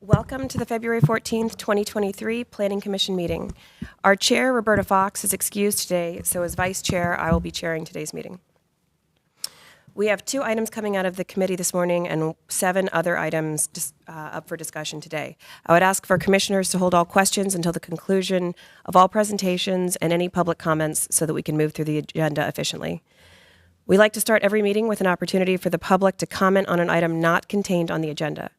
Welcome to the February 14th, 2023 Planning Commission meeting. Our chair, Roberta Fox, is excused today, so as vice chair, I will be chairing today's meeting. We have 2 items coming out of the committee this morning and 7 other items up for discussion today. I would ask for commissioners to hold all questions until the conclusion of all presentations and any public comments so that we can move through the agenda efficiently. We like to start every meeting with an opportunity for the public to comment on an item not contained on the agenda.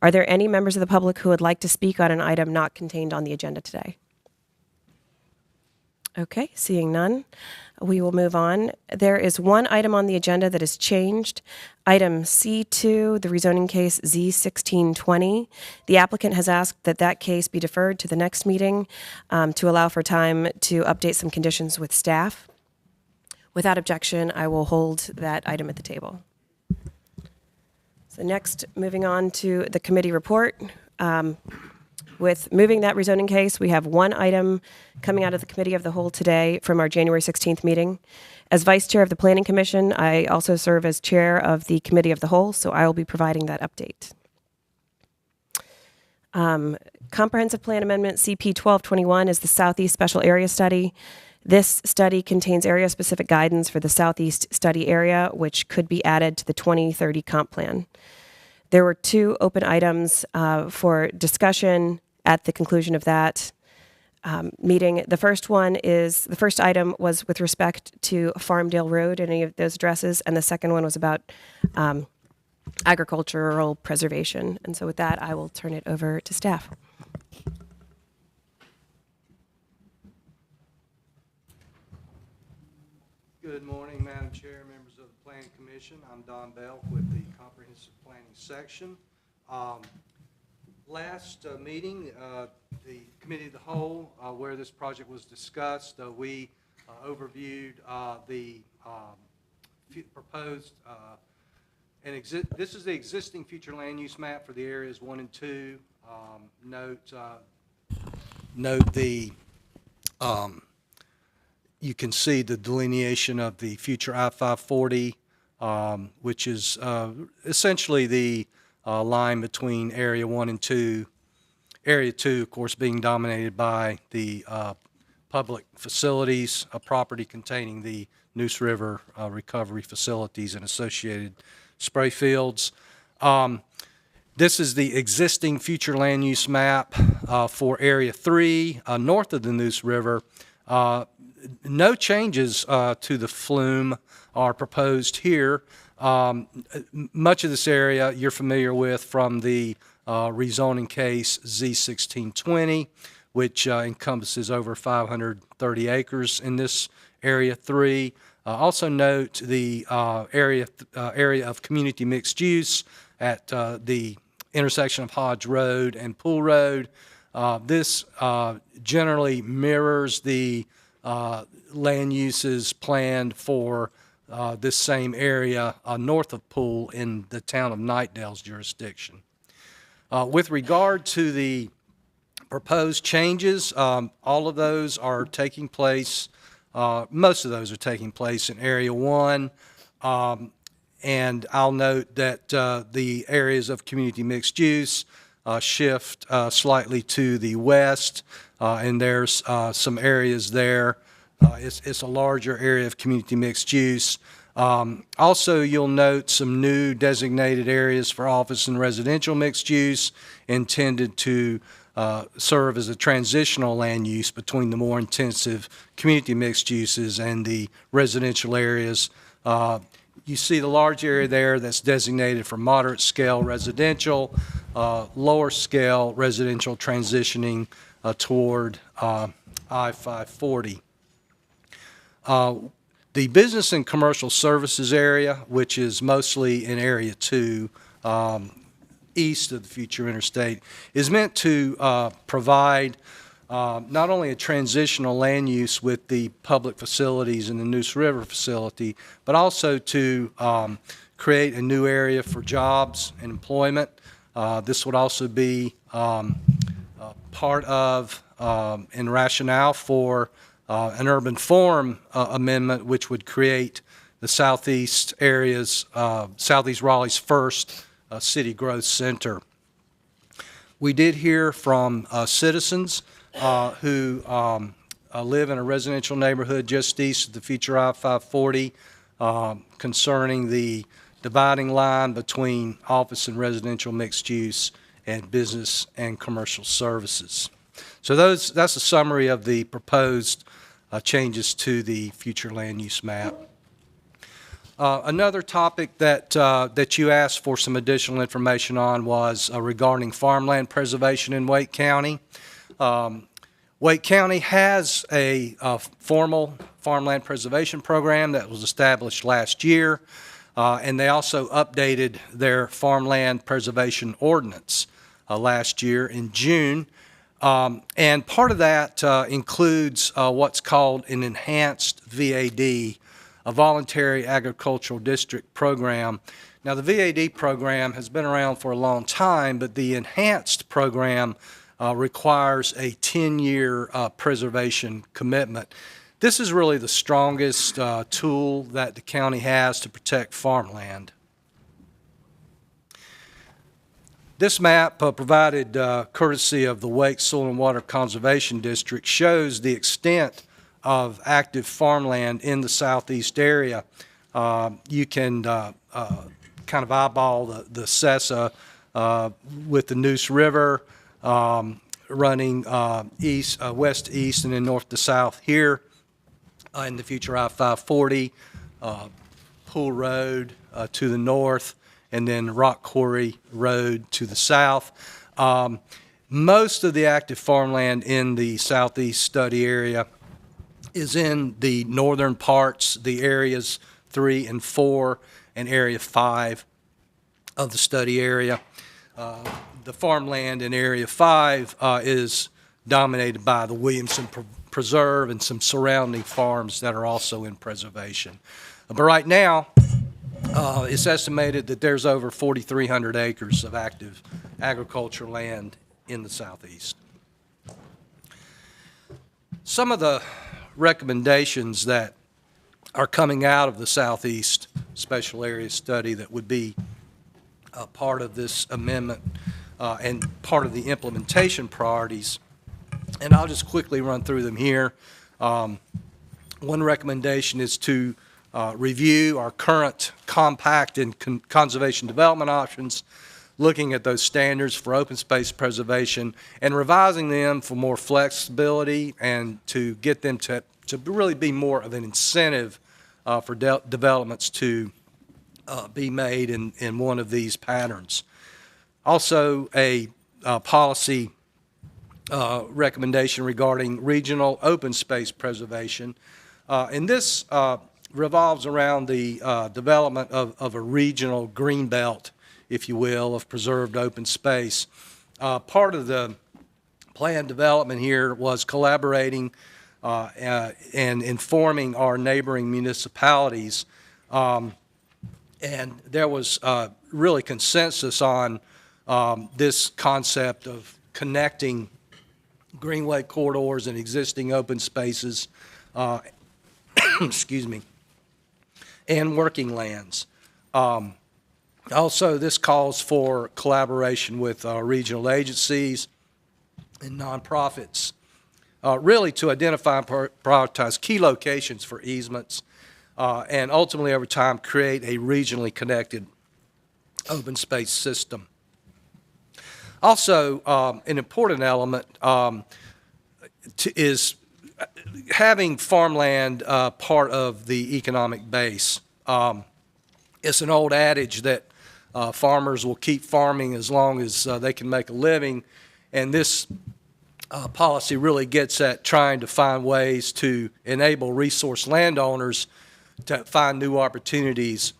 Are there any members of the public who would like to speak on an item not contained on the agenda today? Okay, seeing none, we will move on. There is one item on the agenda that is changed. Item C2, the rezoning case Z1620. The applicant has asked that that case be deferred to the next meeting to allow for time to update some conditions with staff. Without objection, I will hold that item at the table. So next, moving on to the committee report. With moving that rezoning case, we have one item coming out of the Committee of the Whole today from our January 16th meeting. As Vice Chair of the Planning Commission, I also serve as Chair of the Committee of the Whole, so I will be providing that update. Comprehensive Plan Amendment CP 1221 is the Southeast Special Area Study. This study contains area-specific guidance for the Southeast Study Area, which could be added to the 2030 Comp Plan. There were 2 open items for discussion at the conclusion of that meeting. The first item was with respect to Farmdale Road, any of those addresses, and the second one was about agricultural preservation. And so with that, I will turn it over to staff. Good morning, Madam Chair, members of the Planning Commission. I'm Don Bell with the Comprehensive Planning Section. Last meeting, the Committee of the Whole, where this project was discussed, we overviewed the proposed, this is the existing future land use map for the areas 1 and 2. Note the you can see the delineation of the future I-540, which is essentially the line between Area 1 and 2. Area 2, of course, being dominated by the public facilities, a property containing the Neuse River recovery facilities and associated spray fields. This is the existing future land use map for Area 3, north of the Neuse River. No changes to the flume are proposed here. Much of this area you're familiar with from the rezoning case Z1620, which encompasses over 530 acres in this Area 3. Also note the area of community mixed use at the intersection of Hodge Road and Pool Road. This generally mirrors the land uses planned for this same area north of Pool in the town of Knightdale's jurisdiction. With regard to the proposed changes, all of those are taking place, most of those are taking place in Area 1, and I'll note that the areas of community mixed use shift slightly to the west, and there's some areas there. It's a larger area of community mixed use. Also, you'll note some new designated areas for office and residential mixed use intended to serve as a transitional land use between the more intensive community mixed uses and the residential areas. You see the large area there that's designated for moderate scale residential, lower scale residential transitioning toward I-540. The business and commercial services area, which is mostly in Area 2, east of the future interstate, is meant to provide not only a transitional land use with the public facilities in the Neuse River facility, but also to create a new area for jobs and employment. This would also be part of and rationale for an urban form amendment, which would create the Southeast areas, Southeast Raleigh's first city growth center. We did hear from citizens who live in a residential neighborhood just east of the future I-540 concerning the dividing line between office and residential mixed use and business and commercial services. So that's a summary of the proposed changes to the future land use map. Another topic that you asked for some additional information on was regarding farmland preservation in Wake County. Wake County has a formal farmland preservation program that was established last year, and they also updated their farmland preservation ordinance last year in June. And part of that includes what's called an enhanced VAD, a voluntary agricultural district program. Now, the VAD program has been around for a long time, but the enhanced program requires a 10-year preservation commitment. This is really the strongest tool that the county has to protect farmland. This map, provided courtesy of the Wake Soil and Water Conservation District, shows the extent of active farmland in the southeast area. You can kind of eyeball the Sessa with the Neuse River running west-east and then north to south here in the future I-540, Pool Road to the north, and then Rock Quarry Road to the south. Most of the active farmland in the southeast study area is in the northern parts, the areas 3 and 4 and area 5 of the study area. The farmland in area 5 is dominated by the Williamson Preserve and some surrounding farms that are also in preservation. But right now, it's estimated that there's over 4,300 acres of active agricultural land in the southeast. Some of the recommendations that are coming out of the Southeast Special Area Study that would be part of this amendment and part of the implementation priorities, and I'll just quickly run through them here. One recommendation is to review our current compact and conservation development options, looking at those standards for open space preservation and revising them for more flexibility and to get them to really be more of an incentive for developments to be made in one of these patterns. Also, a policy recommendation regarding regional open space preservation. And this revolves around the development of a regional green belt, if you will, of preserved open space. Part of the plan development here was collaborating and informing our neighboring municipalities. And there was really consensus on this concept of connecting greenway corridors and existing open spaces, excuse me, and working lands. Also, this calls for collaboration with regional agencies and nonprofits, really to identify and prioritize key locations for easements, and ultimately over time create a regionally connected open space system. Also, an important element is having farmland part of the economic base. It's an old adage that farmers will keep farming as long as they can make a living, and this policy really gets at trying to find ways to enable resource landowners to find new opportunities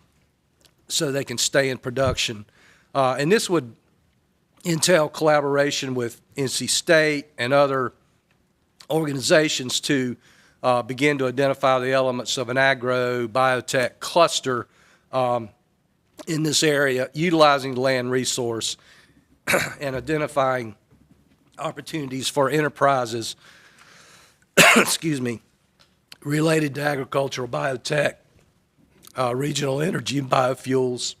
so they can stay in production. And this would entail collaboration with NC State and other organizations to begin to identify the elements of an agro-biotech cluster in this area, utilizing the land resource and identifying opportunities for enterprises, excuse me, related to agricultural, biotech, regional energy and biofuels,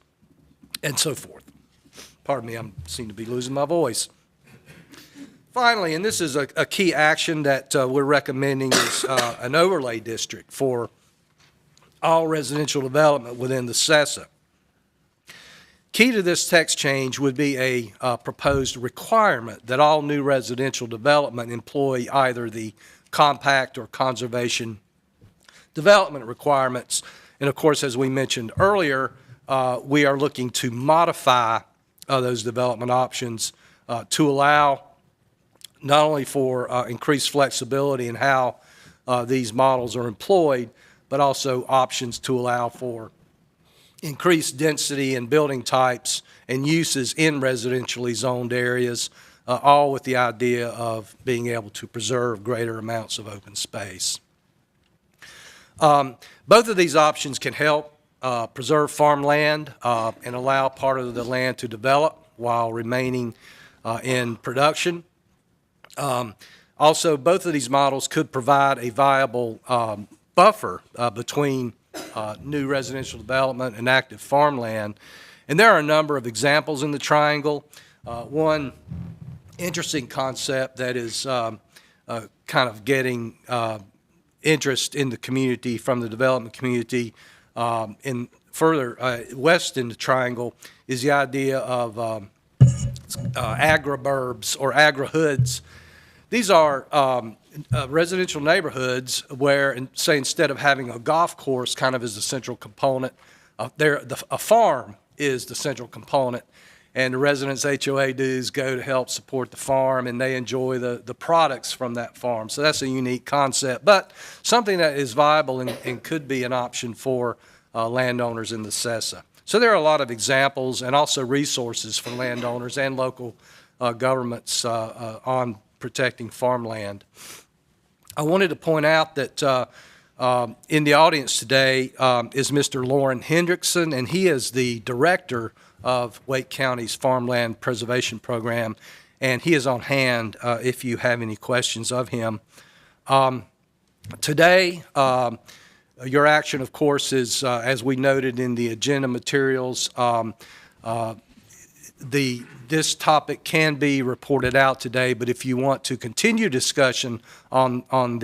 and so forth. Pardon me, I seem to be losing my voice. Finally, and this is a key action that we're recommending, is an overlay district for all residential development within the CESA. Key to this text change would be a proposed requirement that all new residential development employ either the compact or conservation development requirements. And of course, as we mentioned earlier, we are looking to modify those development options to allow not only for increased flexibility in how these models are employed, but also options to allow for increased density and building types and uses in residentially zoned areas, all with the idea of being able to preserve greater amounts of open space. Both of these options can help preserve farmland and allow part of the land to develop while remaining in production. Also, both of these models could provide a viable buffer between new residential development and active farmland. And there are a number of examples in the triangle. One interesting concept that is kind of getting interest in the community from the development community in further west in the triangle is the idea of agriburbs or agri-hoods. These are residential neighborhoods where, say, instead of having a golf course kind of as the central component, a farm is the central component, and the residents' HOA dues go to help support the farm, and they enjoy the products from that farm. So that's a unique concept, but something that is viable and could be an option for landowners in the CESA. So there are a lot of examples and also resources for landowners and local governments on protecting farmland. I wanted to point out that in the audience today is Mr. Lauren Hendrickson, and he is the director of Wake County's Farmland Preservation Program, and he is on hand if you have any questions of him. Today, your action, of course, is, as we noted in the agenda materials, this topic can be reported out today, but if you want to continue discussion on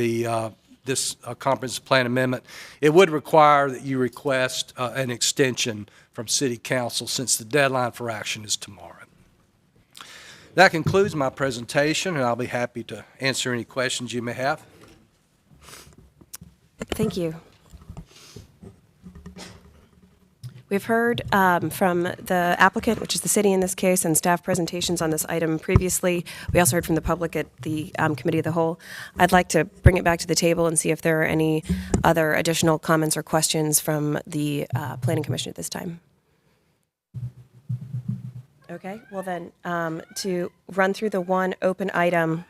this comprehensive plan amendment, it would require that you request an extension from City Council since the deadline for action is tomorrow. That concludes my presentation, and I'll be happy to answer any questions you may have. Thank you. We've heard from the applicant, which is the city in this case, and staff presentations on this item previously. We also heard from the public at the Committee of the Whole. I'd like to bring it back to the table and see if there are any other additional comments or questions from the Planning Commission at this time. Okay, well then, to run through the one open item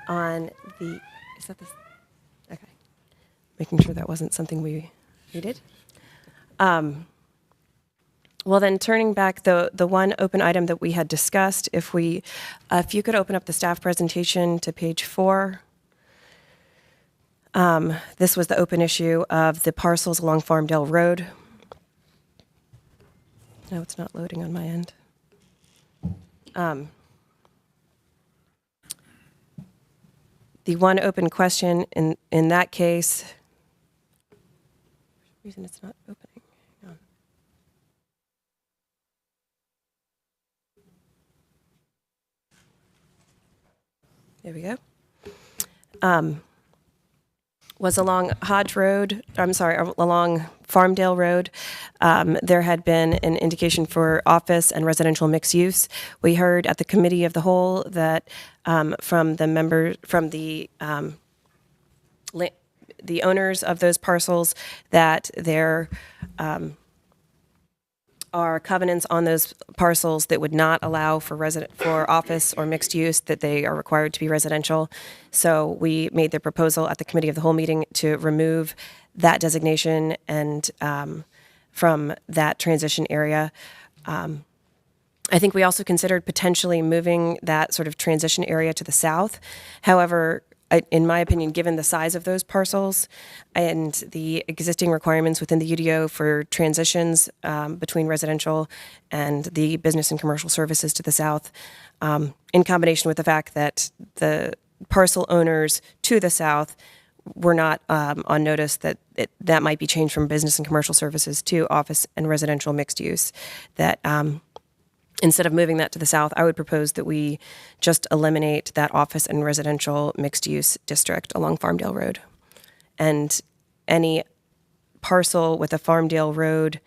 on the, is that this? Okay. Making sure that wasn't something we did. Well, then, turning back the one open item that we had discussed, if you could open up the staff presentation to page 4. This was the open issue of the parcels along Farmdale Road. No, it's not loading on my end. The one open question in that case, for some reason it's not opening. Hang on. There we go. Was along Hodge Road, along Farmdale Road. There had been an indication for office and residential mixed use. We heard at the Committee of the Whole that from the owners of those parcels that there are covenants on those parcels that would not allow for office or mixed use, that they are required to be residential. So we made the proposal at the Committee of the Whole meeting to remove that designation and from that transition area. I think we also considered potentially moving that sort of transition area to the south. However, in my opinion, given the size of those parcels and the existing requirements within the UDO for transitions between residential and the business and commercial services to the south, in combination with the fact that the parcel owners to the south were not on notice that that might be changed from business and commercial services to office and residential mixed use, that instead of moving that to the south, I would propose that we just eliminate that office and residential mixed-use district along Farmdale Road. And any parcel with a Farmdale Road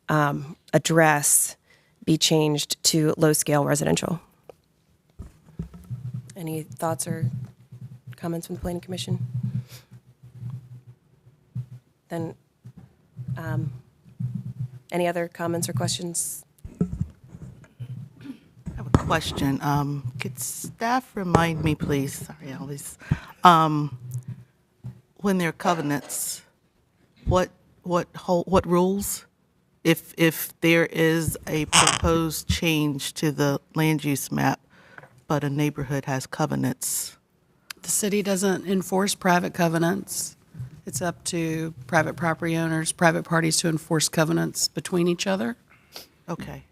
address be changed to low-scale residential. Any thoughts or comments from the Planning Commission? Then, any other comments or questions? Question. Could staff remind me, please? Sorry, I always. When there are covenants, what rules? If there is a proposed change to the land use map, but a neighborhood has covenants, The city doesn't enforce private covenants. It's up to private property owners, private parties to enforce covenants between each other. okay.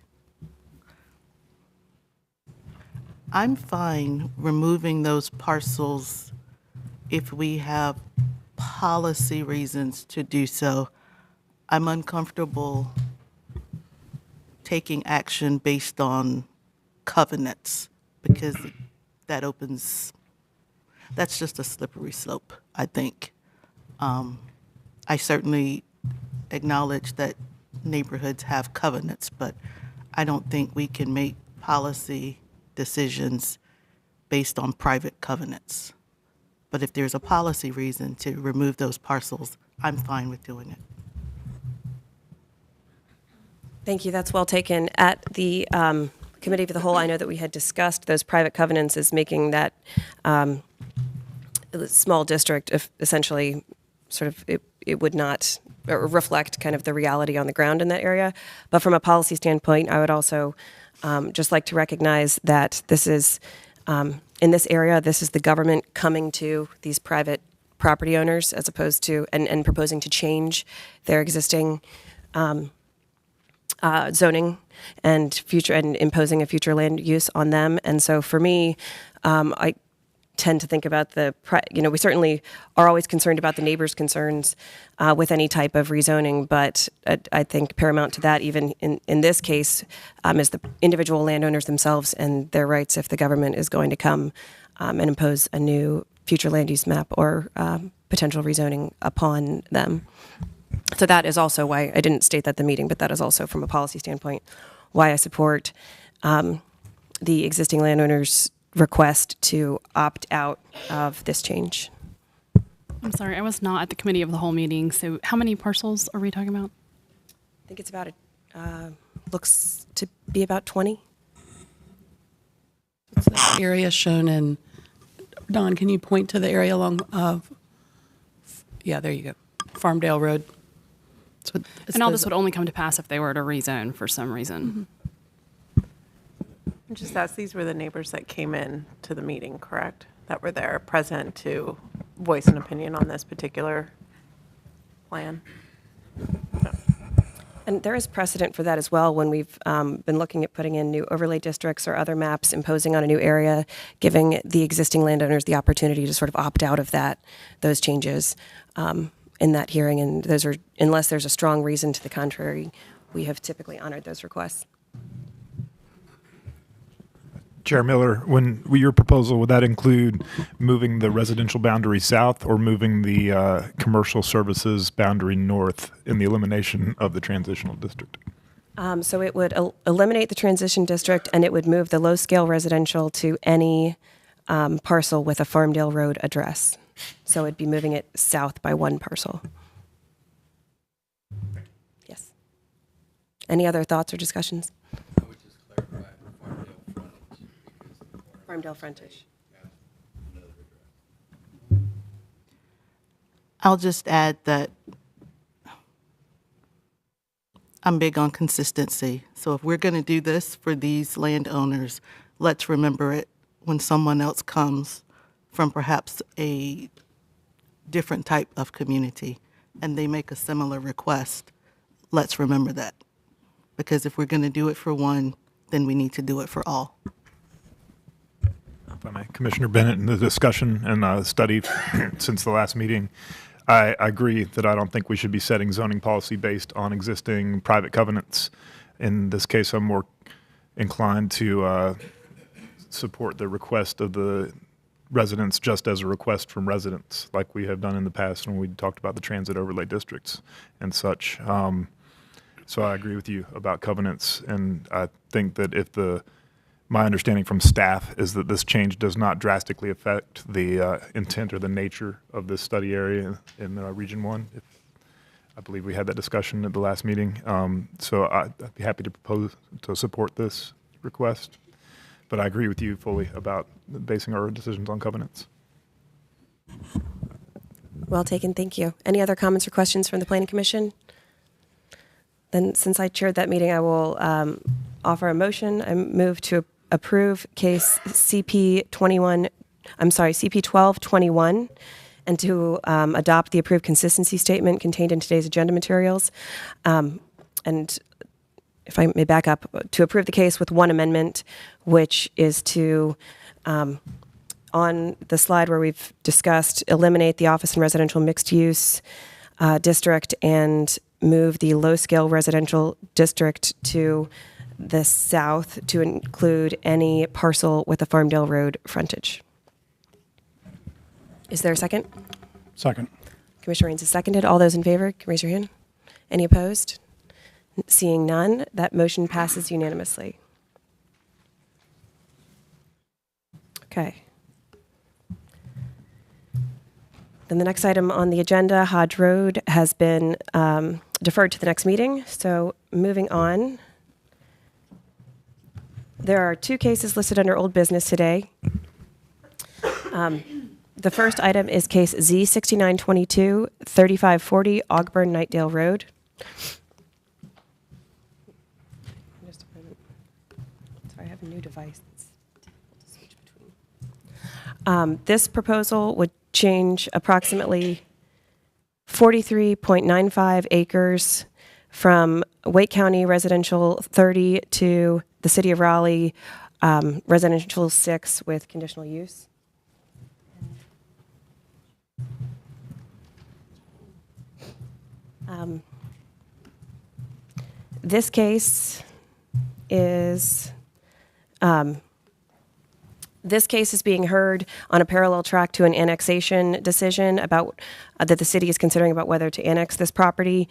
I'm fine removing those parcels if we have policy reasons to do so. I'm uncomfortable taking action based on covenants because that's just a slippery slope, I think. I certainly acknowledge that neighborhoods have covenants, but I don't think we can make policy decisions based on private covenants. But if there's a policy reason to remove those parcels, I'm fine with doing it. Thank you. That's well taken. At the Committee of the Whole, I know that we had discussed those private covenants as making that small district essentially sort of, it would not reflect kind of the reality on the ground in that area. But from a policy standpoint, I would also just like to recognize that this is, in this area, this is the government coming to these private property owners as opposed to, and proposing to change their existing zoning and imposing a future land use on them. And so for me, I tend to think about we certainly are always concerned about the neighbors' concerns with any type of rezoning, but I think paramount to that, even in this case, is the individual landowners themselves and their rights if the government is going to come and impose a new future land use map or potential rezoning upon them. So that is also why I didn't state that at the meeting, but that is also from a policy standpoint why I support the existing landowners' request to opt out of this change. I'm sorry, I was not at the Committee of the Whole meeting, so how many parcels are we talking about? I think it's about, looks to be about 20. It's the area shown in, Don, can you point to the area along yeah, there you go, Farmdale Road. And all this would only come to pass if they were to rezone for some reason. And just ask, these were the neighbors that came in to the meeting, correct? That were there present to voice an opinion on this particular plan? And there is precedent for that as well when we've been looking at putting in new overlay districts or other maps imposing on a new area, giving the existing landowners the opportunity to sort of opt out of those changes in that hearing. And those are, unless there's a strong reason to the contrary, we have typically honored those requests. Chair Miller, when your proposal, would that include moving the residential boundary south or moving the commercial services boundary north in the elimination of the transitional district? So it would eliminate the transition district and it would move the low-scale residential to any parcel with a Farmdale Road address. So it'd be moving it south by one parcel. Yes. Any other thoughts or discussions? I would just clarify Farmdale frontage. I'll just add that I'm big on consistency. So if we're going to do this for these landowners, let's remember it when someone else comes from perhaps a different type of community and they make a similar request, let's remember that. Because if we're going to do it for one, then we need to do it for all. If I may, Commissioner Bennett, in the discussion and study since the last meeting, I agree that I don't think we should be setting zoning policy based on existing private covenants. In this case, I'm more inclined to support the request of the residents just as a request from residents, like we have done in the past when we talked about the transit overlay districts and such. So I agree with you about covenants, and I think that if my understanding from staff is that this change does not drastically affect the intent or the nature of this study area in Region 1. I believe we had that discussion at the last meeting. So I'd be happy to propose to support this request. But I agree with you fully about basing our decisions on covenants. Well taken, thank you. Any other comments or questions from the Planning Commission? Then, since I chaired that meeting, I will offer a motion. I move to approve case CP 1221 and to adopt the approved consistency statement contained in today's agenda materials. And if I may back up, to approve the case with one amendment, which is to, on the slide where we've discussed, eliminate the office and residential mixed use district and move the low-scale residential district to the south to include any parcel with a Farmdale Road frontage. Is there a second? Second. Commissioner Rains is seconded. All those in favor, can raise your hand. Any opposed? Seeing none, that motion passes unanimously. Okay. Then the next item on the agenda, Hodge Road, has been deferred to the next meeting. So moving on, there are two cases listed under old business today. The first item is case Z6922, 3540 Ogburn Nightdale Road. Just a moment. Sorry, I have a new device. It's difficult to switch between. This proposal would change approximately 43.95 acres from Wake County Residential 30 to the City of Raleigh Residential 6 with conditional use. This case is being heard on a parallel track to an annexation decision about that the city is considering about whether to annex this property.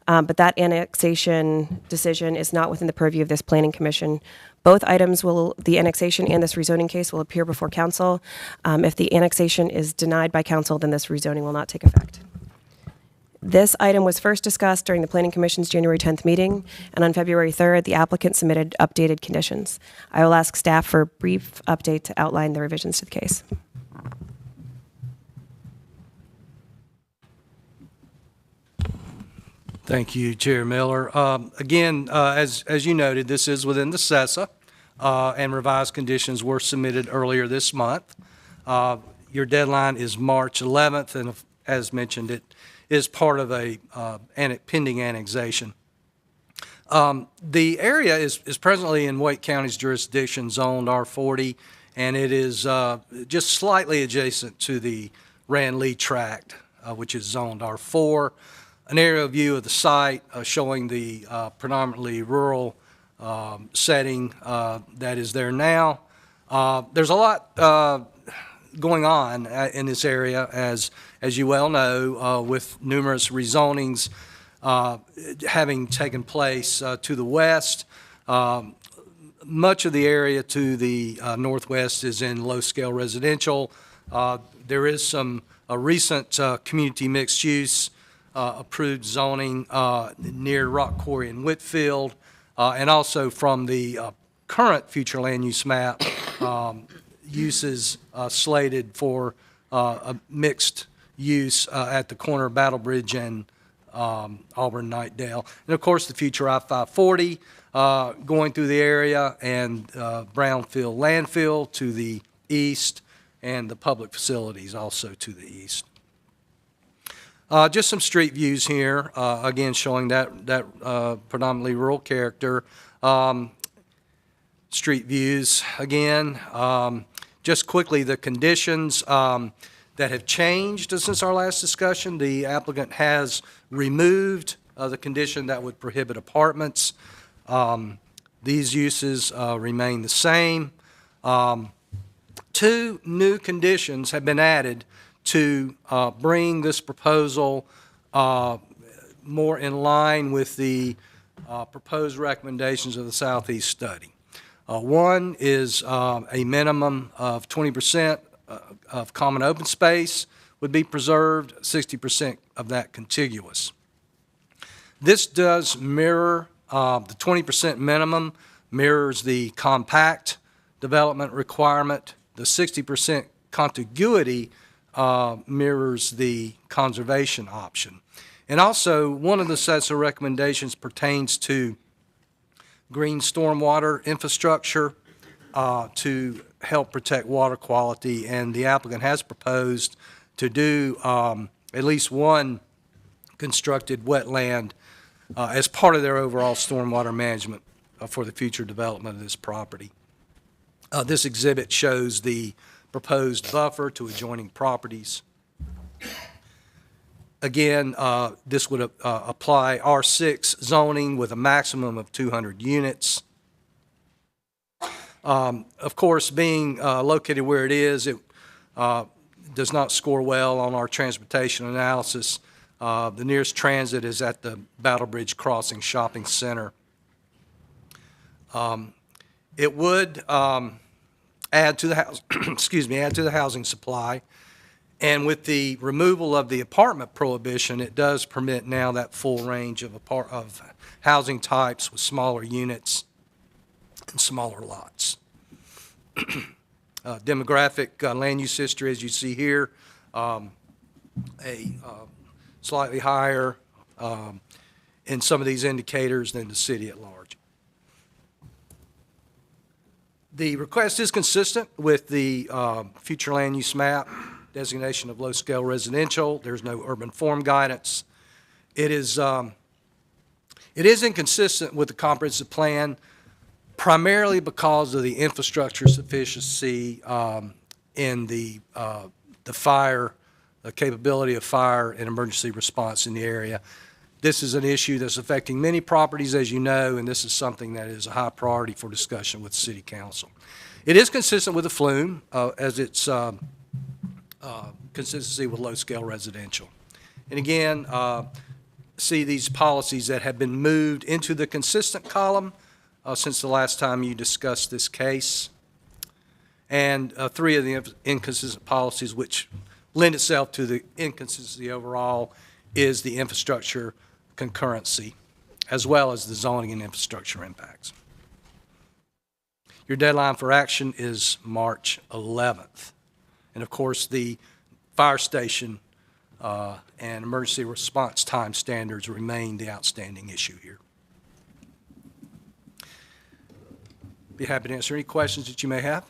But that annexation decision is not within the purview of this planning commission. Both items the annexation and this rezoning case will appear before council. If the annexation is denied by council, then this rezoning will not take effect. This item was first discussed during the Planning Commission's January 10th meeting, and on February 3rd, the applicant submitted updated conditions. I will ask staff for a brief update to outline the revisions to the case. Thank you, Chair Miller. Again, as you noted, this is within the CESA, and revised conditions were submitted earlier this month. Your deadline is March 11th, and as mentioned, it is part of a pending annexation. The area is presently in Wake County's jurisdiction, zoned R40, and it is just slightly adjacent to the Raleigh tract, which is zoned R4. An aerial view of the site showing the predominantly rural setting that is there now. There's a lot going on in this area, as you well know, with numerous rezonings having taken place to the west. Much of the area to the northwest is in low-scale residential. There is some recent community mixed use approved zoning near Rock Quarry and Whitfield, and also from the current future land use map, uses slated for a mixed use at the corner of Battle Bridge and Auburn Nightdale. And of course, the future I-540 going through the area, and Brownfield landfill to the east, and the public facilities also to the east. Just some street views here, again showing that predominantly rural character. Street views again. Just quickly, the conditions that have changed since our last discussion. The applicant has removed the condition that would prohibit apartments. These uses remain the same. Two new conditions have been added to bring this proposal more in line with the proposed recommendations of the Southeast study. One is a minimum of 20% of common open space would be preserved, 60% of that contiguous. This does mirror the 20% minimum, mirrors the compact development requirement. The 60% contiguity mirrors the conservation option. And also, one of the sets of recommendations pertains to green stormwater infrastructure to help protect water quality, and the applicant has proposed to do at least one constructed wetland as part of their overall stormwater management for the future development of this property. This exhibit shows the proposed buffer to adjoining properties. Again, this would apply R6 zoning with a maximum of 200 units. Of course, being located where it is, it does not score well on our transportation analysis. The nearest transit is at the Battle Bridge Crossing Shopping Center. It would add to the house, add to the housing supply. And with the removal of the apartment prohibition, it does permit now that full range of housing types with smaller units and smaller lots. Demographic land use history, as you see here, slightly higher in some of these indicators than the city at large. The request is consistent with the future land use map, designation of low-scale residential. There's no urban form guidance. It is inconsistent with the comprehensive plan, primarily because of the infrastructure sufficiency in the fire, the capability of fire and emergency response in the area. This is an issue that's affecting many properties, as you know, and this is something that is a high priority for discussion with City Council. It is consistent with the flume as its consistency with low-scale residential. And again, see these policies that have been moved into the consistent column since the last time you discussed this case. And three of the inconsistent policies which lend itself to the inconsistency overall is the infrastructure concurrency, as well as the zoning and infrastructure impacts. Your deadline for action is March 11th. And of course, the fire station and emergency response time standards remain the outstanding issue here. Be happy to answer any questions that you may have.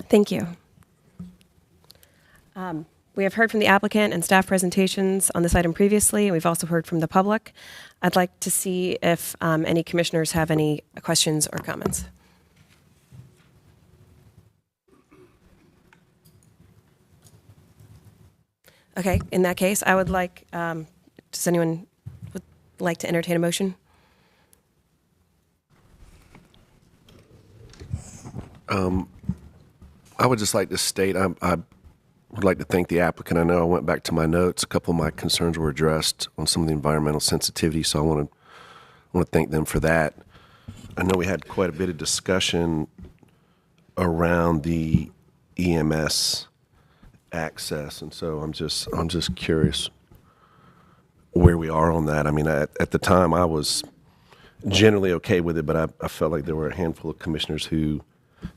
Thank you. We have heard from the applicant and staff presentations on this item previously, and we've also heard from the public. I'd like to see if any commissioners have any questions or comments. Okay, in that case, I would like, does anyone would like to entertain a motion? I would just like to state I would like to thank the applicant. I know I went back to my notes. A couple of my concerns were addressed on some of the environmental sensitivity, so I want to thank them for that. I know we had quite a bit of discussion around the EMS access, and so I'm just curious where we are on that. I mean, at the time I was generally okay with it, but I felt like there were a handful of commissioners who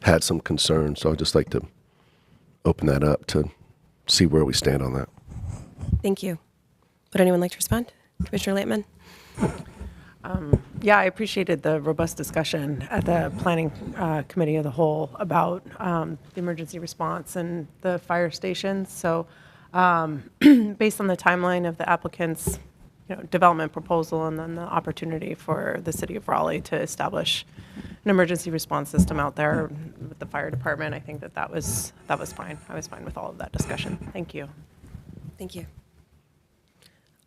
had some concerns, so I'd just like to open that up to see where we stand on that. Thank you. Would anyone like to respond? Commissioner Laitman? Yeah, I appreciated the robust discussion at the Planning Committee of the Whole about the emergency response and the fire stations. So based on the timeline of the applicant's development proposal and then the opportunity for the city of Raleigh to establish an emergency response system out there with the fire department, I think that was fine. I was fine with all of that discussion. Thank you. Thank you.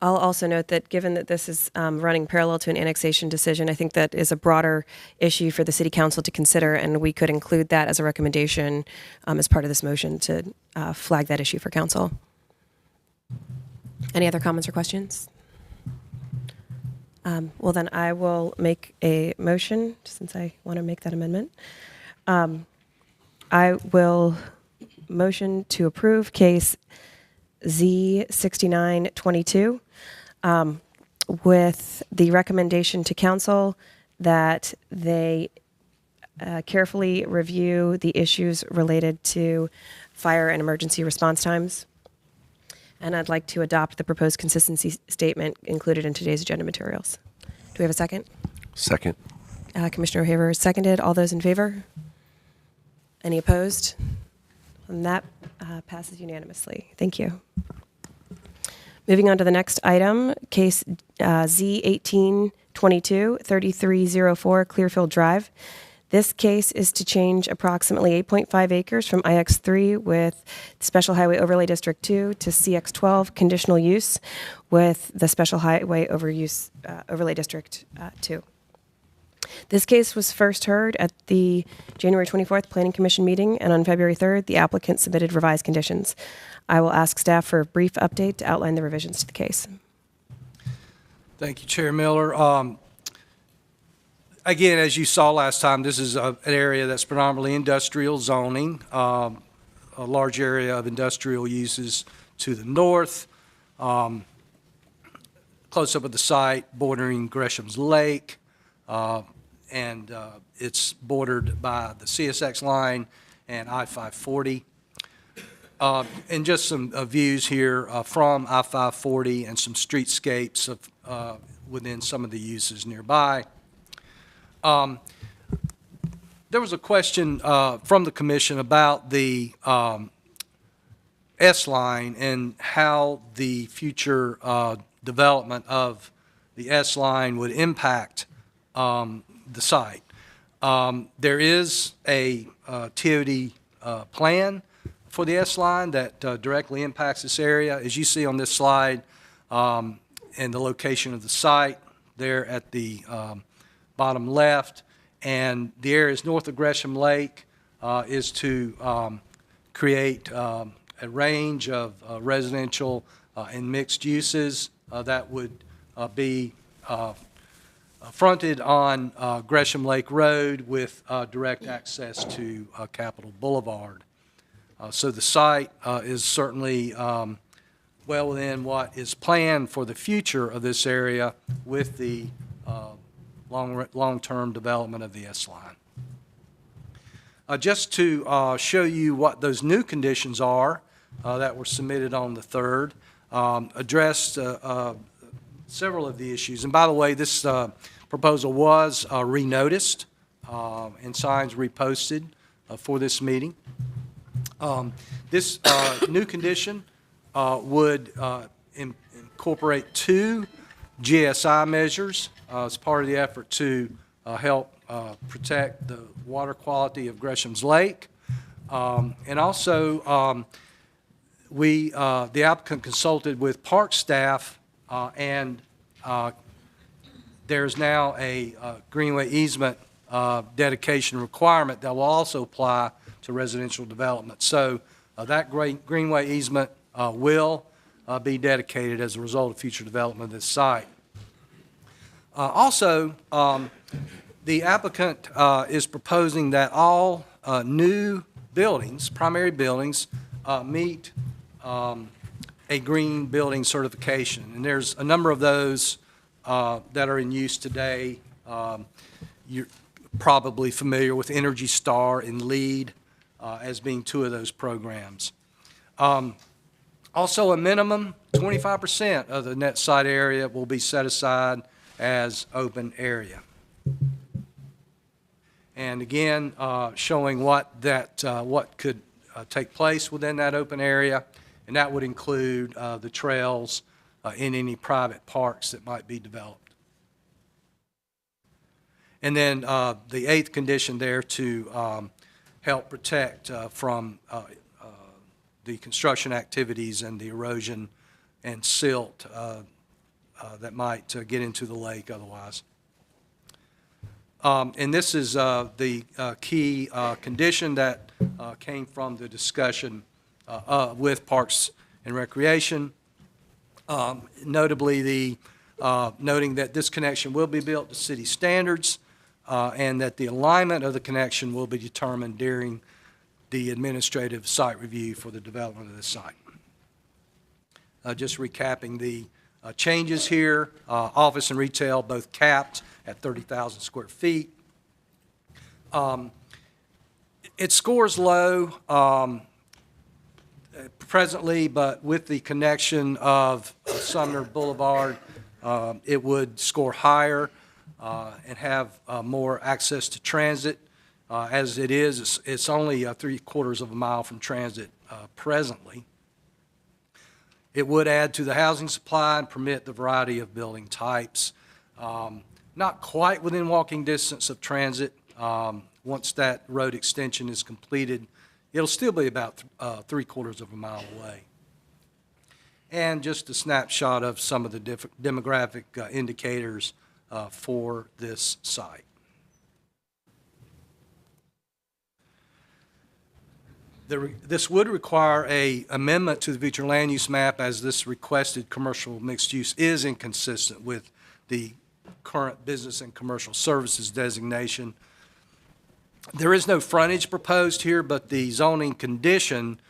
I'll also note that given that this is running parallel to an annexation decision, I think that is a broader issue for the City Council to consider, and we could include that as a recommendation as part of this motion to flag that issue for Council. Any other comments or questions? Well, then I will make a motion, since I want to make that amendment. I will motion to approve case Z6922 with the recommendation to council that they carefully review the issues related to fire and emergency response times. And I'd like to adopt the proposed consistency statement included in today's agenda materials. Do we have a second? Second. Commissioner Haver is seconded. All those in favor? Any opposed? And that passes unanimously. Thank you. Moving on to the next item, case Z1822, 3304 Clearfield Drive. This case is to change approximately 8.5 acres from IX3 with Special Highway Overlay District 2 to CX12 conditional use with the Special Highway Overlay District 2. This case was first heard at the January 24th Planning Commission meeting, and on February 3rd, the applicant submitted revised conditions. I will ask staff for a brief update to outline the revisions to the case. Thank you, Chair Miller. Again, as you saw last time, this is an area that's predominantly industrial zoning, a large area of industrial uses to the north, close up at the site bordering Gresham's Lake, and it's bordered by the CSX line and I-540. And just some views here from I-540 and some streetscapes of, within some of the uses nearby. There was a question from the commission about the S-line and how the future development of the S-line would impact the site. There is a TOD plan for the S-line that directly impacts this area. As you see on this slide, and the location of the site there at the bottom left, and the areas north of Gresham Lake is to create a range of residential and mixed uses that would be fronted on Gresham Lake Road with direct access to Capitol Boulevard. So the site is certainly well within what is planned for the future of this area with the long-term development of the S-line. Just to show you what those new conditions are that were submitted on the 3rd, addressed several of the issues. And by the way, this proposal was renoticed and signs reposted for this meeting. This new condition would incorporate 2 GSI measures as part of the effort to help protect the water quality of Gresham's Lake. And also, the applicant consulted with park staff, and there's now a greenway easement dedication requirement that will also apply to residential development. So that greenway easement will be dedicated as a result of future development of this site. Also, the applicant is proposing that all new buildings, primary buildings, meet a green building certification. And there's a number of those that are in use today. You're probably familiar with Energy Star and LEED as being 2 of those programs. Also, a minimum 25% of the net site area will be set aside as open area. And again, showing what could take place within that open area, and that would include the trails in any private parks that might be developed. And then the eighth condition there to help protect from the construction activities and the erosion and silt that might get into the lake otherwise. And this is the key condition that came from the discussion with Parks and Recreation. Notably, noting that this connection will be built to city standards and that the alignment of the connection will be determined during the administrative site review for the development of the site. Just recapping the changes here, office and retail both capped at 30,000 square feet. It scores low presently, but with the connection of Sumner Boulevard, it would score higher and have more access to transit. As it is, it's only 3/4 of a mile from transit presently. It would add to the housing supply and permit the variety of building types. Not quite within walking distance of transit. Once that road extension is completed, it'll still be about 3/4 of a mile away. And just a snapshot of some of the demographic indicators for this site. This would require an amendment to the future land use map, as this requested commercial mixed use is inconsistent with the current business and commercial services designation. There is no frontage proposed here, but the zoning condition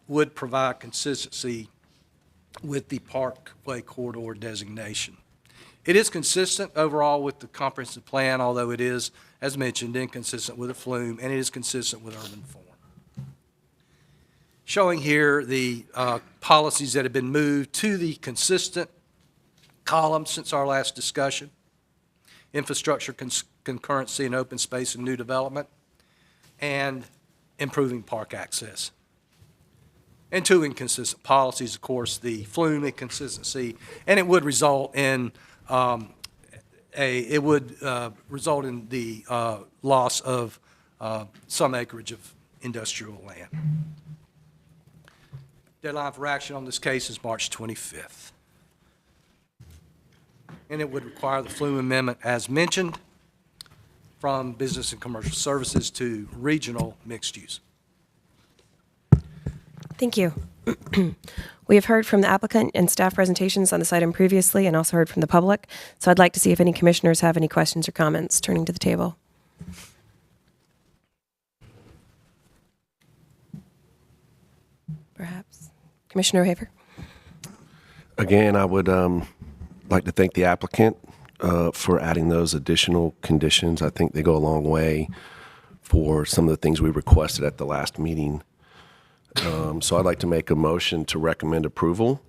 would provide consistency with the Parkway Corridor designation. It is consistent overall with the comprehensive plan, although it is, as mentioned, inconsistent with the flume, and it is consistent with urban form. Showing here the policies that have been moved to the consistent column since our last discussion: infrastructure concurrency and open space and new development, and improving park access. And two inconsistent policies, of course, the flume inconsistency, and it would result in result in the loss of some acreage of industrial land. Deadline for action on this case is March 25th. And it would require the flume amendment, as mentioned, from business and commercial services to regional mixed use. Thank you. We have heard from the applicant and staff presentations on this item previously, and also heard from the public. So I'd like to see if any commissioners have any questions or comments. Turning to the table. Perhaps. Commissioner O'Haver. Again, I would like to thank the applicant for adding those additional conditions. I think they go a long way for some of the things we requested at the last meeting. So I'd like to make a motion to recommend approval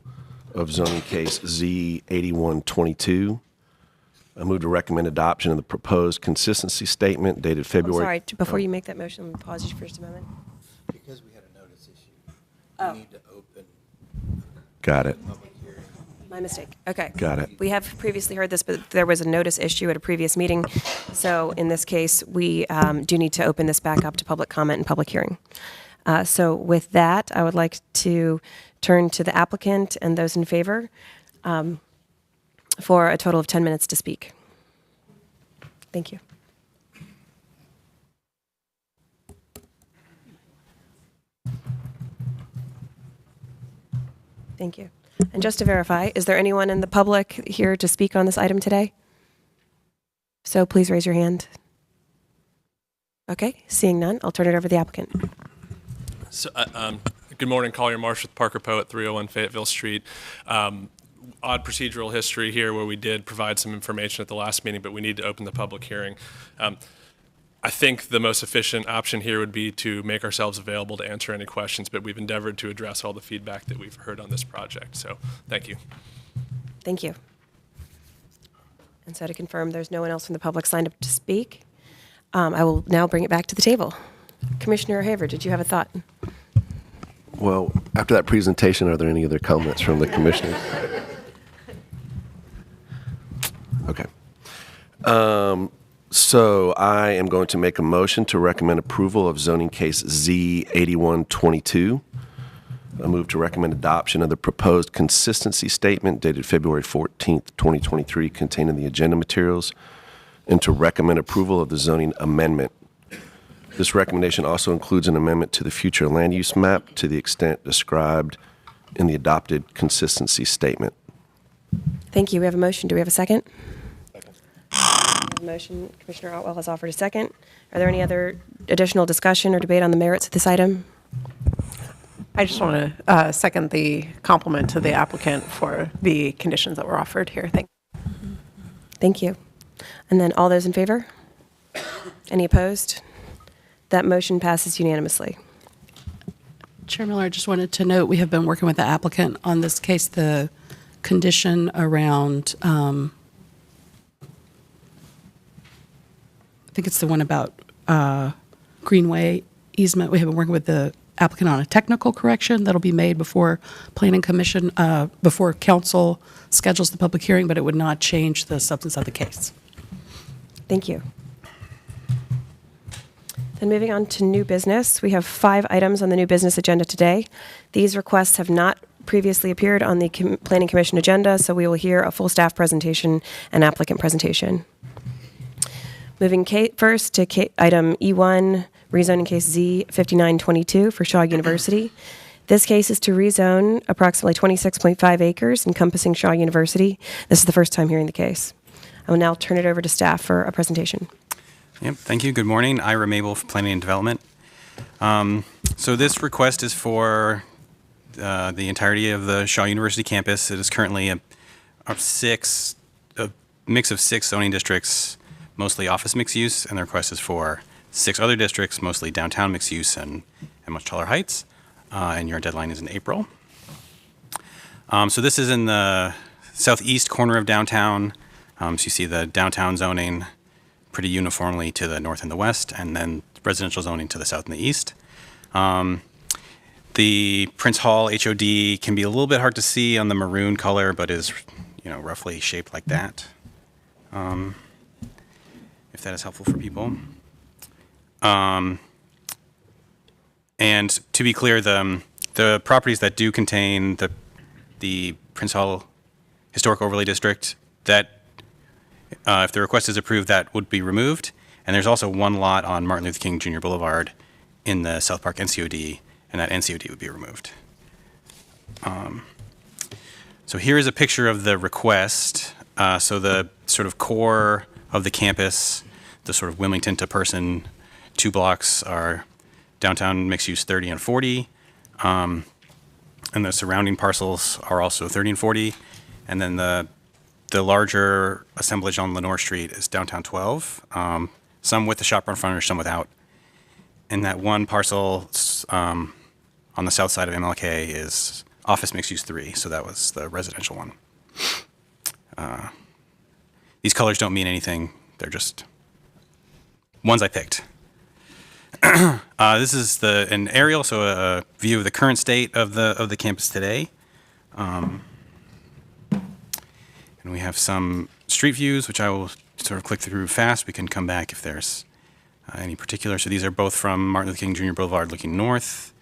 of zoning case Z8122. I move to recommend adoption of the proposed consistency statement dated I'm February. sorry, before you make that motion, let me pause you for just a moment. Because we had a notice issue, we need to open Got it. public hearing. My mistake. Okay. Got it. We have previously heard this, but there was a notice issue at a previous meeting. So in this case, we do need to open this back up to public comment and public hearing. So with that, I would like to turn to the applicant and those in favor for a total of 10 minutes to speak. Thank you. Thank you. And just to verify, is there anyone in the public here to speak on this item today? So please raise your hand. Okay, seeing none, I'll turn it over to the applicant. So, good morning, Collier Marsh with Parker Poe at 301 Fayetteville Street. Odd procedural history here where we did provide some information at the last meeting, but we need to open the public hearing. I think the most efficient option here would be to make ourselves available to answer any questions, but we've endeavored to address all the feedback that we've heard on this project. So thank you. Thank you. And so to confirm, there's no one else from the public signed up to speak. I will now bring it back to the table. Commissioner Haver, did you have a thought? Well, after that presentation, are there any other comments from the commissioners? Okay. So I am going to make a motion to recommend approval of zoning case Z8122. I move to recommend adoption of the proposed consistency statement dated February 14th, 2023, contained in the agenda materials, and to recommend approval of the zoning amendment. This recommendation also includes an amendment to the future land use map to the extent described in the adopted consistency statement. Thank you. We have a motion. Do we have a second? Motion, Commissioner Otwell has offered a second. Are there any other additional discussion or debate on the merits of this item? I just want to second the compliment to the applicant for the conditions that were offered here. Thank you. And then all those in favor? Any opposed? That motion passes unanimously. Chair Miller, I just wanted to note, we have been working with the applicant on this case, the condition around, I think it's the one about Greenway easement. We have been working with the applicant on a technical correction that'll be made before Planning Commission, before council schedules the public hearing, but it would not change the substance of the case. Thank you. Then moving on to new business, we have 5 items on the new business agenda today. These requests have not previously appeared on the Planning Commission agenda, so we will hear a full staff presentation and applicant presentation. Moving first to item E1, rezoning case Z5922 for Shaw University. This case is to rezone approximately 26.5 acres encompassing Shaw University. This is the first time hearing the case. I will now turn it over to staff for a presentation. Yep, thank you. Good morning. Ira Mabel for Planning and Development. So this request is for the entirety of the Shaw University campus. It is currently a mix of 6 zoning districts, mostly office mixed use, and the request is for 6 other districts, mostly downtown mixed use and much taller heights. And your deadline is in April. So this is in the southeast corner of downtown. So you see the downtown zoning pretty uniformly to the north and the west, and then residential zoning to the south and the east. The Prince Hall HOD can be a little bit hard to see on the maroon color, but is, roughly shaped like that. If that is helpful for people. And to be clear, the properties that do contain the Prince Hall Historic Overlay District, that if the request is approved, that would be removed. And there's also one lot on Martin Luther King Jr. Boulevard in the South Park NCOD, and that NCOD would be removed. So here is a picture of the request. So the sort of core of the campus, the sort of Wilmington to Person 2 blocks are downtown mixed use 30 and 40. And the surrounding parcels are also 30 and 40. And then the larger assemblage on Lenore Street is downtown 12, some with the shopfront frontage, some without. And that one parcel on the south side of MLK is office mixed use 3, so that was the residential one. These colors don't mean anything, they're just ones I picked. This is an aerial, so a view of the current state of the campus today. And we have some street views, which I will sort of click through fast. We can come back if there's any particular. So these are both from Martin Luther King Jr. Boulevard looking north.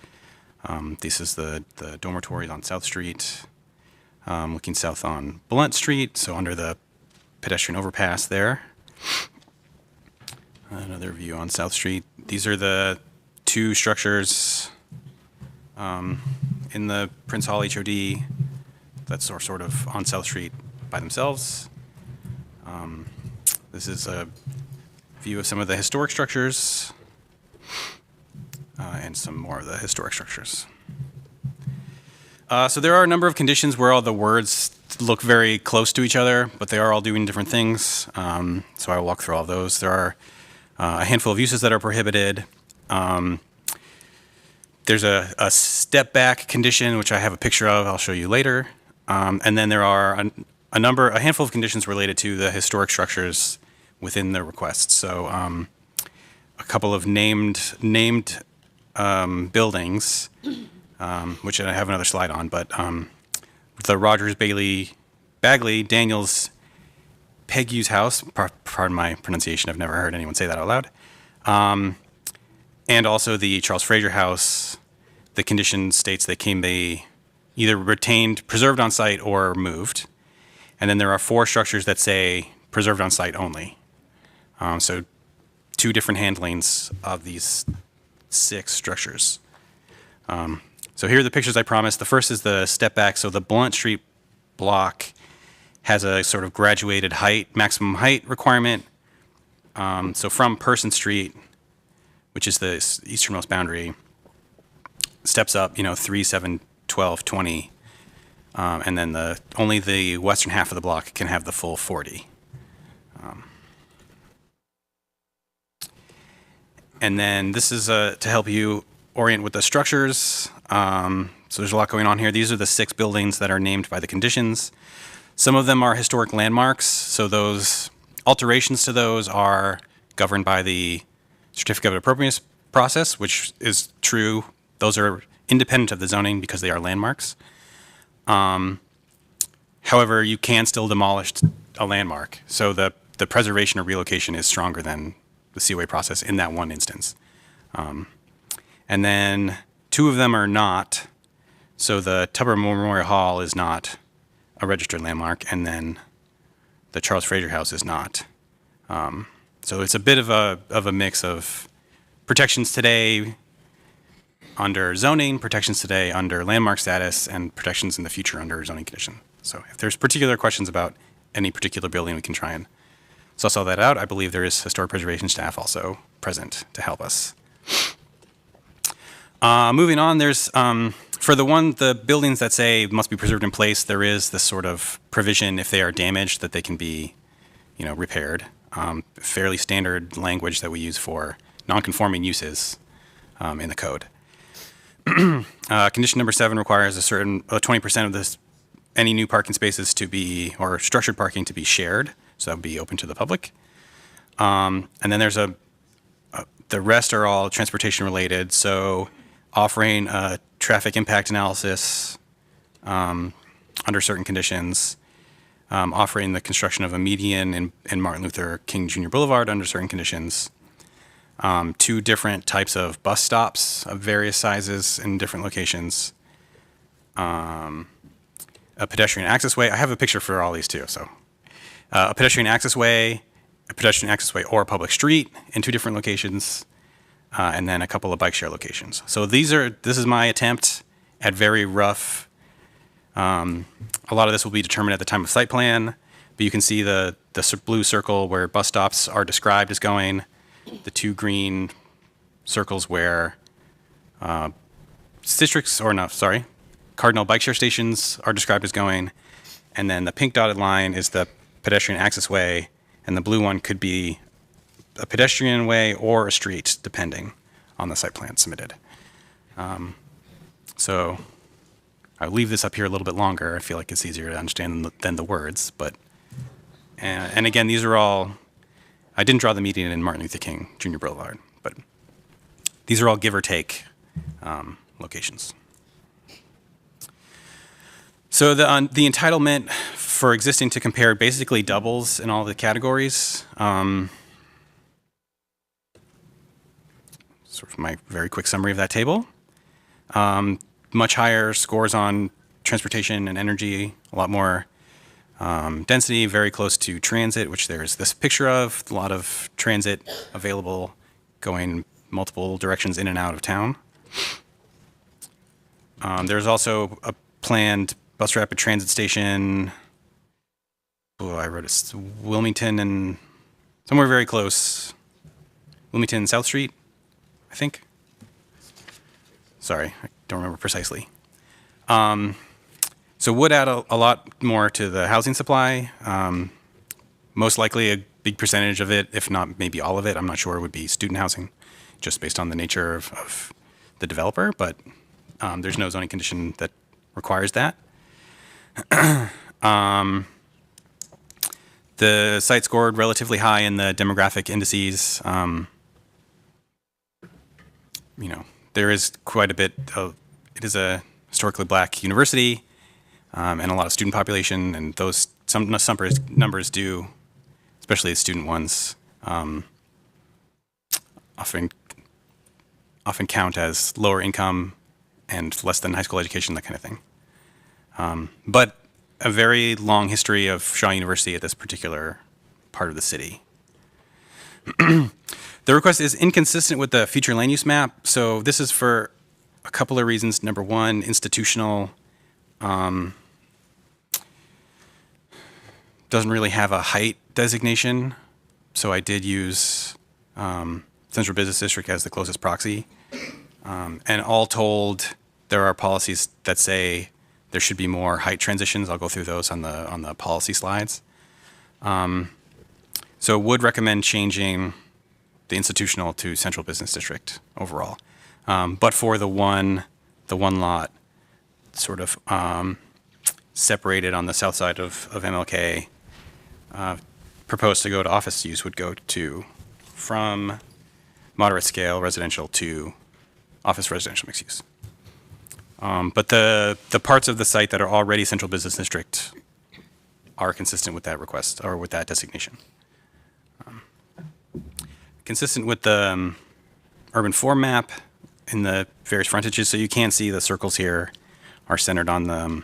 This is the dormitories on South Street, looking south on Blunt Street, so under the pedestrian overpass there. Another view on South Street. These are the 2 structures in the Prince Hall HOD that's sort of on South Street by themselves. This is a view of some of the historic structures and some more of the historic structures. So there are a number of conditions where all the words look very close to each other, but they are all doing different things. So I will walk through all of those. There are a handful of uses that are prohibited. There's a step back condition, which I have a picture of, I'll show you later. And then there are a handful of conditions related to the historic structures within the request. So a couple of named buildings, which I have another slide on, but the Rogers Bagley Daniels Pegues House, pardon my pronunciation, I've never heard anyone say that out loud, and also the Charles Fraser House. The condition states they can be either retained, preserved on site, or moved. And then there are 4 structures that say preserved on site only. So 2 different handlings of these 6 structures. So here are the pictures I promised. The first is the step back. So the Blunt Street block has a sort of graduated height, maximum height requirement. So from Person Street, which is the easternmost boundary, steps up, 3, 7, 12, 20. And then only the western half of the block can have the full 40. And then this is to help you orient with the structures. So there's a lot going on here. These are the 6 buildings that are named by the conditions. Some of them are historic landmarks, so those alterations to those are governed by the certificate of appropriateness process, which is true. Those are independent of the zoning because they are landmarks. However, you can still demolish a landmark. So the preservation or relocation is stronger than the COA process in that one instance. And then 2 of them are not. So the Tupper Memorial Hall is not a registered landmark, and then the Charles Fraser House is not. So it's a bit of a mix of protections today under zoning, protections today under landmark status, and protections in the future under zoning condition. So if there's particular questions about any particular building, we can try and suss all that out. I believe there is historic preservation staff also present to help us. Moving on, there's, for the buildings that say must be preserved in place, there is this sort of provision if they are damaged that they can be, repaired. Fairly standard language that we use for non-conforming uses in the code. Condition number 7 requires 20% of any new parking spaces to be, or structured parking to be shared, so that would be open to the public. And then there's the rest are all transportation related, so offering a traffic impact analysis under certain conditions, offering the construction of a median in Martin Luther King Jr. Boulevard under certain conditions, 2 different types of bus stops of various sizes in different locations, a pedestrian access way. I have a picture for all these too. So a pedestrian access way or a public street in 2 different locations, and then a couple of bike share locations. So this is my attempt at very rough. A lot of this will be determined at the time of site plan, but you can see the blue circle where bus stops are described as going, the 2 green circles where Cardinal bike share stations are described as going, and then the pink dotted line is the pedestrian access way, and the blue one could be a pedestrian way or a street, depending on the site plan submitted. So I'll leave this up here a little bit longer. I feel like it's easier to understand than the words, but, and again, these are all, I didn't draw the median in Martin Luther King Jr. Boulevard, but these are all give or take locations. So the entitlement for existing to compare basically doubles in all the categories. Sort of my very quick summary of that table. Much higher scores on transportation and energy, a lot more density, very close to transit, which there's this picture of, a lot of transit available going multiple directions in and out of town. There's also a planned bus rapid transit station. I wrote it, Wilmington and somewhere very close. Wilmington and South Street, I think. Sorry, I don't remember precisely. So would add a lot more to the housing supply. Most likely a big percentage of it, if not maybe all of it, I'm not sure, would be student housing, just based on the nature of the developer, but there's no zoning condition that requires that. The site scored relatively high in the demographic indices. There is quite a bit of, it is a historically black university, and a lot of student population, and those some numbers do, especially the student ones, often count as lower income and less than high school education, that kind of thing. But a very long history of Shaw University at this particular part of the city. The request is inconsistent with the future land use map. So this is for a couple of reasons. Number one, institutional doesn't really have a height designation. So I did use Central Business District as the closest proxy. And all told, there are policies that say there should be more height transitions. I'll go through those on the policy slides. So would recommend changing the institutional to Central Business District overall. But for the one lot sort of separated on the south side of MLK, proposed to go to office use would go to from moderate scale residential to office residential mixed use. But the parts of the site that are already Central Business District are consistent with that request or with that designation. Consistent with the urban form map in the various frontages, so you can see the circles here are centered on the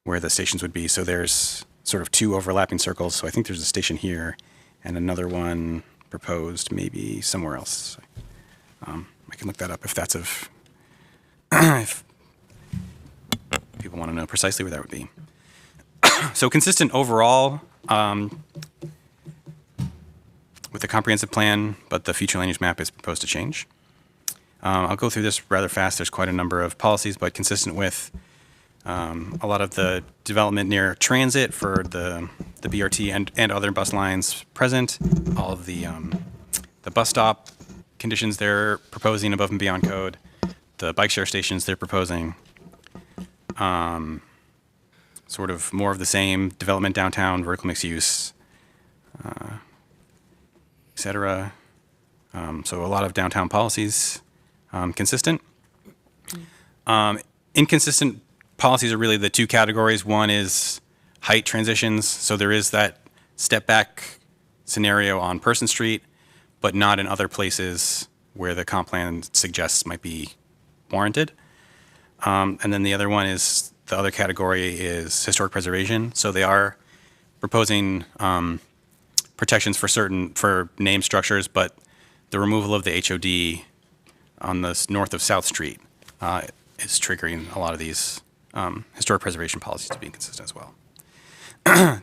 where the stations would be. So there's sort of two overlapping circles. So I think there's a station here and another one proposed maybe somewhere else. I can look that up if that's of if people want to know precisely where that would be. So consistent overall with the comprehensive plan, but the future land use map is proposed to change. I'll go through this rather fast. There's quite a number of policies, but consistent with a lot of the development near transit for the BRT and other bus lines present. All of the bus stop conditions they're proposing above and beyond code. The bike share stations they're proposing. Sort of more of the same development downtown, vertical mixed use, et cetera. So a lot of downtown policies consistent. Inconsistent policies are really the two categories. One is height transitions. So there is that step back scenario on Person Street, but not in other places where the comp plan suggests might be warranted. And then the other one is, the other category is historic preservation. So they are proposing protections for named structures, but the removal of the HOD on the north of South Street is triggering a lot of these historic preservation policies to be inconsistent as well.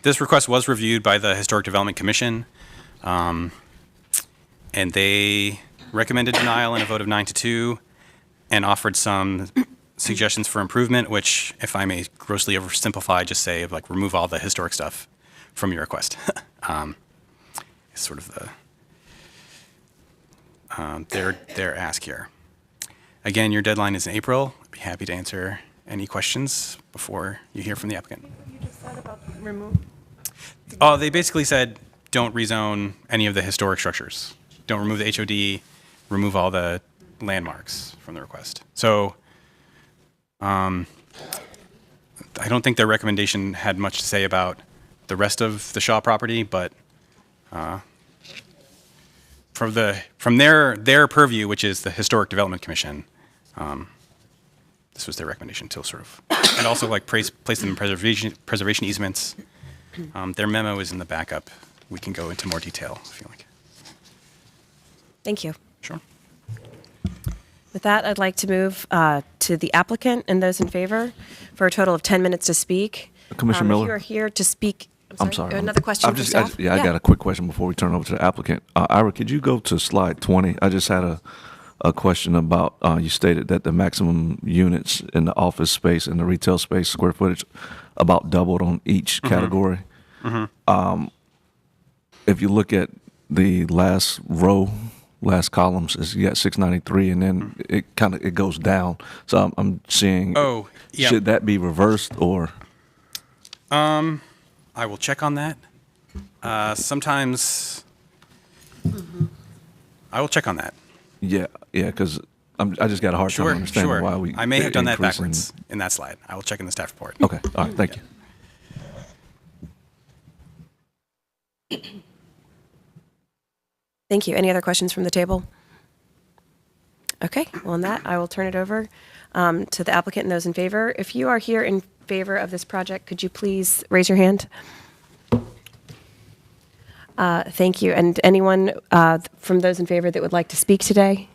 This request was reviewed by the Historic Development Commission, and they recommended denial in a vote of 9-2 and offered some suggestions for improvement, which, if I may grossly oversimplify, just say like remove all the historic stuff from your request. It's sort of their ask here. Again, your deadline is in April. I'd be happy to answer any questions before you hear from the applicant. You just said about remove. Oh, they basically said don't rezone any of the historic structures. Don't remove the HOD, remove all the landmarks from the request. So I don't think their recommendation had much to say about the rest of the Shaw property, but from their purview, which is the Historic Development Commission, this was their recommendation to sort of, and also like place them in preservation easements. Their memo is in the backup. We can go into more detail if you like. Thank you. Sure. With that, I'd like to move to the applicant and those in favor for a total of 10 minutes to speak. Commissioner Miller? If you are here to speak, I'm sorry. Another question for yourself? I got a quick question before we turn it over to the applicant. Ira, could you go to slide 20? I just had a question about, you stated that the maximum units in the office space and the retail space square footage about doubled on each category. Mm-hmm. If you look at the last row, last columns, is you got 693, and then it goes down. So I'm seeing. Oh, yeah. Should that be reversed or? I will check on that. Sometimes I will check on that. Yeah, because I just got a hard time Sure, understanding sure. why we. I may have done that increasing- backwards in that slide. I will check in the staff report. Okay, all right, thank you. Thank you. Any other questions from the table? Okay, well, on that, I will turn it over to the applicant and those in favor. If you are here in favor of this project, could you please raise your hand? Thank you. And anyone from those in favor that would like to speak today?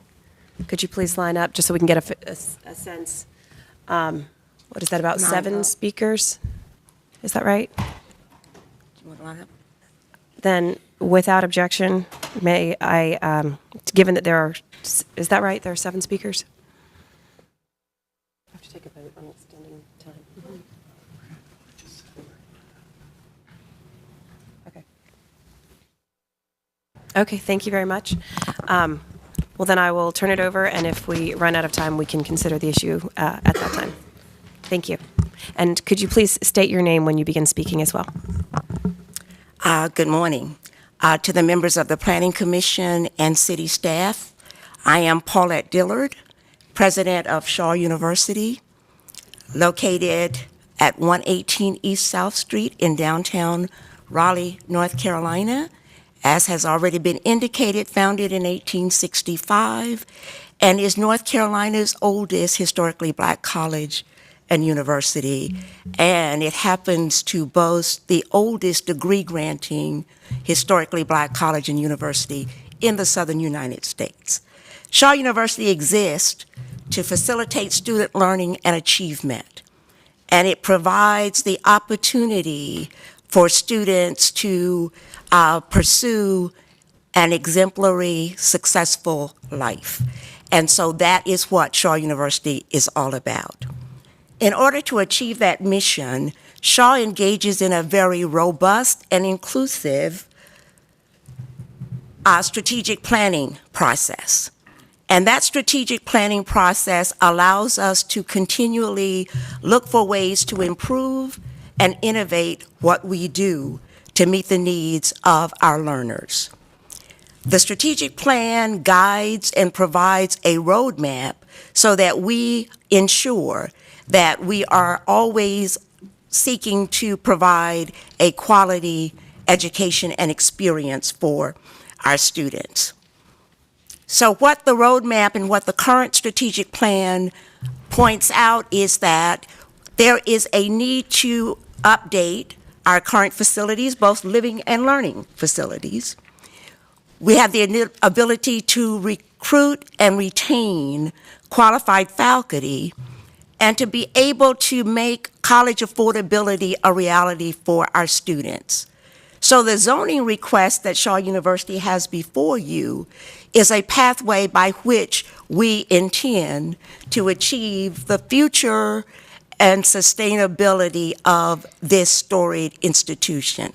Could you please line up just so we can get a sense? What is that, about 7 speakers? Is that right? Then, without objection, may I, given that there are, is that right? There are 7 speakers? I have to take a vote on extending time. Okay. Okay, thank you very much. Well, then I will turn it over, and if we run out of time, we can consider the issue at that time. Thank you. And could you please state your name when you begin speaking as well? Good morning. To the members of the Planning Commission and city staff, I am Paulette Dillard, president of Shaw University, located at 118 East South Street in downtown Raleigh, North Carolina. As has already been indicated, founded in 1865, and is North Carolina's oldest historically black college and university, and it happens to boast the oldest degree-granting historically black college and university in the southern United States. Shaw University exists to facilitate student learning and achievement, and it provides the opportunity for students to pursue an exemplary, successful life. And so that is what Shaw University is all about. In order to achieve that mission, Shaw engages in a very robust and inclusive strategic planning process. And that strategic planning process allows us to continually look for ways to improve and innovate what we do to meet the needs of our learners. The strategic plan guides and provides a roadmap so that we ensure that we are always seeking to provide a quality education and experience for our students. So what the roadmap and what the current strategic plan points out is that there is a need to update our current facilities, both living and learning facilities. We have the ability to recruit and retain qualified faculty and to be able to make college affordability a reality for our students. So the zoning request that Shaw University has before you is a pathway by which we intend to achieve the future and sustainability of this storied institution.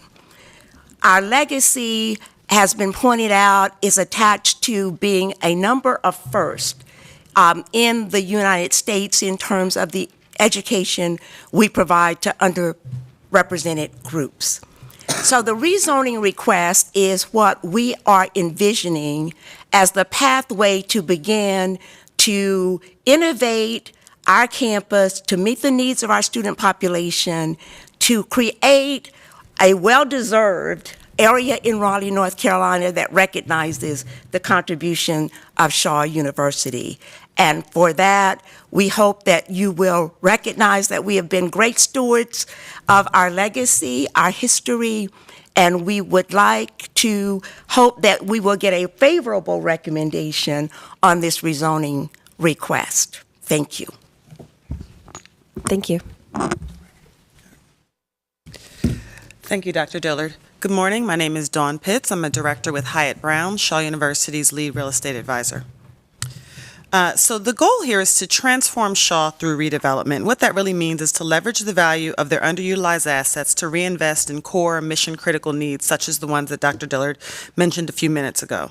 Our legacy has been pointed out is attached to being a number of firsts in the United States in terms of the education we provide to underrepresented groups. So the rezoning request is what we are envisioning as the pathway to begin to innovate our campus, to meet the needs of our student population, to create a well-deserved area in Raleigh, North Carolina that recognizes the contribution of Shaw University. And for that, we hope that you will recognize that we have been great stewards of our legacy, our history, and we would like to hope that we will get a favorable recommendation on this rezoning request. Thank you. Thank you. Thank you, Dr. Dillard. Good morning. My name is Dawn Pitts. I'm a director with Hyatt Brown, Shaw University's lead real estate advisor. So the goal here is to transform Shaw through redevelopment. What that really means is to leverage the value of their underutilized assets to reinvest in core mission-critical needs, such as the ones that Dr. Dillard mentioned a few minutes ago.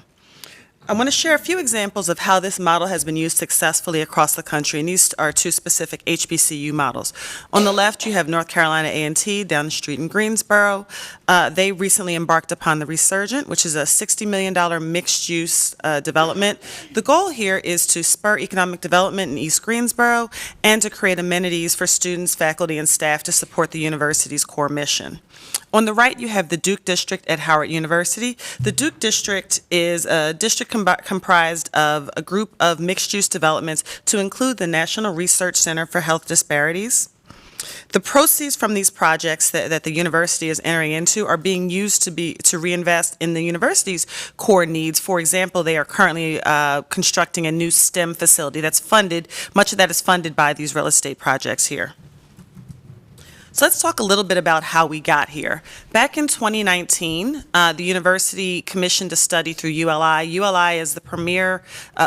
I want to share a few examples of how this model has been used successfully across the country, and these are 2 specific HBCU models. On the left, you have North Carolina A&T down the street in Greensboro. They recently embarked upon the Resurgent, which is a $60 million mixed-use development. The goal here is to spur economic development in East Greensboro and to create amenities for students, faculty, and staff to support the university's core mission. On the right, you have the Duke District at Howard University. The Duke District is a district comprised of a group of mixed-use developments to include the National Research Center for Health Disparities. The proceeds from these projects that the university is entering into are being used to reinvest in the university's core needs. For example, they are currently constructing a new STEM facility that's funded, much of that is funded by these real estate projects here. So let's talk a little bit about how we got here. Back in 2019, the university commissioned a study through ULI. ULI is the premier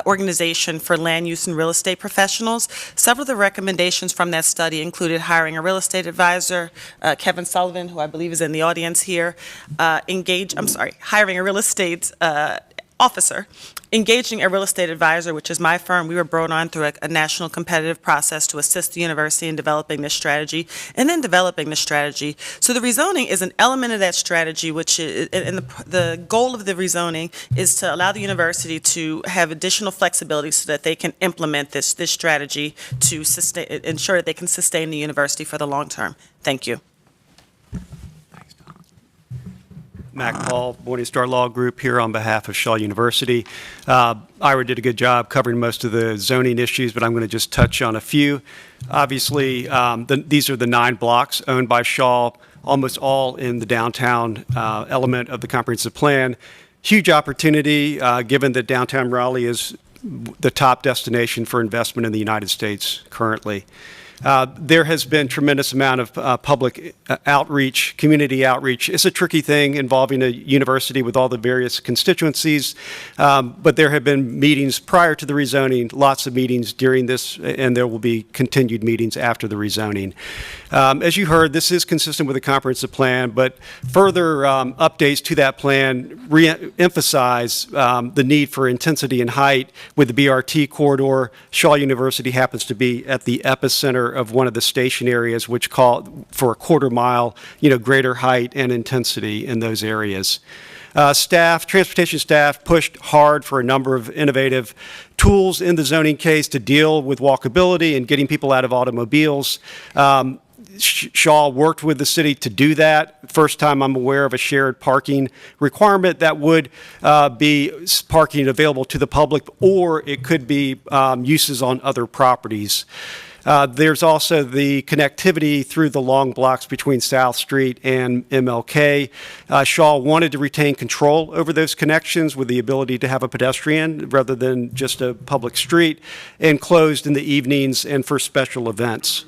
organization for land use and real estate professionals. Several of the recommendations from that study included hiring a real estate advisor, Kevin Sullivan, who I believe is in the audience here, hiring a real estate officer, engaging a real estate advisor, which is my firm. We were brought on through a national competitive process to assist the university in developing this strategy and then developing the strategy. So the rezoning is an element of that strategy, which is, and the goal of the rezoning is to allow the university to have additional flexibility so that they can implement this strategy to ensure that they can sustain the university for the long term. Thank you. Mac Paul, Morningstar Law Group, here on behalf of Shaw University. Ira did a good job covering most of the zoning issues, but I'm going to just touch on a few. Obviously, these are the 9 blocks owned by Shaw, almost all in the downtown element of the comprehensive plan. Huge opportunity, given that downtown Raleigh is the top destination for investment in the United States currently. There has been tremendous amount of public outreach, community outreach. It's a tricky thing involving a university with all the various constituencies, but there have been meetings prior to the rezoning, lots of meetings during this, and there will be continued meetings after the rezoning. As you heard, this is consistent with the comprehensive plan, but further updates to that plan re-emphasize the need for intensity and height with the BRT corridor. Shaw University happens to be at the epicenter of one of the station areas, which call for a quarter mile, greater height and intensity in those areas. Transportation staff pushed hard for a number of innovative tools in the zoning case to deal with walkability and getting people out of automobiles. Shaw worked with the city to do that. First time I'm aware of a shared parking requirement that would be parking available to the public, or it could be uses on other properties. There's also the connectivity through the long blocks between South Street and MLK. Shaw wanted to retain control over those connections with the ability to have a pedestrian rather than just a public street, and closed in the evenings and for special events.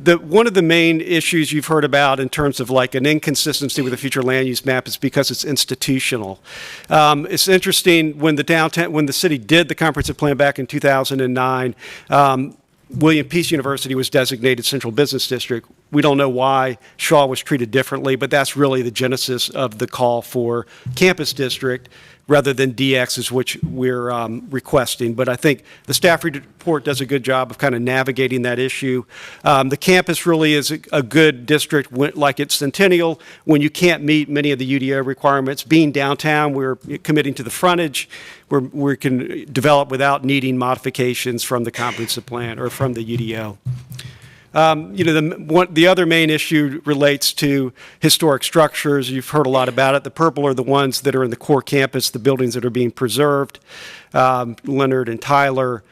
One of the main issues you've heard about in terms of like an inconsistency with the future land use map is because it's institutional. It's interesting, when the city did the comprehensive plan back in 2009, William Peace University was designated Central Business District. We don't know why Shaw was treated differently, but that's really the genesis of the call for campus district rather than DXs, which we're requesting. But I think the staff report does a good job of kind of navigating that issue. The campus really is a good district, like it's Centennial, when you can't meet many of the UDO requirements. Being downtown, we're committing to the frontage, we can develop without needing modifications from the comprehensive plan or from the UDO. The other main issue relates to historic structures. You've heard a lot about it. The purple are the ones that are in the core campus, the buildings that are being preserved. Leonard and Tyler,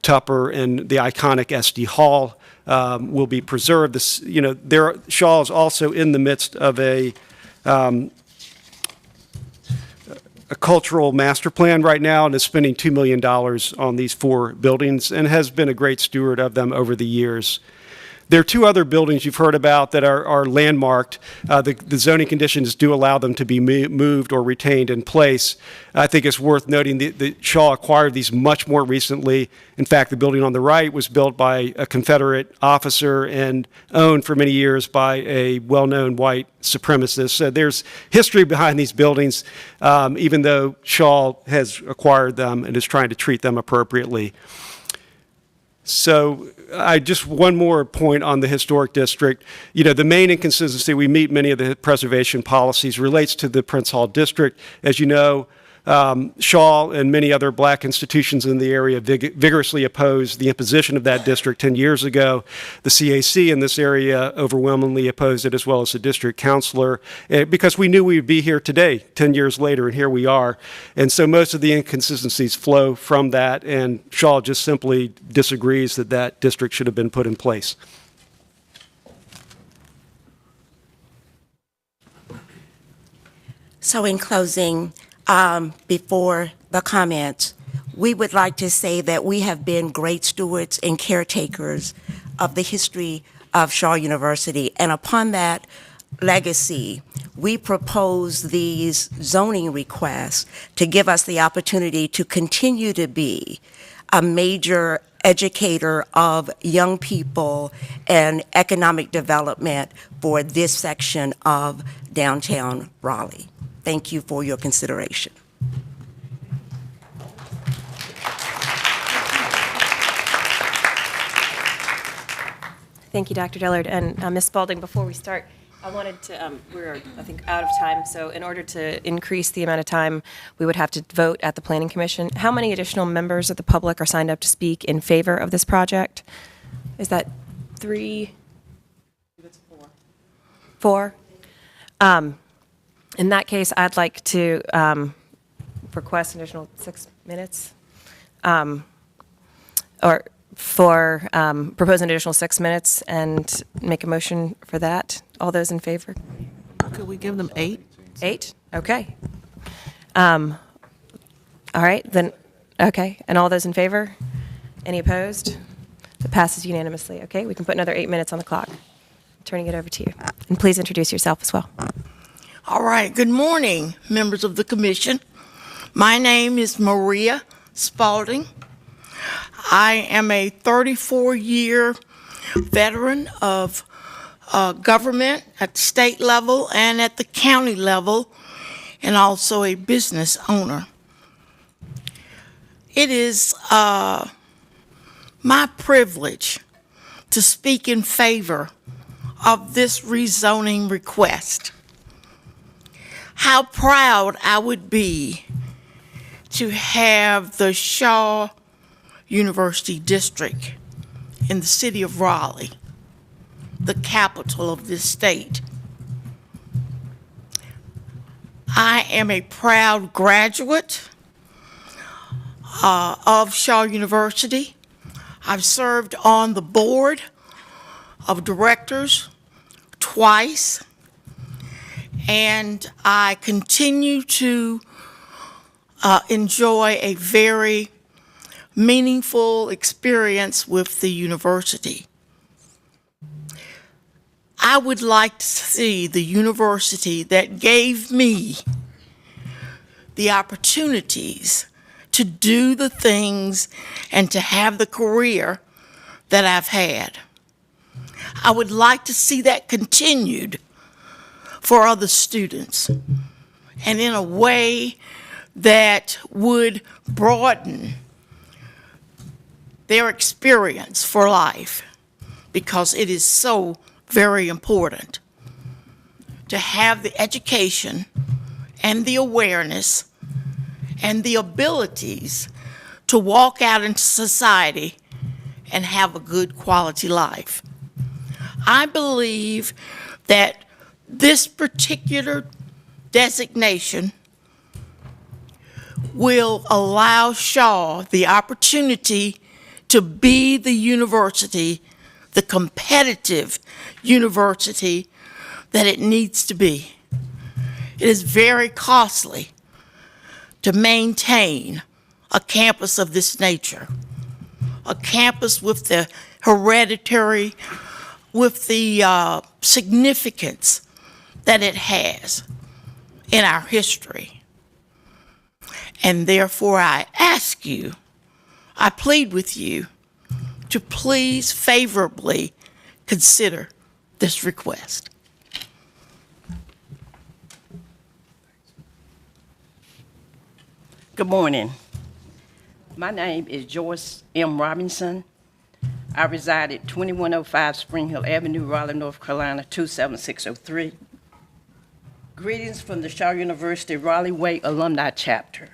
Tupper, and the iconic SD Hall will be preserved. Shaw is also in the midst of a cultural master plan right now and is spending $2 million on these 4 buildings and has been a great steward of them over the years. There are 2 other buildings you've heard about that are landmarked. The zoning conditions do allow them to be moved or retained in place. I think it's worth noting that Shaw acquired these much more recently. In fact, the building on the right was built by a Confederate officer and owned for many years by a well-known white supremacist. So there's history behind these buildings, even though Shaw has acquired them and is trying to treat them appropriately. So I just one more point on the historic district. You know, the main inconsistency, we meet many of the preservation policies, relates to the Prince Hall district. As you know, Shaw and many other black institutions in the area vigorously opposed the imposition of that district 10 years ago. The CAC in this area overwhelmingly opposed it, as well as the district councilor, because we knew we would be here today, 10 years later, and here we are. And so most of the inconsistencies flow from that, and Shaw just simply disagrees that that district should have been put in place. So in closing, before the comments, we would like to say that we have been great stewards and caretakers of the history of Shaw University. And upon that legacy, we propose these zoning requests to give us the opportunity to continue to be a major educator of young people and economic development for this section of downtown Raleigh. Thank you for your consideration. Thank you, Dr. Dillard. And Ms. Spalding, before we start, I wanted to, we're, I think, out of time, so in order to increase the amount of time, we would have to vote at the Planning Commission. How many additional members of the public are signed up to speak in favor of this project? Is that 3? That's 4. 4? In that case, I'd like to request an additional 6 minutes, or propose an additional 6 minutes and make a motion for that. All those in favor? Could we give them 8? 8? Okay. All right, then, okay. And all those in favor? Any opposed? It passes unanimously. Okay, we can put another 8 minutes on the clock. Turning it over to you. And please introduce yourself as well. All right, good morning, members of the commission. My name is Maria Spalding. I am a 34-year veteran of government at the state level and at the county level, and also a business owner. It is my privilege to speak in favor of this rezoning request. How proud I would be to have the Shaw University District in the city of Raleigh, the capital of this state. I am a proud graduate of Shaw University. I've served on the board of directors twice, and I continue to enjoy a very meaningful experience with the university. I would like to see the university that gave me the opportunities to do the things and to have the career that I've had. I would like to see that continued for other students, and in a way that would broaden their experience for life, because it is so very important to have the education and the awareness and the abilities to walk out into society and have a good quality life. I believe that this particular designation will allow Shaw the opportunity to be the university, the competitive university that it needs to be. It is very costly to maintain a campus of this nature, a campus with the hereditary, with the significance that it has in our history. And therefore I ask you, I plead with you to please favorably consider this request. Good morning. My name is Joyce M. Robinson. I reside at 2105 Spring Hill Avenue, Raleigh, North Carolina, 27603. Greetings from the Shaw University Raleigh Way Alumni Chapter.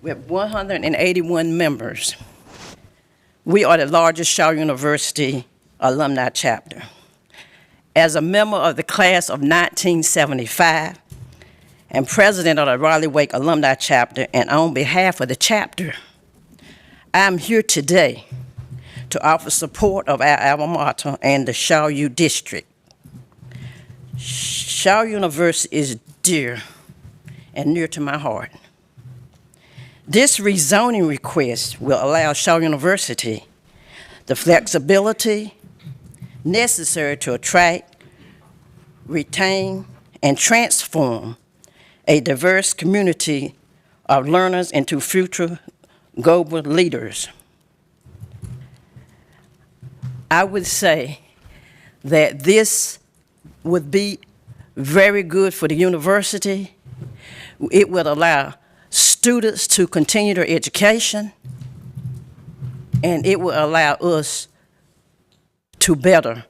We have 181 members. We are the largest Shaw University alumni chapter. As a member of the class of 1975 and president of the Raleigh Wake Alumni Chapter, and on behalf of the chapter, I'm here today to offer support of our alma mater and the Shaw U District. Shaw University is dear and near to my heart. This rezoning request will allow Shaw University the flexibility necessary to attract, retain, and transform a diverse community of learners into future global leaders. I would say that this would be very good for the university. It would allow students to continue their education, and it will allow us to better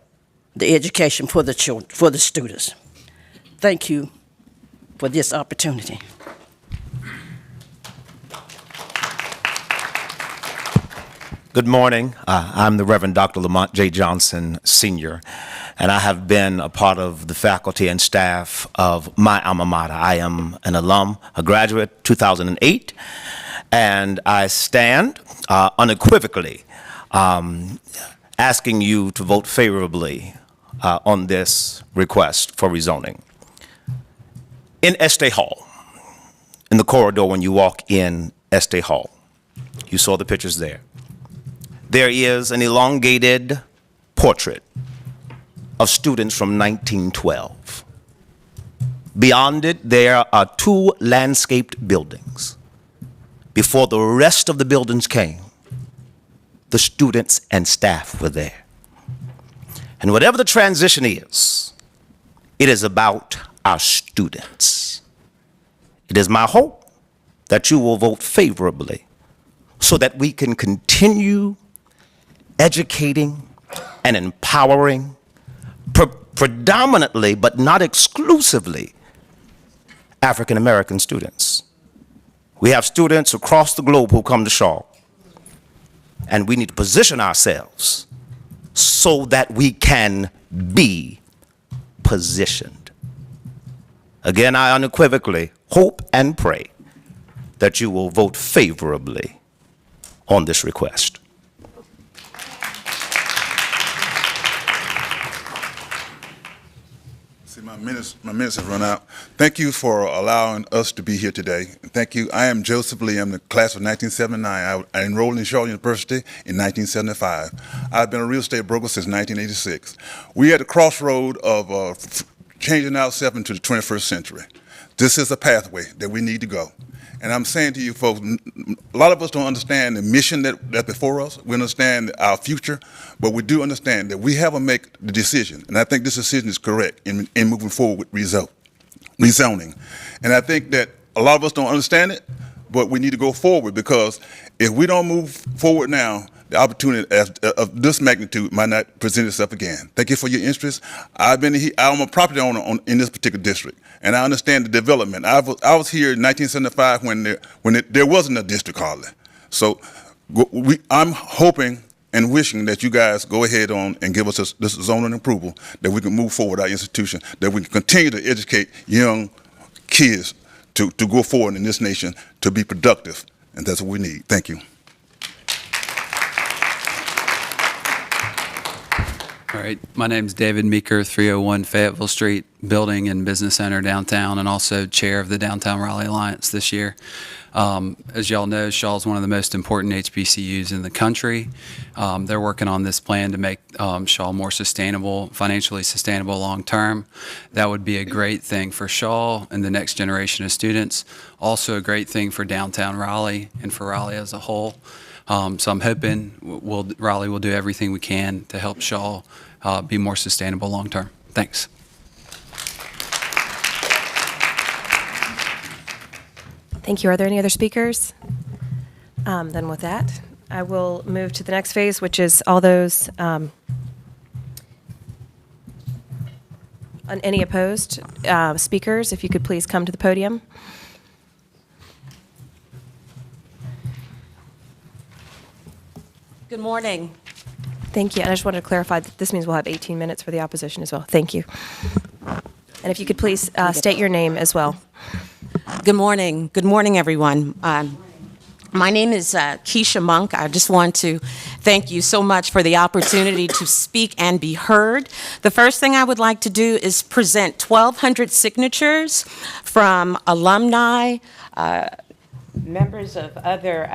the education for the children, for the students. Thank you for this opportunity. Good morning. I'm the Reverend Dr. Lamont J. Johnson, Sr., and I have been a part of the faculty and staff of my alma mater. I am an alum, a graduate, 2008, and I stand unequivocally asking you to vote favorably on this request for rezoning. In Estes Hall, in the corridor when you walk in Estes Hall, you saw the pictures there. There is an elongated portrait of students from 1912. Beyond it, there are two landscaped buildings. Before the rest of the buildings came, the students and staff were there. And whatever the transition is, it is about our students. It is my hope that you will vote favorably so that we can continue educating and empowering predominantly, but not exclusively, African American students. We have students across the globe who come to Shaw, and we need to position ourselves so that we can be positioned. Again, I unequivocally hope and pray that you will vote favorably on this request. See, my minutes have run out. Thank you for allowing us to be here today. Thank you. I am Joseph Lee. I'm the class of 1979. I enrolled in Shaw University in 1975. I've been a real estate broker since 1986. We are at the crossroad of changing ourselves into the 21st century. This is a pathway that we need to go. And I'm saying to you folks, a lot of us don't understand the mission that's before us. We understand our future, but we do understand that we have to make the decision. And I think this decision is correct in moving forward with rezoning. And I think that a lot of us don't understand it, but we need to go forward, because if we don't move forward now, the opportunity of this magnitude might not present itself again. Thank you for your interest. I'm a property owner in this particular district, and I understand the development. I was here in 1975 when there wasn't a district hardly. So I'm hoping and wishing that you guys go ahead on and give us this zoning approval, that we can move forward our institution, that we can continue to educate young kids to go forward in this nation, to be productive, and that's what we need. Thank you. All right, my name's David Meeker, 301 Fayetteville Street, Building and Business Center downtown, and also chair of the Downtown Raleigh Alliance this year. As y'all know, Shaw is one of the most important HBCUs in the country. They're working on this plan to make Shaw more sustainable, financially sustainable long term. That would be a great thing for Shaw and the next generation of students. Also a great thing for downtown Raleigh and for Raleigh as a whole. So I'm hoping Raleigh will do everything we can to help Shaw be more sustainable long term. Thanks. Thank you. Are there any other speakers? Then with that, I will move to the next phase, which is all those, any opposed speakers, if you could please come to the podium. Good morning. Thank you. And I just wanted to clarify that this means we'll have 18 minutes for the opposition as well. Thank you. And if you could please state your name as well. Good morning. Good morning, everyone. My name is Keisha Monk. I just want to thank you so much for the opportunity to speak and be heard. The first thing I would like to do is present 1,200 signatures from alumni, members of other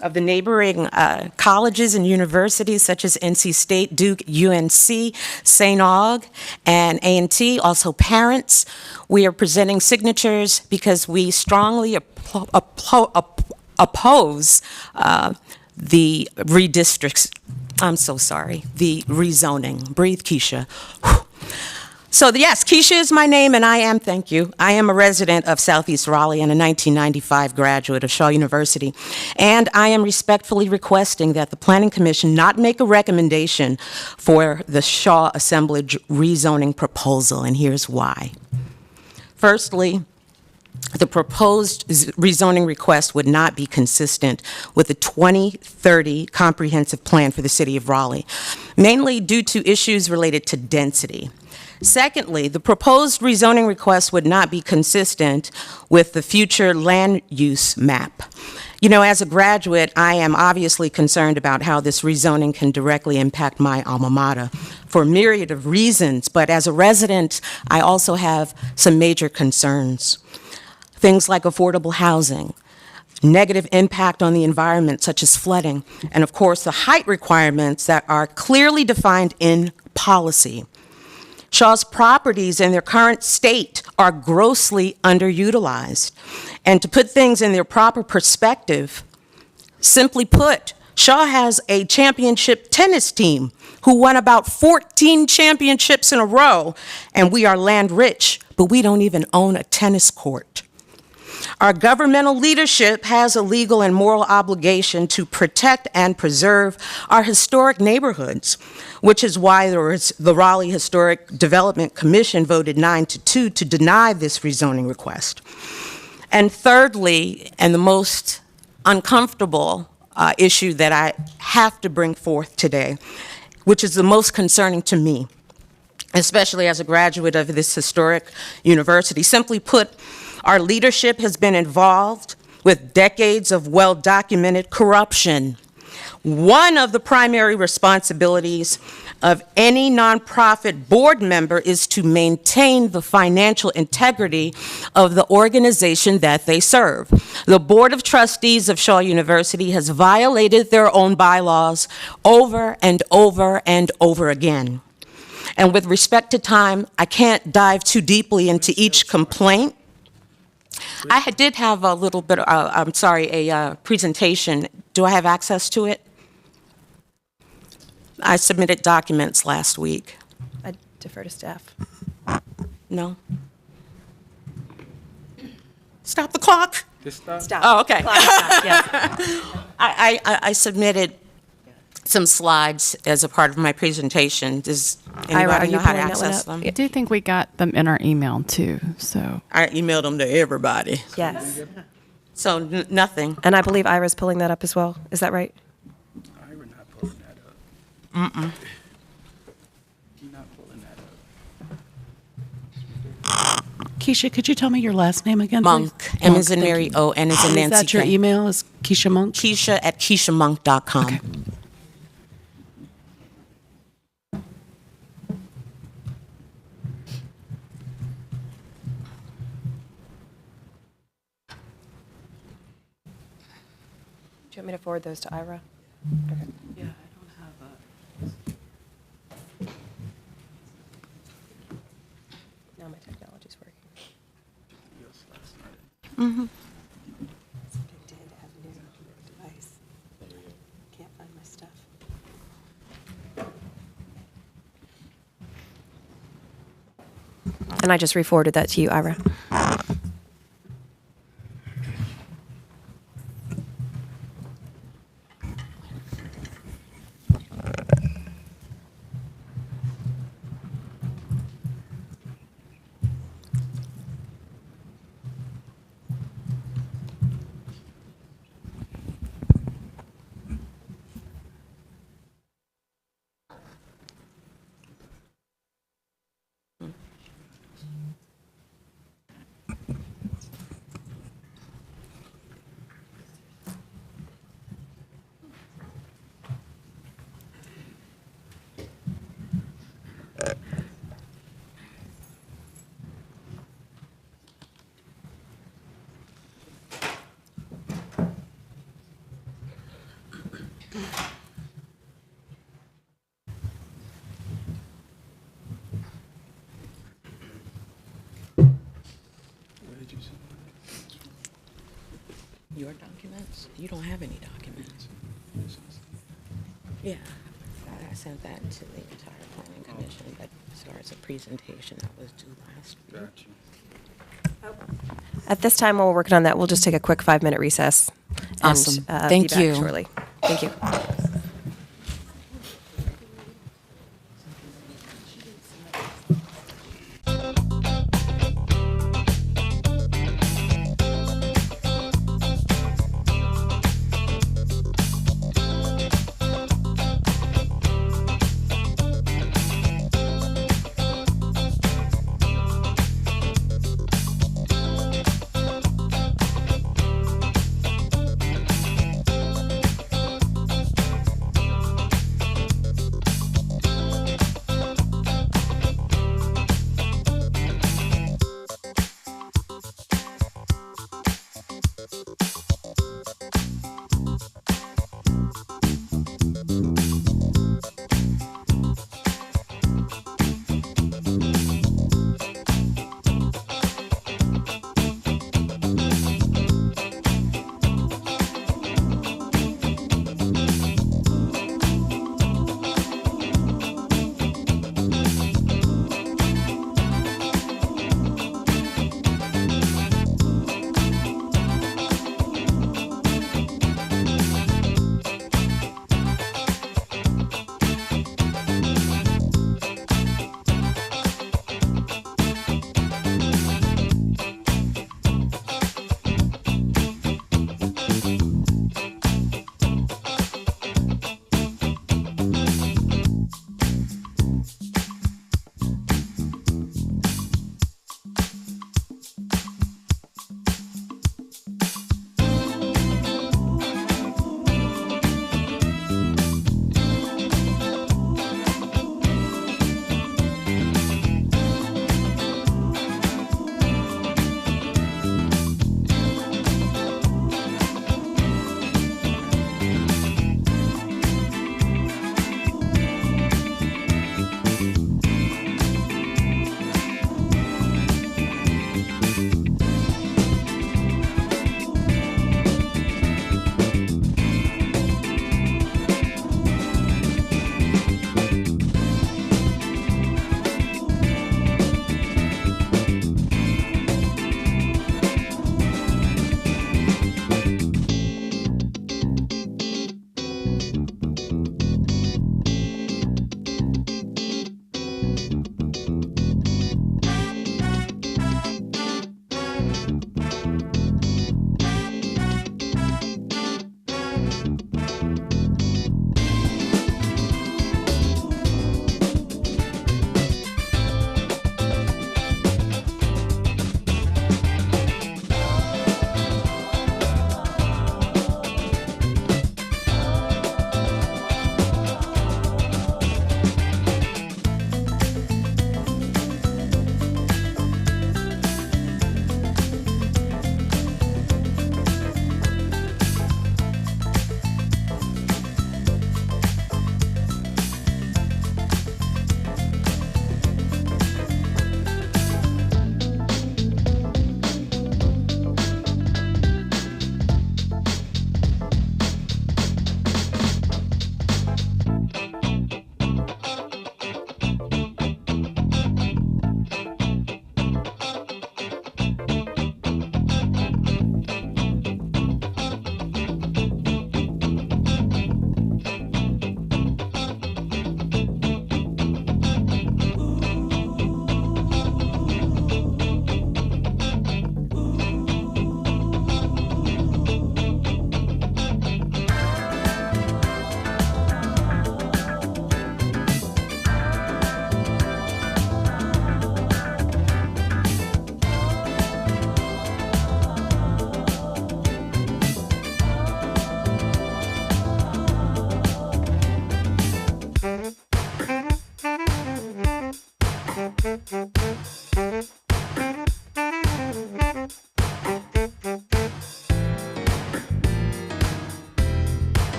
of the neighboring colleges and universities such as NC State, Duke, UNC, St. Aug, and A&T, also parents. We are presenting signatures because we strongly oppose the the rezoning. Breathe, Keisha. So yes, Keisha is my name, and I am a resident of Southeast Raleigh and a 1995 graduate of Shaw University. And I am respectfully requesting that the Planning Commission not make a recommendation for the Shaw assemblage rezoning proposal, and here's why. Firstly, the proposed rezoning request would not be consistent with the 2030 comprehensive plan for the city of Raleigh, mainly due to issues related to density. Secondly, the proposed rezoning request would not be consistent with the future land use map. You know, as a graduate, I am obviously concerned about how this rezoning can directly impact my alma mater for a myriad of reasons, but as a resident, I also have some major concerns. Things like affordable housing, negative impact on the environment such as flooding, and of course the height requirements that are clearly defined in policy. Shaw's properties in their current state are grossly underutilized. And to put things in their proper perspective, simply put, Shaw has a championship tennis team who won about 14 championships in a row, and we are land rich, but we don't even own a tennis court. Our governmental leadership has a legal and moral obligation to protect and preserve our historic neighborhoods, which is why the Raleigh Historic Development Commission voted 9-2 to deny this rezoning request. And thirdly, and the most uncomfortable issue that I have to bring forth today, which is the most concerning to me, especially as a graduate of this historic university. Simply put, our leadership has been involved with decades of well-documented corruption. One of the primary responsibilities of any nonprofit board member is to maintain the financial integrity of the organization that they serve. The Board of Trustees of Shaw University has violated their own bylaws over and over and over again. And with respect to time, I can't dive too deeply into each complaint. I did have a little bit, a presentation. Do I have access to it? I submitted documents last week. I defer to staff. No? Stop the clock. Stop. Oh, okay. Clock stop, yes. I submitted some slides as a part of my presentation. Does anybody know how to access them? I do think we got them in our email too, so. I emailed them to everybody. Yes. So nothing. And I believe Ira's pulling that up as well. Is that right? Ira not pulling that up. Mm-mm. You're not pulling that up. Keisha, could you tell me your last name again, Monk. please? M as in Mary, O, N as in Nancy. Is that your K. email? Is Keisha Monk? Keisha at KeishaMonk.com. Okay. Do you want me to forward those to Ira? Okay. Yeah, I don't have Now my technology's working. Mm-hmm. Can't find my stuff. And I just re-forwarded that to you, Ira. your documents? You don't have any documents. Yeah, I sent that to the entire planning commission, but as far as a presentation, that was due last week. At this time, while we're working on that, we'll just take a quick 5-minute recess. Awesome. And, Thank be back you. shortly. Thank you.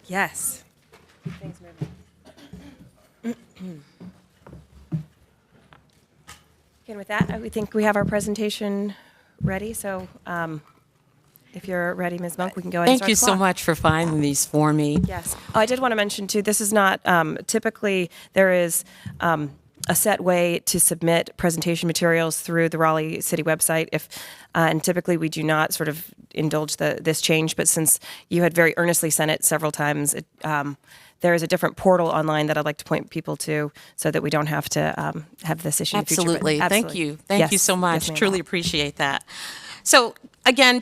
Yes. Things moving. And with that, we think we have our presentation ready. So if you're ready, Ms. Monk, we can go ahead and Thank start you the so clock. much for finding these for me. Yes. Oh, I did want to mention, too, this is not, typically, there is a set way to submit presentation materials through the Raleigh City website. And typically, we do not sort of indulge this change, but since you had very earnestly sent it several times, there is a different portal online that I'd like to point people to so that we don't have to have this issue in the future. But Absolutely. Thank you. Thank you so much. ma'am. Truly appreciate that. So again,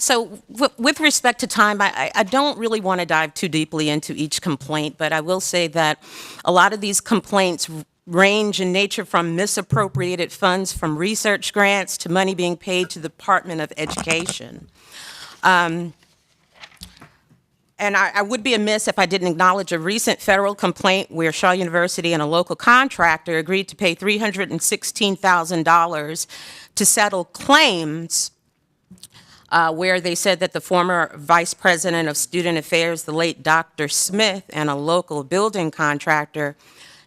with respect to time, I don't really want to dive too deeply into each complaint, but I will say that a lot of these complaints range in nature from misappropriated funds from research grants to money being paid to the Department of Education. And I would be amiss if I didn't acknowledge a recent federal complaint where Shaw University and a local contractor agreed to pay $316,000 to settle claims where they said that the former vice president of student affairs, the late Dr. Smith, and a local building contractor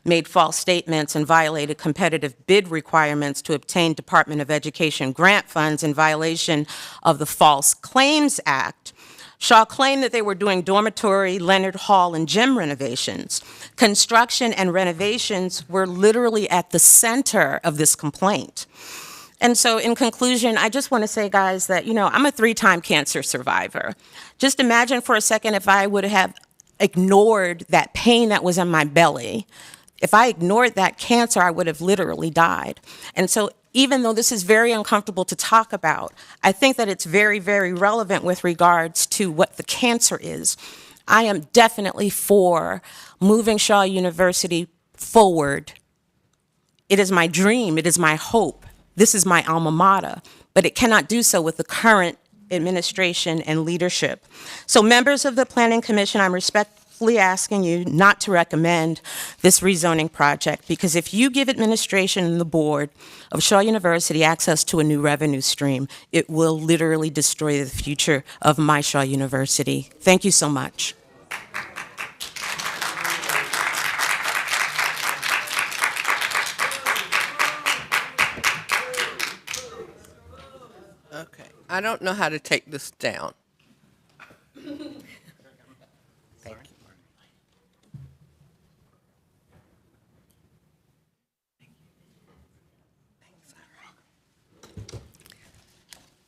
made false statements and violated competitive bid requirements to obtain Department of Education grant funds in violation of the False Claims Act. Shaw claimed that they were doing dormitory, Leonard Hall, and gym renovations. Construction and renovations were literally at the center of this complaint. And so in conclusion, I just want to say, guys, that, I'm a 3-time cancer survivor. Just imagine for a second if I would have ignored that pain that was in my belly. If I ignored that cancer, I would have literally died. And so even though this is very uncomfortable to talk about, I think that it's very, very relevant with regards to what the cancer is. I am definitely for moving Shaw University forward. It is my dream. It is my hope. This is my alma mater, but it cannot do so with the current administration and leadership. So members of the Planning Commission, I'm respectfully asking you not to recommend this rezoning project, because if you give administration and the board of Shaw University access to a new revenue stream, it will literally destroy the future of my Shaw University. Thank you so much. Okay, I don't know how to take this down. Thank you.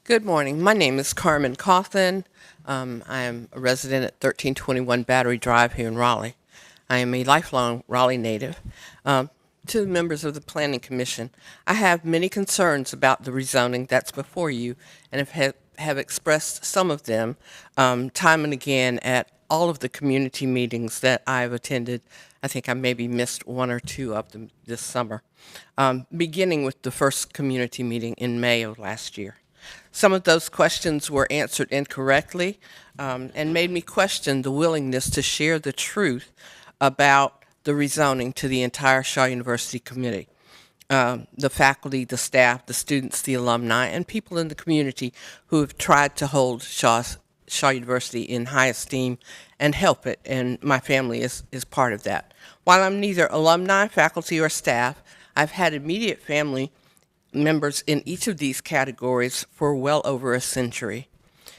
Good morning. My name is Carmen Coffin. I am a resident at 1321 Battery Drive here in Raleigh. I am a lifelong Raleigh native. To the members of the Planning Commission, I have many concerns about the rezoning that's before you, and have expressed some of them time and again at all of the community meetings that I've attended. I think I maybe missed 1 or 2 of them this summer, beginning with the first community meeting in May of last year. Some of those questions were answered incorrectly and made me question the willingness to share the truth about the rezoning to the entire Shaw University committee. The faculty, the staff, the students, the alumni, and people in the community who have tried to hold Shaw University in high esteem and help it, and my family is part of that. While I'm neither alumni, faculty, or staff, I've had immediate family members in each of these categories for well over a century.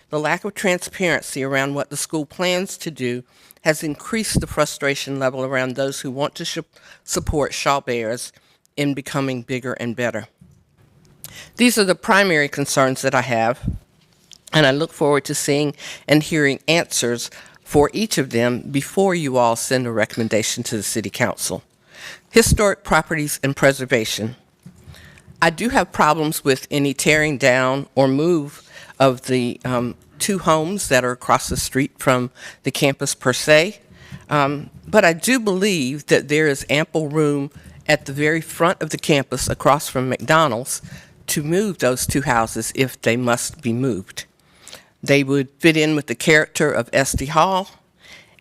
The lack of transparency around what the school plans to do has increased the frustration level around those who want to support Shaw Bears in becoming bigger and better. These are the primary concerns that I have, and I look forward to seeing and hearing answers for each of them before you all send a recommendation to the City Council. Historic properties and preservation. I do have problems with any tearing down or move of the 2 homes that are across the street from the campus per se, but I do believe that there is ample room at the very front of the campus across from McDonald's to move those 2 houses if they must be moved. They would fit in with the character of SD Hall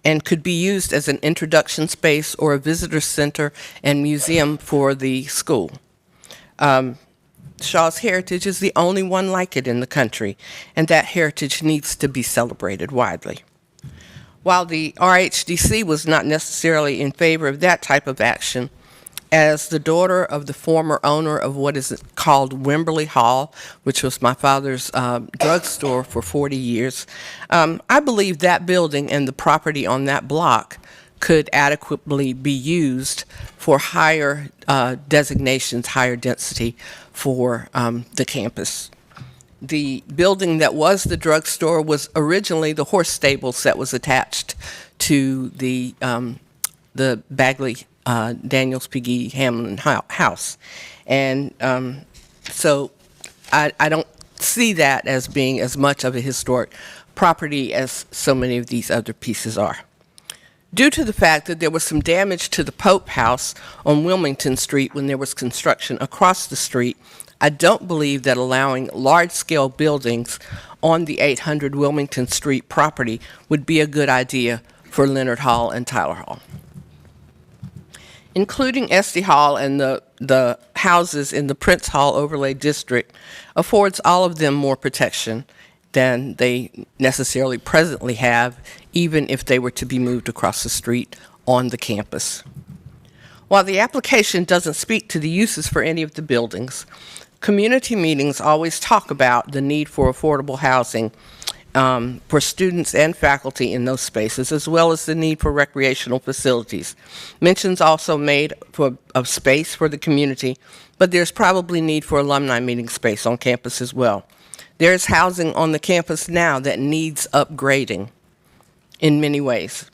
and could be used as an introduction space or a visitor center and museum for the school. Shaw's heritage is the only one like it in the country, and that heritage needs to be celebrated widely. While the RHDC was not necessarily in favor of that type of action, as the daughter of the former owner of what is called Wimberley Hall, which was my father's drugstore for 40 years, I believe that building and the property on that block could adequately be used for higher designations, higher density for the campus. The building that was the drugstore was originally the horse stables that was attached to the Bagley Daniels Piggy Hamlin house. And so I don't see that as being as much of a historic property as so many of these other pieces are. Due to the fact that there was some damage to the Pope House on Wilmington Street when there was construction across the street, I don't believe that allowing large-scale buildings on the 800 Wilmington Street property would be a good idea for Leonard Hall and Tyler Hall. Including SD Hall and the houses in the Prince Hall Overlay District affords all of them more protection than they necessarily presently have, even if they were to be moved across the street on the campus. While the application doesn't speak to the uses for any of the buildings, community meetings always talk about the need for affordable housing for students and faculty in those spaces, as well as the need for recreational facilities. Mentions also made of space for the community, but there's probably need for alumni meeting space on campus as well. There's housing on the campus now that needs upgrading in many ways.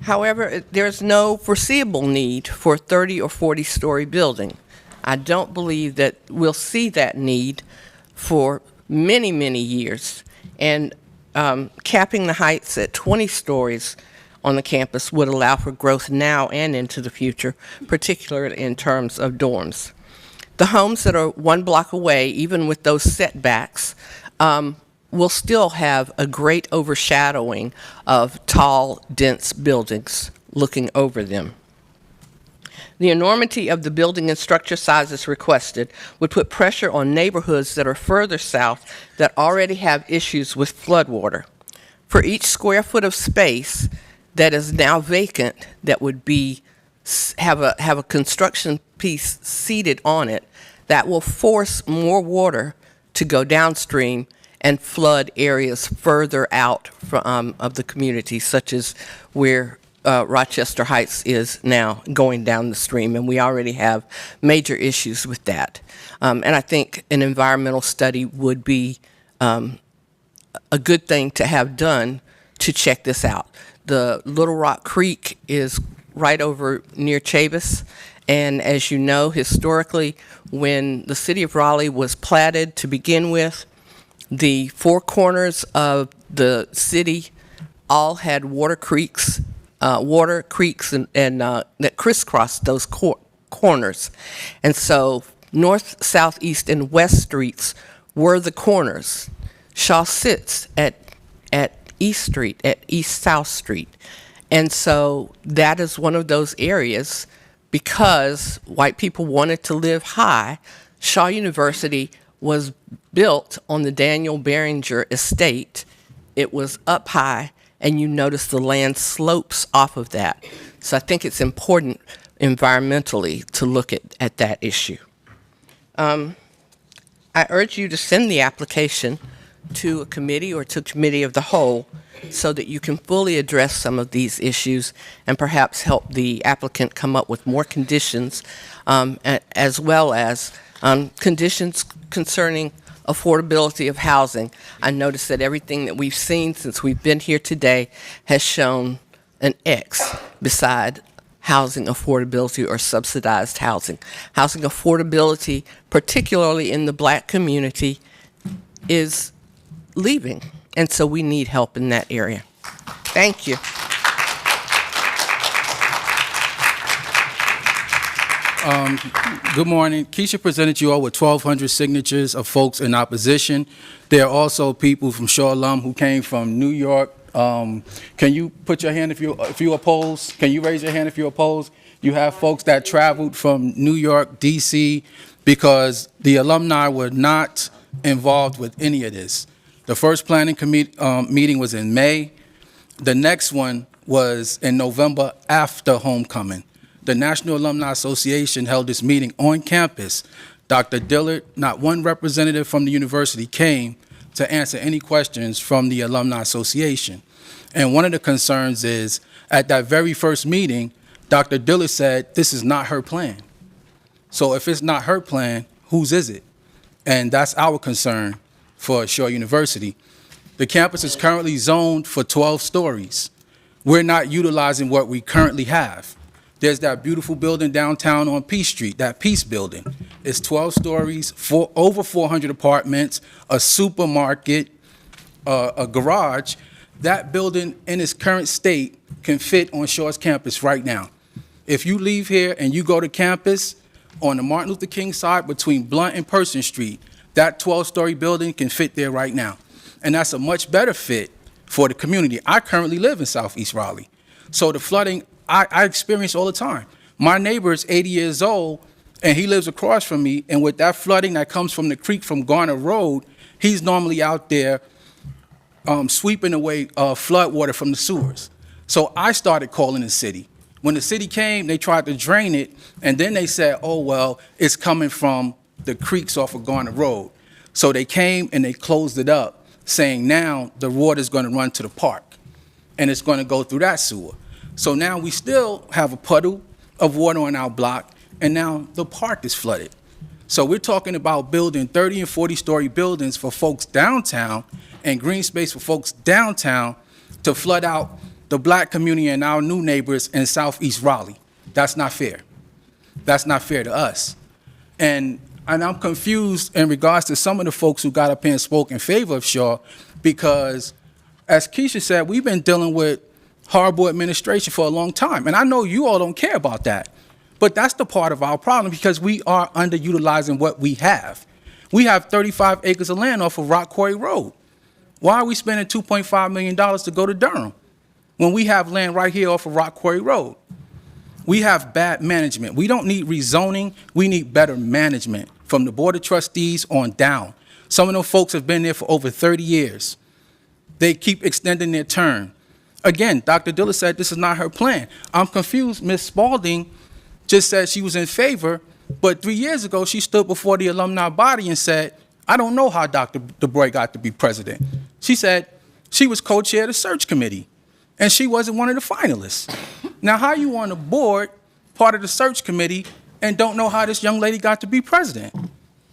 However, there's no foreseeable need for a 30 or 40-story building. I don't believe that we'll see that need for many, many years. And capping the heights at 20 stories on the campus would allow for growth now and into the future, particularly in terms of dorms. The homes that are 1 block away, even with those setbacks, will still have a great overshadowing of tall, dense buildings looking over them. The enormity of the building and structure sizes requested would put pressure on neighborhoods that are further south that already have issues with floodwater. For each square foot of space that is now vacant that would have a construction piece seated on it, that will force more water to go downstream and flood areas further out from, of the community, such as where Rochester Heights is now going down the stream, and we already have major issues with that. And I think an environmental study would be a good thing to have done to check this out. The Little Rock Creek is right over near Chavis, and as you know, historically, when the city of Raleigh was platted to begin with, the 4 corners of the city all had water creeks and that crisscrossed those corners. And so north, south, east, and west streets were the corners. Shaw sits at East Street, at East South Street. And so that is one of those areas, because white people wanted to live high. Shaw University was built on the Daniel Barringer estate. It was up high, and you notice the land slopes off of that. So I think it's important environmentally to look at that issue. I urge you to send the application to a committee or to a committee of the whole so that you can fully address some of these issues and perhaps help the applicant come up with more conditions, as well as conditions concerning affordability of housing. I noticed that everything that we've seen since we've been here today has shown an X beside housing affordability or subsidized housing. Housing affordability, particularly in the Black community, is leaving, and so we need help in that area. Thank you. Good morning. Keisha presented you all with 1,200 signatures of folks in opposition. There are also people from Shaw alum who came from New York. Can you put your hand if you oppose? Can you raise your hand if you oppose? You have folks that traveled from New York, D.C., because the alumni were not involved with any of this. The first planning meeting was in May. The next one was in November after homecoming. The National Alumni Association held this meeting on campus. Dr. Dillard, not one representative from the university came to answer any questions from the Alumni Association. And one of the concerns is, at that very first meeting, Dr. Dillard said, this is not her plan. So if it's not her plan, whose is it? And that's our concern for Shaw University. The campus is currently zoned for 12 stories. We're not utilizing what we currently have. There's that beautiful building downtown on Peace Street, that Peace building. It's 12 stories, over 400 apartments, a supermarket, a garage. That building in its current state can fit on Shaw's campus right now. If you leave here and you go to campus on the Martin Luther King side between Blunt and Person Street, that 12-story building can fit there right now. And that's a much better fit for the community. I currently live in Southeast Raleigh. So the flooding, I experience all the time. My neighbor is 80 years old, and he lives across from me, and with that flooding that comes from the creek from Garner Road, he's normally out there sweeping away flood water from the sewers. So I started calling the city. When the city came, they tried to drain it, and then they said, oh, well, it's coming from the creeks off of Garner Road. So they came and they closed it up, saying now the water is going to run to the park, and it's going to go through that sewer. So now we still have a puddle of water on our block, and now the park is flooded. So we're talking about building 30 and 40-story buildings for folks downtown and green space for folks downtown to flood out the Black community and our new neighbors in Southeast Raleigh. That's not fair. That's not fair to us. And I'm confused in regards to some of the folks who got up here and spoke in favor of Shaw, because, as Keisha said, we've been dealing with horrible administration for a long time. And I know you all don't care about that, but that's the part of our problem, because we are underutilizing what we have. We have 35 acres of land off of Rock Quarry Road. Why are we spending $2.5 million to go to Durham when we have land right here off of Rock Quarry Road? We have bad management. We don't need rezoning. We need better management from the Board of Trustees on down. Some of those folks have been there for over 30 years. They keep extending their term. Again, Dr. Dillard said this is not her plan. I'm confused. Ms. Spalding just said she was in favor, but 3 years ago she stood before the alumni body and said, I don't know how Dr. DuBrois got to be president. She said she was co-chair of the search committee, and she wasn't one of the finalists. Now, how you on the board, part of the search committee, and don't know how this young lady got to be president?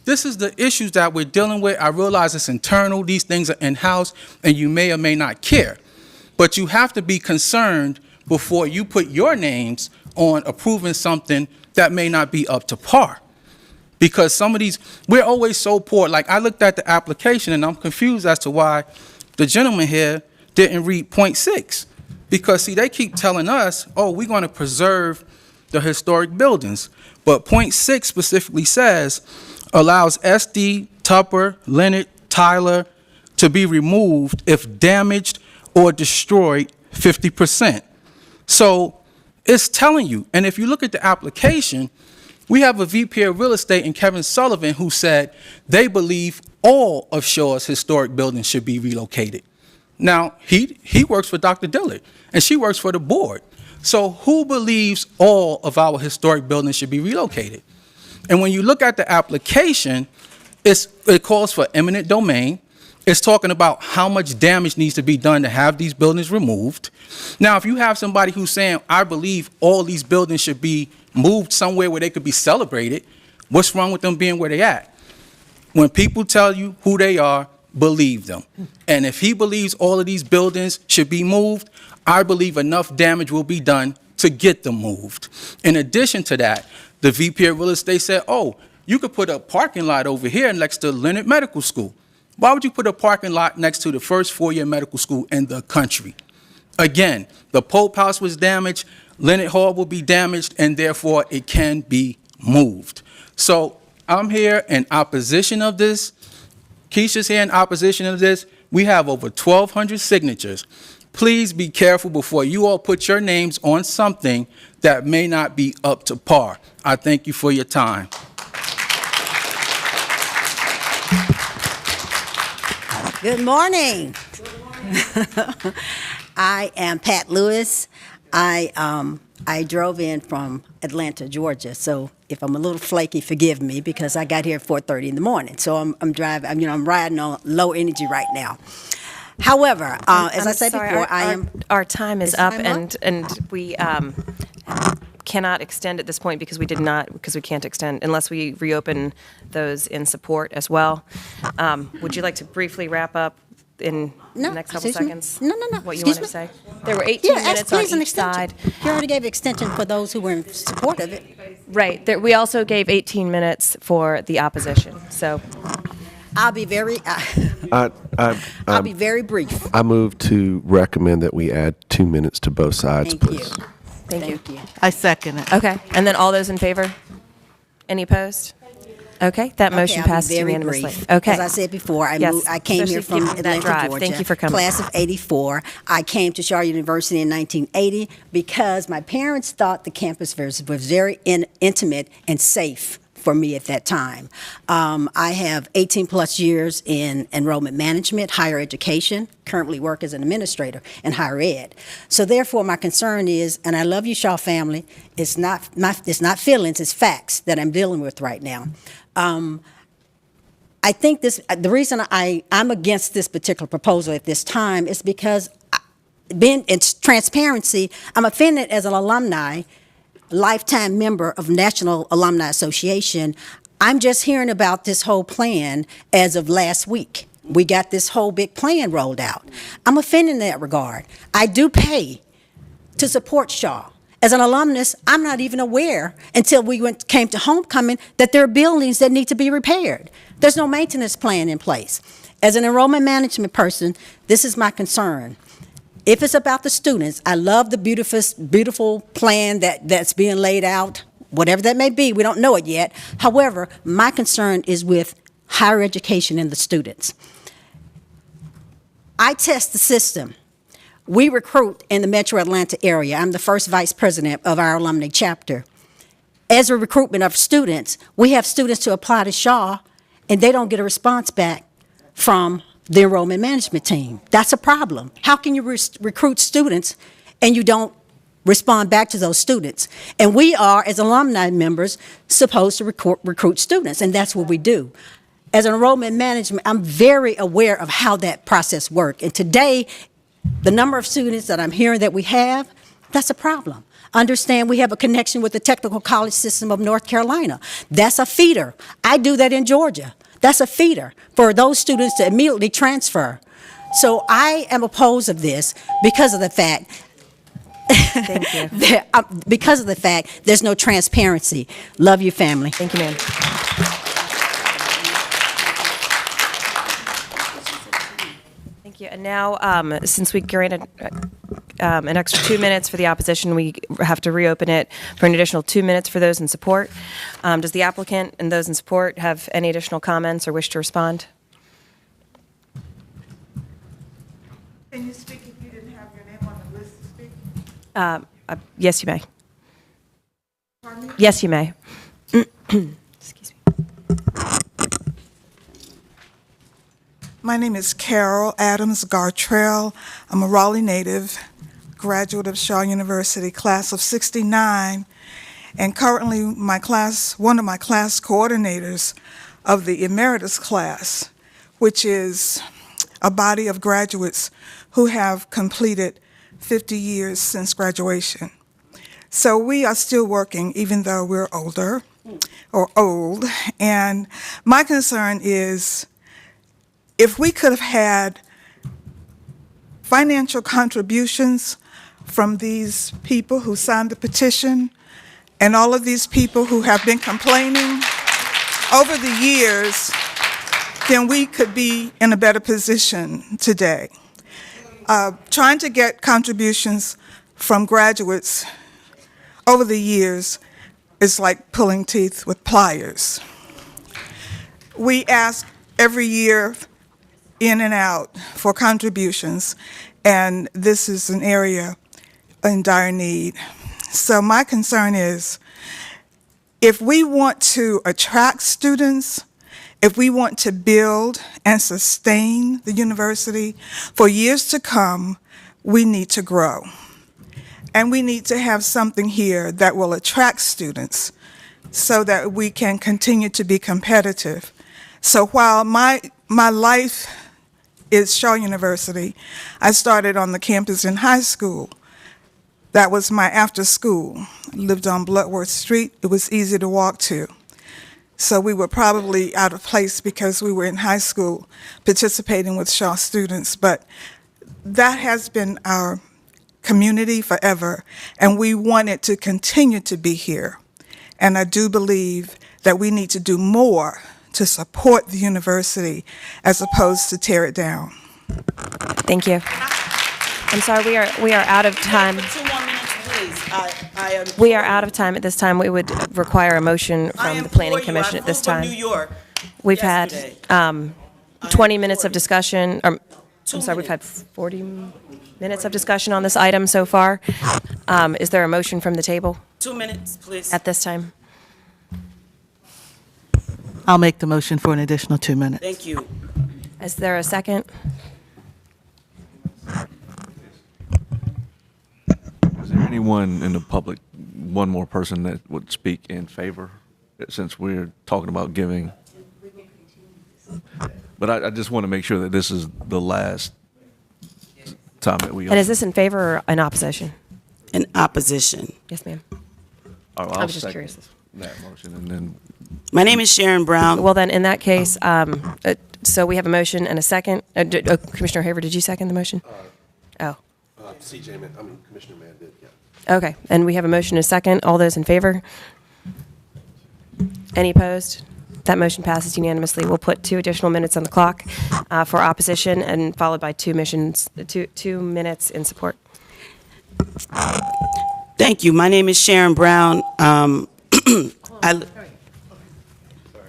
This is the issues that we're dealing with. I realize it's internal. These things are in-house, and you may or may not care. But you have to be concerned before you put your names on approving something that may not be up to par. Because some of these, we're always so poor. Like, I looked at the application, and I'm confused as to why the gentleman here didn't read point 6. Because, see, they keep telling us, oh, we're going to preserve the historic buildings. But point 6 specifically says, allows SD, Tupper, Leonard, Tyler to be removed if damaged or destroyed 50%. So it's telling you, and if you look at the application, we have a VP of real estate in Kevin Sullivan who said they believe all of Shaw's historic buildings should be relocated. Now, he works for Dr. Dillard, and she works for the board. So who believes all of our historic buildings should be relocated? And when you look at the application, it calls for eminent domain. It's talking about how much damage needs to be done to have these buildings removed. Now, if you have somebody who's saying, I believe all these buildings should be moved somewhere where they could be celebrated, what's wrong with them being where they at? When people tell you who they are, believe them. And if he believes all of these buildings should be moved, I believe enough damage will be done to get them moved. In addition to that, the VP of real estate said, oh, you could put a parking lot over here next to Leonard Medical School. Why would you put a parking lot next to the first four-year medical school in the country? Again, the Pope House was damaged, Leonard Hall will be damaged, and therefore it can be moved. So I'm here in opposition of this. Keisha's here in opposition of this. We have over 1,200 signatures. Please be careful before you all put your names on something that may not be up to par. I thank you for your time. Good morning. I am Pat Lewis. I drove in from Atlanta, Georgia. So if I'm a little flaky, forgive me because I got here at 4:30 in the morning. So I'm driving. I'm riding on low energy right now. However, as I said before, our time is up, and we cannot extend at this point because we can't extend unless we reopen those in support as well. Would you like to briefly wrap up in the next couple seconds? No. What you wanted to say? There were 18 minutes on each side. You already gave extension for those who were in support of it. Right. We also gave 18 minutes for the opposition. So I'll be very. I'll be very brief. I move to recommend that we add 2 minutes to both sides, please. Thank you. I second it. Okay. And then all those in favor? Any opposed? Okay, that motion passes unanimously. Brief. Okay. As I said before, I came here especially from given that Atlanta, drive. Georgia. Thank you for coming. Class of '84. I came to Shaw University in 1980 because my parents thought the campus was very intimate and safe for me at that time. I have 18 plus years in enrollment management, higher education, currently work as an administrator in higher ed. So therefore my concern is, and I love you Shaw family, it's not feelings, it's facts that I'm dealing with right now. I think the reason I'm against this particular proposal at this time is because being in transparency, I'm offended as an alumni, lifetime member of National Alumni Association. I'm just hearing about this whole plan as of last week. We got this whole big plan rolled out. I'm offended in that regard. I do pay to support Shaw. As an alumnus, I'm not even aware until we came to homecoming that there are buildings that need to be repaired. There's no maintenance plan in place. As an enrollment management person, this is my concern. If it's about the students, I love the beautiful plan that's being laid out, whatever that may be, we don't know it yet. However, my concern is with higher education and the students. I test the system. We recruit in the metro Atlanta area. I'm the first vice president of our alumni chapter. As a recruitment of students, we have students to apply to Shaw, and they don't get a response back from the enrollment management team. That's a problem. How can you recruit students and you don't respond back to those students? And we are, as alumni members, supposed to recruit students, and that's what we do. As an enrollment management, I'm very aware of how that process works. And today, the number of students that I'm hearing that we have, that's a problem. Understand we have a connection with the technical college system of North Carolina. That's a feeder. I do that in Georgia. That's a feeder for those students to immediately transfer. So I am opposed of this because of the fact Thank you. because of the fact there's no transparency. Love you, family. Thank you, ma'am. Thank you. And now, since we granted an extra 2 minutes for the opposition, we have to reopen it for an additional 2 minutes for those in support. Does the applicant and those in support have any additional comments or wish to respond? Can you speak if you didn't have your name on the list to speak? Yes, you may. Yes, you may. Excuse me. My name is Carol Adams Gartrell. I'm a Raleigh native, graduate of Shaw University, class of '69, and currently one of my class coordinators of the emeritus class, which is a body of graduates who have completed 50 years since graduation. So we are still working, even though we're older or old. And my concern is if we could have had financial contributions from these people who signed the petition and all of these people who have been complaining over the years, then we could be in a better position today. Trying to get contributions from graduates over the years is like pulling teeth with pliers. We ask every year in and out for contributions, and this is an area in dire need. So my concern is, if we want to attract students, if we want to build and sustain the university for years to come, we need to grow. And we need to have something here that will attract students so that we can continue to be competitive. So while my life is Shaw University, I started on the campus in high school. That was my after school. I lived on Bloodworth Street. It was easy to walk to. So we were probably out of place because we were in high school participating with Shaw students, but that has been our community forever, and we want it to continue to be here. And I do believe that we need to do more to support the university as opposed to tear it down. Thank you. I'm sorry, we are out of time. 2 more minutes, please. We are out of time at this time. We would require a motion from the Planning Commission at this time. New York. We've had 20 minutes of discussion. I'm sorry, we've had 40 minutes of discussion on this item so far. Is there a motion from the table 2 minutes, please. at this time? I'll make the motion for an additional 2 minutes. Thank you. Is there a second? Is there anyone in the public, one more person that would speak in favor, since we're talking about giving? But I just want to make sure that this is the last time that we. And is this in favor or in opposition? In opposition. Yes, ma'am. I was just curious. That motion, and then. My name is Sharon Brown. Well, then, in that case, so we have a motion and a second. Commissioner Haver, did you second the motion? CJ, Commissioner Mann did, yeah. Okay, and we have a motion and a second. All those in favor? Any opposed? That motion passes unanimously. We'll put 2 additional minutes on the clock for opposition, and followed by 2 minutes in support. Thank you. My name is Sharon Brown.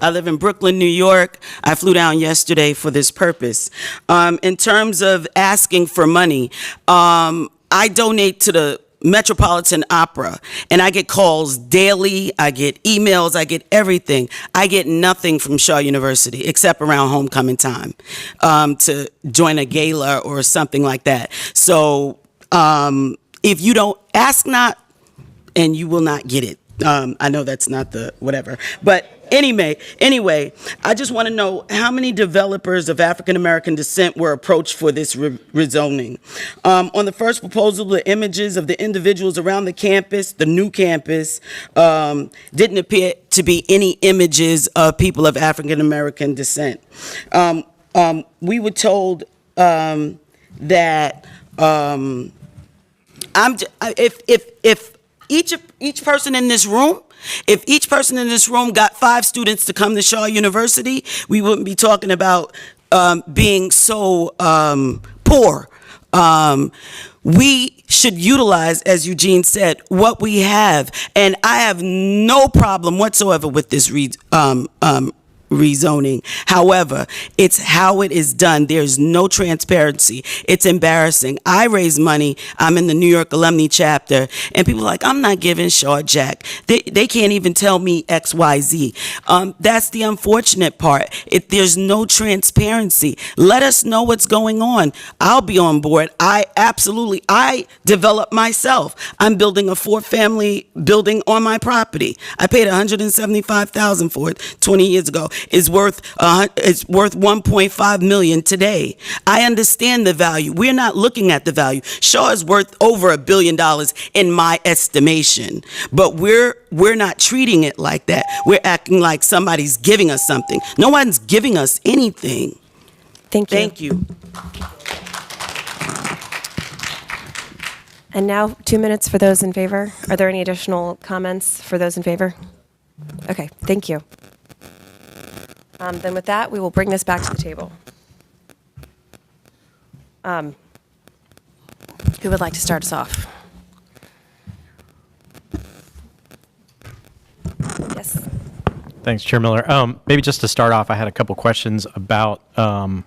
I live in Brooklyn, New York. I flew down yesterday for this purpose. In terms of asking for money, I donate to the Metropolitan Opera, and I get calls daily, I get emails, I get everything. I get nothing from Shaw University except around homecoming time to join a gala or something like that. So if you don't ask not, and you will not get it. I know that's not the whatever, but anyway, I just want to know how many developers of African American descent were approached for this rezoning. On the first proposal, the images of the individuals around the campus, the new campus, didn't appear to be any images of people of African American descent. We were told that if each person in this room, if each person in this room got 5 students to come to Shaw University, we wouldn't be talking about being so poor. We should utilize, as Eugene said, what we have. And I have no problem whatsoever with this rezoning. However, it's how it is done. There's no transparency. It's embarrassing. I raise money. I'm in the New York Alumni chapter, and people are like, I'm not giving Shaw Jack. They can't even tell me X, Y, Z. That's the unfortunate part. There's no transparency. Let us know what's going on. I'll be on board. I develop myself. I'm building a 4-family building on my property. I paid $175,000 for it 20 years ago. It's worth $1.5 million today. I understand the value. We're not looking at the value. Shaw is worth over $1 billion in my estimation, but we're not treating it like that. We're acting like somebody's giving us something. No one's giving us anything. Thank you. Thank you. And now 2 minutes for those in favor. Are there any additional comments for those in favor? Okay, thank you. Then with that, we will bring this back to the table. Who would like to start us off? Yes. Thanks, Chair Miller. Maybe just to start off, I had a couple questions about, I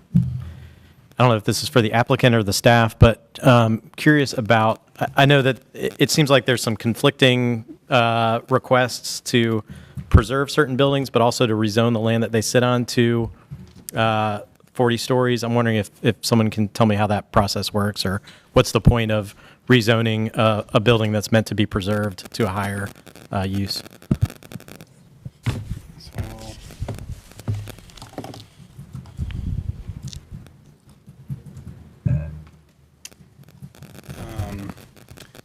don't know if this is for the applicant or the staff, but curious about, I know that it seems like there's some conflicting requests to preserve certain buildings, but also to rezone the land that they sit on to 40 stories. I'm wondering if someone can tell me how that process works, or what's the point of rezoning a building that's meant to be preserved to a higher use.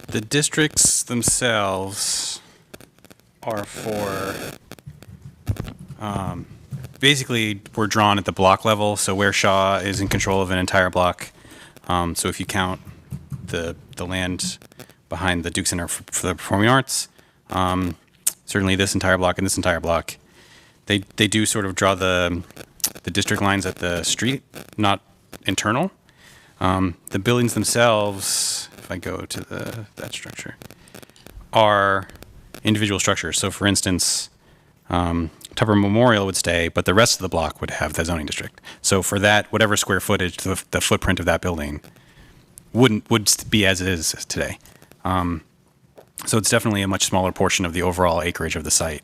The districts themselves are for, basically, we're drawn at the block level, so where Shaw is in control of an entire block. So if you count the land behind the Duke Center for the Performing Arts, certainly this entire block and this entire block, they do sort of draw the district lines at the street, not internal. The buildings themselves, if I go to that structure, are individual structures. So for instance, Tupper Memorial would stay, but the rest of the block would have the zoning district. So for that, whatever square footage, the footprint of that building would be as it is today. So it's definitely a much smaller portion of the overall acreage of the site.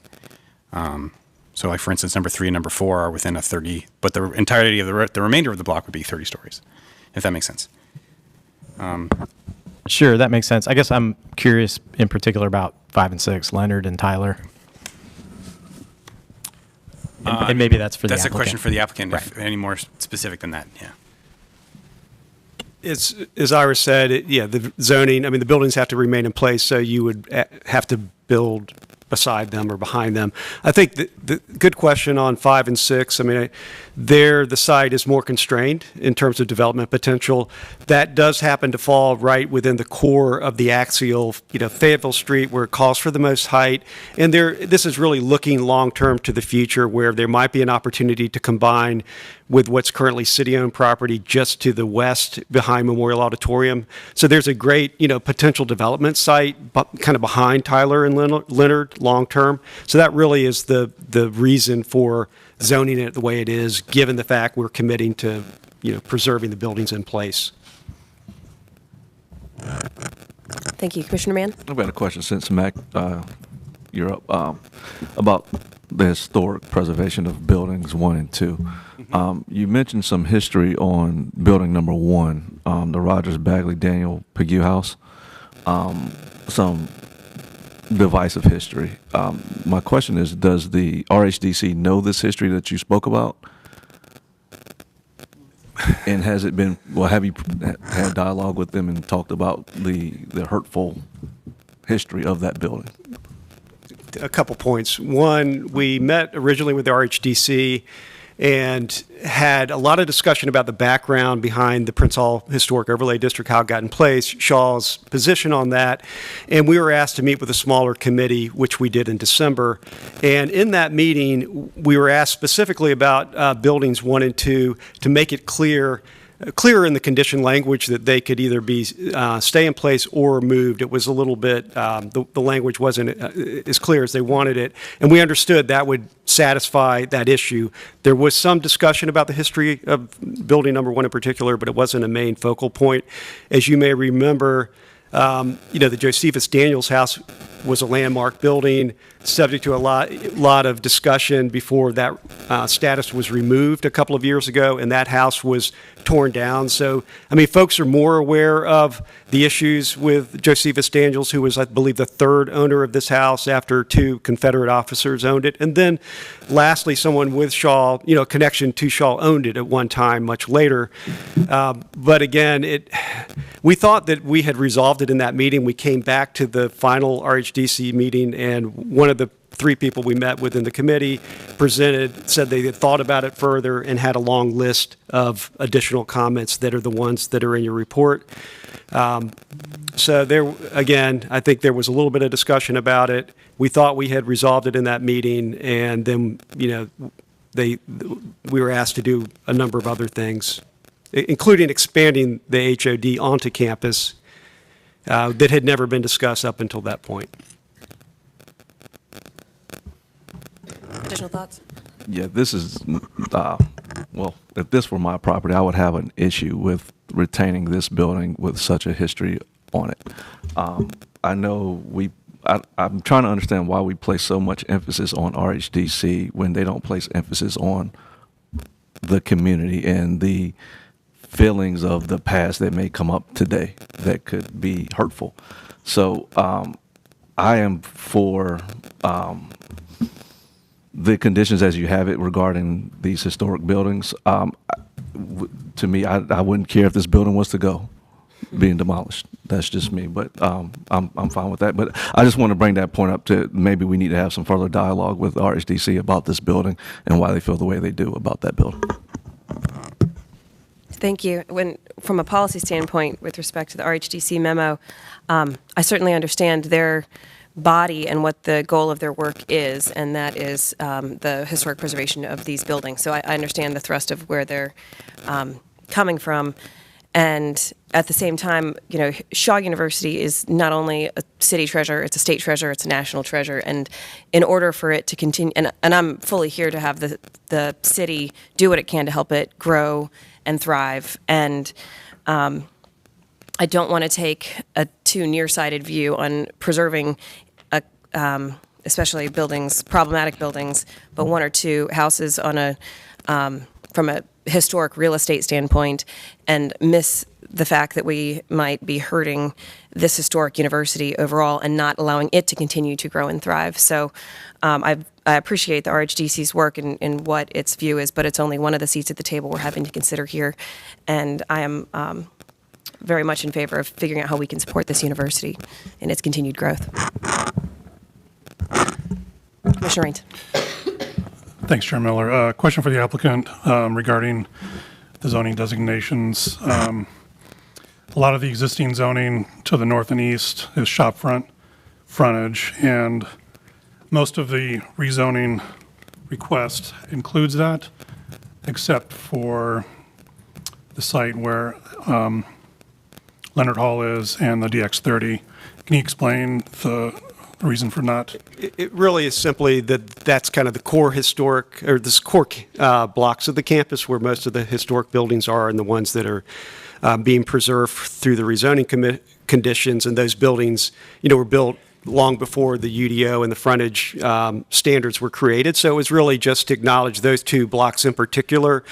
So like for instance, number 3 and number 4 are within a 30, but the entirety of the remainder of the block would be 30 stories, if that makes sense. Sure, that makes sense. I guess I'm curious in particular about 5 and 6, Leonard and Tyler. And maybe that's for the applicant. That's a question for the applicant, Right. if any more specific than that, yeah. It's, as Ira said, the zoning, the buildings have to remain in place, so you would have to build beside them or behind them. I think the good question on 5 and 6, there the site is more constrained in terms of development potential. That does happen to fall right within the core of the axial, Fayetteville Street, where it calls for the most height. And this is really looking long-term to the future, where there might be an opportunity to combine with what's currently city-owned property just to the west behind Memorial Auditorium. So there's a great, potential development site kind of behind Tyler and Leonard long-term. So that really is the reason for zoning it the way it is, given the fact we're committing to, preserving the buildings in place. Thank you. Commissioner Mann? I've got a question since Mac, you're up, about the historic preservation of buildings 1 and 2. You mentioned some history on building number 1, the Rogers Bagley Daniel Pigou House. Some divisive history. My question is, does the RHDC know this history that you spoke about? And has it been, have you had dialogue with them and talked about the hurtful history of that building? A couple points. One, we met originally with the RHDC and had a lot of discussion about the background behind the Prince Hall Historic Overlay District, how it got in place, Shaw's position on that. And we were asked to meet with a smaller committee, which we did in December. And in that meeting, we were asked specifically about buildings 1 and 2 to make it clear clearer in the condition language that they could either be stay in place or moved. It was a little bit, the language wasn't as clear as they wanted it, and we understood that would satisfy that issue. There was some discussion about the history of building number 1 in particular, but it wasn't a main focal point. As you may remember, the Josephus Daniels house was a landmark building, subject to a lot of discussion before that status was removed a couple of years ago, and that house was torn down. So, I mean, folks are more aware of the issues with Josephus Daniels, who was, I believe, the 3rd owner of this house after 2 Confederate officers owned it. And then, lastly, someone with Shaw, a connection to Shaw owned it at one time, much later. But again, we thought that we had resolved it in that meeting. We came back to the final RHDC meeting, and one of the 3 people we met with in the committee said they had thought about it further and had a long list of additional comments that are the ones that are in your report. So there, again, I think there was a little bit of discussion about it. We thought we had resolved it in that meeting, and then, we were asked to do a number of other things, including expanding the HOD onto campus that had never been discussed up until that point. Additional thoughts? Yeah, this is, well, if this were my property, I would have an issue with retaining this building with such a history on it. I know I'm trying to understand why we place so much emphasis on RHDC when they don't place emphasis on the community and the feelings of the past that may come up today that could be hurtful. So I am for the conditions as you have it regarding these historic buildings. To me, I wouldn't care if this building was to go being demolished. That's just me, but I'm fine with that. But I just want to bring that point up to maybe we need to have some further dialogue with RHDC about this building and why they feel the way they do about that building. Thank you. From a policy standpoint, with respect to the RHDC memo, I certainly understand their body and what the goal of their work is, and that is the historic preservation of these buildings. So I understand the thrust of where they're coming from. And at the same time, Shaw University is not only a city treasure, it's a state treasure, it's a national treasure. And in order for it to continue, and I'm fully here to have the city do what it can to help it grow and thrive. And I don't want to take a too nearsighted view on preserving, especially buildings, problematic buildings, but 1 or 2 houses on from a historic real estate standpoint, and miss the fact that we might be hurting this historic university overall and not allowing it to continue to grow and thrive. So I appreciate the RHDC's work in what its view is, but it's only one of the seats at the table we're having to consider here. And I am very much in favor of figuring out how we can support this university in its continued growth. Commissioner Raines. Thanks, Chair Miller. Question for the applicant regarding the zoning designations. A lot of the existing zoning to the north and east is shopfront frontage, and most of the rezoning request includes that, except for the site where Leonard Hall is and the DX30. Can you explain the reason for not? It really is simply that's kind of the core historic, or this core blocks of the campus where most of the historic buildings are, and the ones that are being preserved through the rezoning conditions. And those buildings, were built long before the UDO and the frontage standards were created. So it was really just to acknowledge those 2 blocks in particular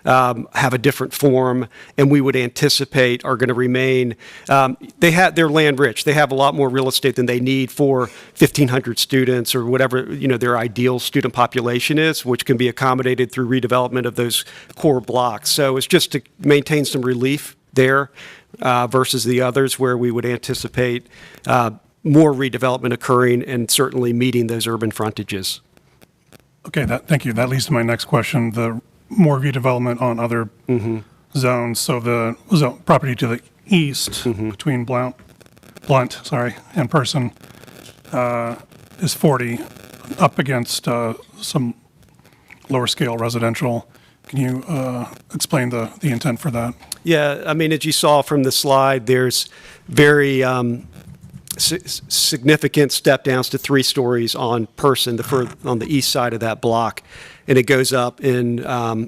have a different form, and we would anticipate are going to remain. They're land rich. They have a lot more real estate than they need for 1,500 students or whatever their ideal student population is, which can be accommodated through redevelopment of those core blocks. So it's just to maintain some relief there versus the others where we would anticipate more redevelopment occurring and certainly meeting those urban frontages. Okay, thank you. That leads to my next question. The more redevelopment on other zones. So the property to the east between Blunt, and Person is 40 up against some lower scale residential Can you explain the intent for that? Yeah, I mean, as you saw from the slide, there's very significant step downs to 3 stories on Person, on the east side of that block. And it goes up in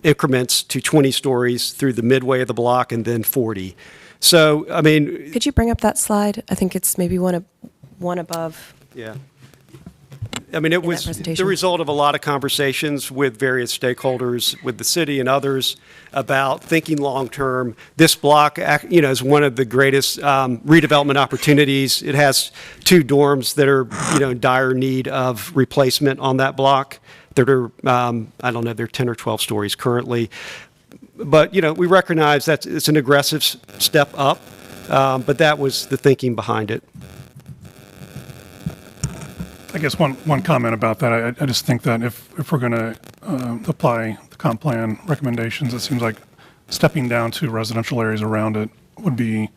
increments to 20 stories through the midway of the block and then 40. So, I mean. Could you bring up that slide? I think it's maybe one above. Yeah. I mean, it was the result of a lot of conversations with various stakeholders, with the city and others, about thinking long-term. This block, is one of the greatest redevelopment opportunities. It has 2 dorms that are, in dire need of replacement on that block. That are, I don't know, they're 10 or 12 stories currently. But, we recognize that it's an aggressive step up, but that was the thinking behind it. I guess one comment about that. I just think that if we're going to apply the comp plan recommendations, it seems like stepping down to residential areas around it would be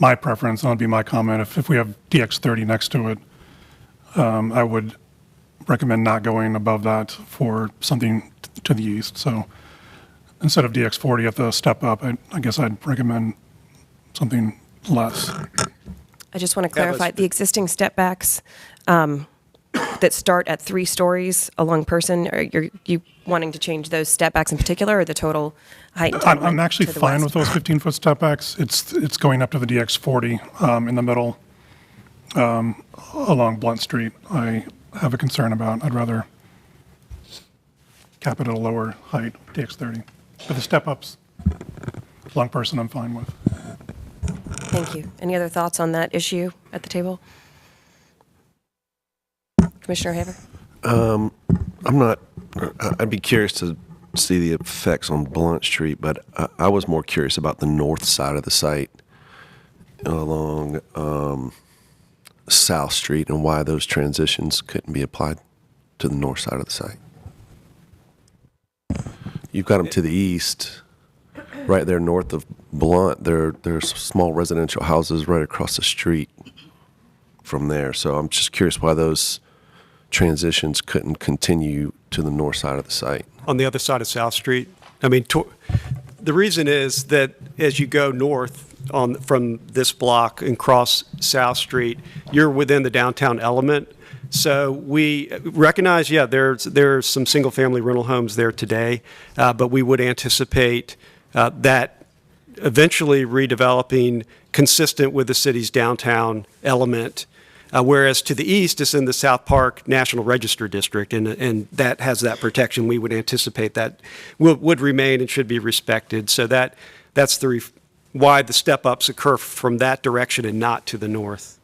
my preference, and that would be my comment. If we have DX30 next to it, I would recommend not going above that for something to the east. So instead of DX40 at the step up, I guess I'd recommend something less. I just want to clarify, the existing step backs that start at 3 stories along Person, are you wanting to change those step backs in particular, or the total height? I'm actually fine with those 15-foot step backs. It's going up to the DX40 in the middle along Blunt Street. I have a concern about. I'd rather cap it at a lower height, DX30. But the step ups along Person, I'm fine with. Thank you. Any other thoughts on that issue at the table? Commissioner Haver? I'd be curious to see the effects on Blunt Street, but I was more curious about the north side of the site along South Street and why those transitions couldn't be applied to the north side of the site. You've got them to the east, right there north of Blunt. There's small residential houses right across the street from there. So I'm just curious why those transitions couldn't continue to the north side of the site. On the other side of South Street? I mean, the reason is that as you go north from this block and cross South Street, you're within the downtown element. So we recognize, there's some single-family rental homes there today, but we would anticipate that eventually redeveloping consistent with the city's downtown element. Whereas to the east, it's in the South Park National Register District, and that has that protection. We would anticipate that would remain and should be respected. So that's why the step-ups occur from that direction and not to the north.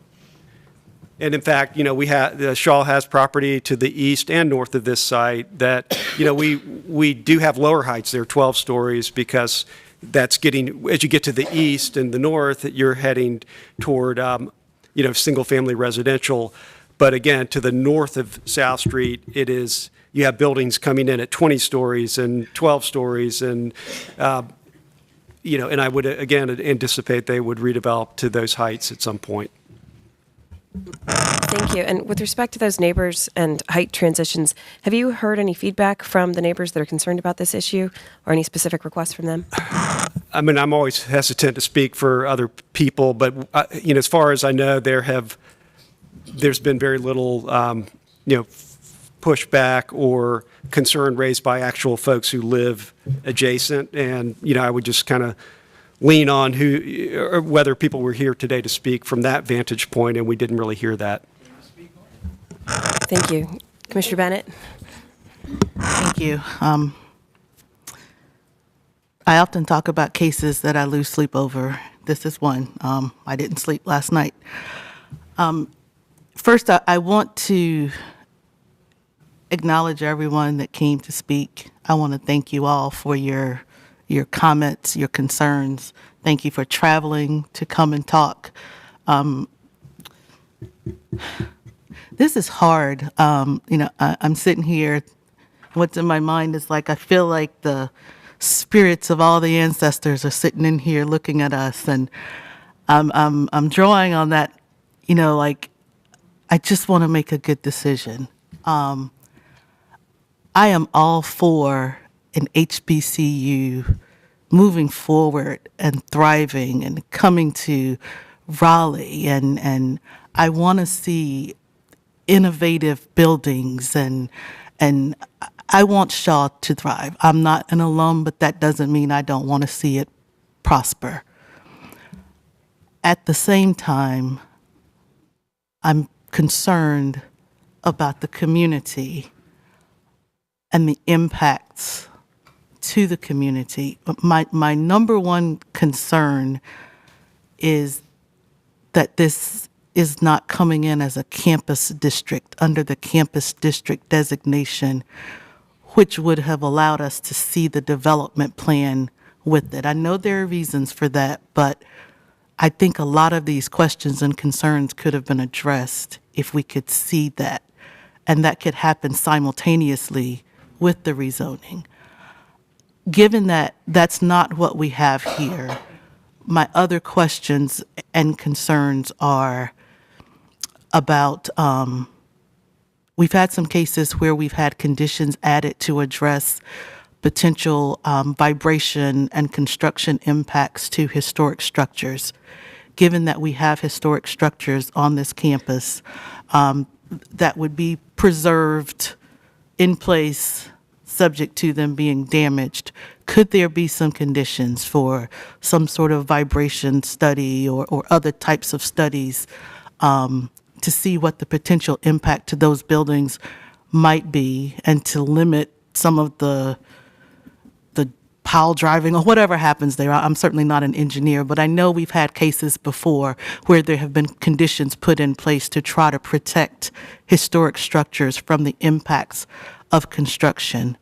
And in fact, Shaw has property to the east and north of this site that, we do have lower heights there, 12 stories, because that's as you get to the east and the north, you're heading toward single-family residential. But again, to the north of South Street, you have buildings coming in at 20 stories and 12 stories, and and I would again anticipate they would redevelop to those heights at some point. Thank you. And with respect to those neighbors and height transitions, have you heard any feedback from the neighbors that are concerned about this issue, or any specific requests from them? I mean, I'm always hesitant to speak for other people, but as far as I know, there's been very little pushback or concern raised by actual folks who live adjacent, and I would just kind of lean on or whether people were here today to speak from that vantage point, and we didn't really hear that. Thank you. Commissioner Bennett? Thank you. I often talk about cases that I lose sleep over. This is one. I didn't sleep last night. First, I want to acknowledge everyone that came to speak. I want to thank you all for your comments, your concerns. Thank you for traveling to come and talk. This is hard. I'm sitting here. What's in my mind is I feel like the spirits of all the ancestors are sitting in here looking at us, and I'm drawing on that. I just want to make a good decision. I am all for an HBCU moving forward and thriving and coming to Raleigh, and I want to see innovative buildings, and I want Shaw to thrive. I'm not an alum, but that doesn't mean I don't want to see it prosper. At the same time, I'm concerned about the community and the impacts to the community. My number one concern is that this is not coming in as a campus district under the campus district designation, which would have allowed us to see the development plan with it. I know there are reasons for that, but I think a lot of these questions and concerns could have been addressed if we could see that, and that could happen simultaneously with the rezoning. Given that that's not what we have here, my other questions and concerns are about, we've had some cases where we've had conditions added to address potential vibration and construction impacts to historic structures. Given that we have historic structures on this campus that would be preserved in place, subject to them being damaged, could there be some conditions for some sort of vibration study or other types of studies to see what the potential impact to those buildings might be, and to limit some of the pile driving or whatever happens there? I'm certainly not an engineer, but I know we've had cases before where there have been conditions put in place to try to protect historic structures from the impacts of construction.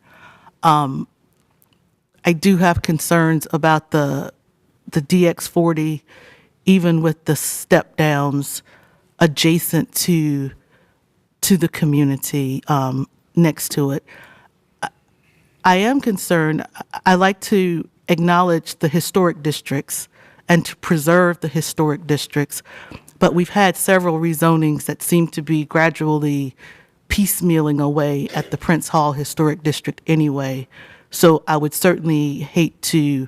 I do have concerns about the DX40, even with the step downs adjacent to the community next to it. I am concerned. I like to acknowledge the historic districts and to preserve the historic districts, but we've had several rezonings that seem to be gradually piecemealing away at the Prince Hall Historic District anyway. So I would certainly hate to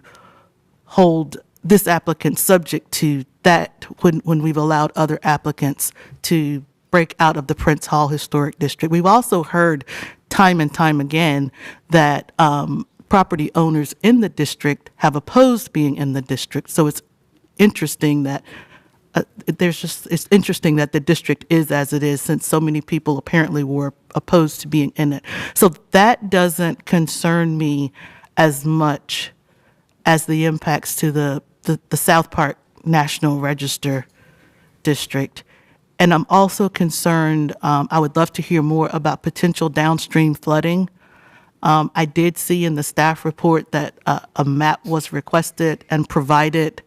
hold this applicant subject to that when we've allowed other applicants to break out of the Prince Hall Historic District. We've also heard time and time again that property owners in the district have opposed being in the district. So it's interesting that it's interesting that the district is as it is, since so many people apparently were opposed to being in it. So that doesn't concern me as much as the impacts to the South Park National Register district. And I'm also concerned, I would love to hear more about potential downstream flooding. I did see in the staff report that a map was requested and provided.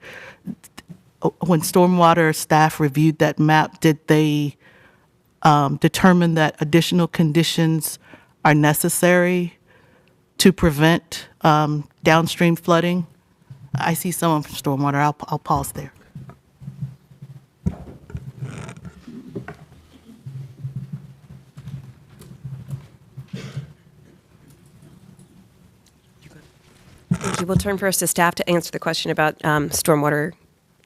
When stormwater staff reviewed that map, did they determine that additional conditions are necessary to prevent downstream flooding? I see someone from stormwater. I'll pause there. Thank you. We'll turn first to staff to answer the question about stormwater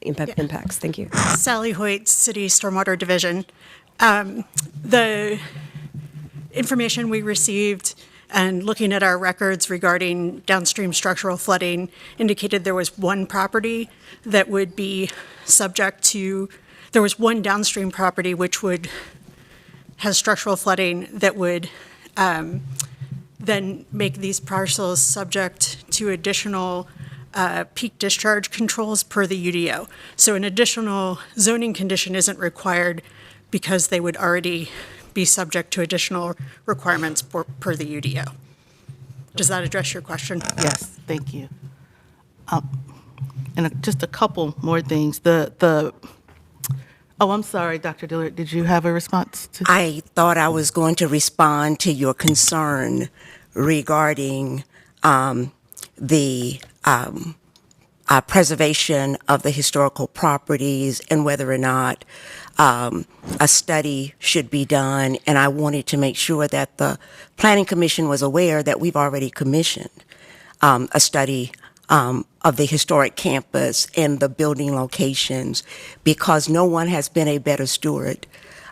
impacts. Thank you. Sally Hoyt, City Stormwater Division. The information we received and looking at our records regarding downstream structural flooding indicated there was one property that would be subject to, there was one downstream property which would has structural flooding that would then make these parcels subject to additional peak discharge controls per the UDO. So an additional zoning condition isn't required because they would already be subject to additional requirements per the UDO. Does that address your question? Yes, thank you. And just a couple more things. Oh, I'm sorry, Dr. Dillard, did you have a response to? I thought I was going to respond to your concern regarding the preservation of the historical properties and whether or not a study should be done. And I wanted to make sure that the Planning Commission was aware that we've already commissioned a study of the historic campus and the building locations, because no one has been a better steward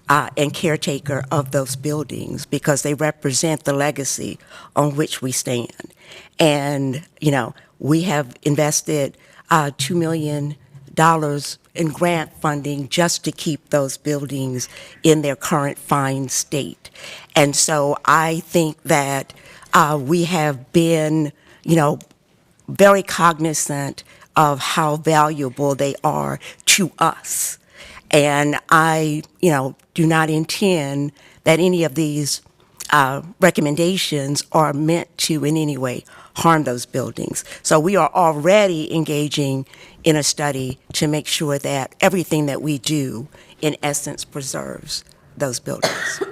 and caretaker of those buildings, because they represent the legacy on which we stand. And, you know, we have invested $2 million in grant funding just to keep those buildings in their current fine state. And so I think that we have been, you know, very cognizant of how valuable they are to us. And I, you know, do not intend that any of these recommendations are meant to in any way harm those buildings. So we are already engaging in a study to make sure that everything that we do, in essence, preserves those buildings.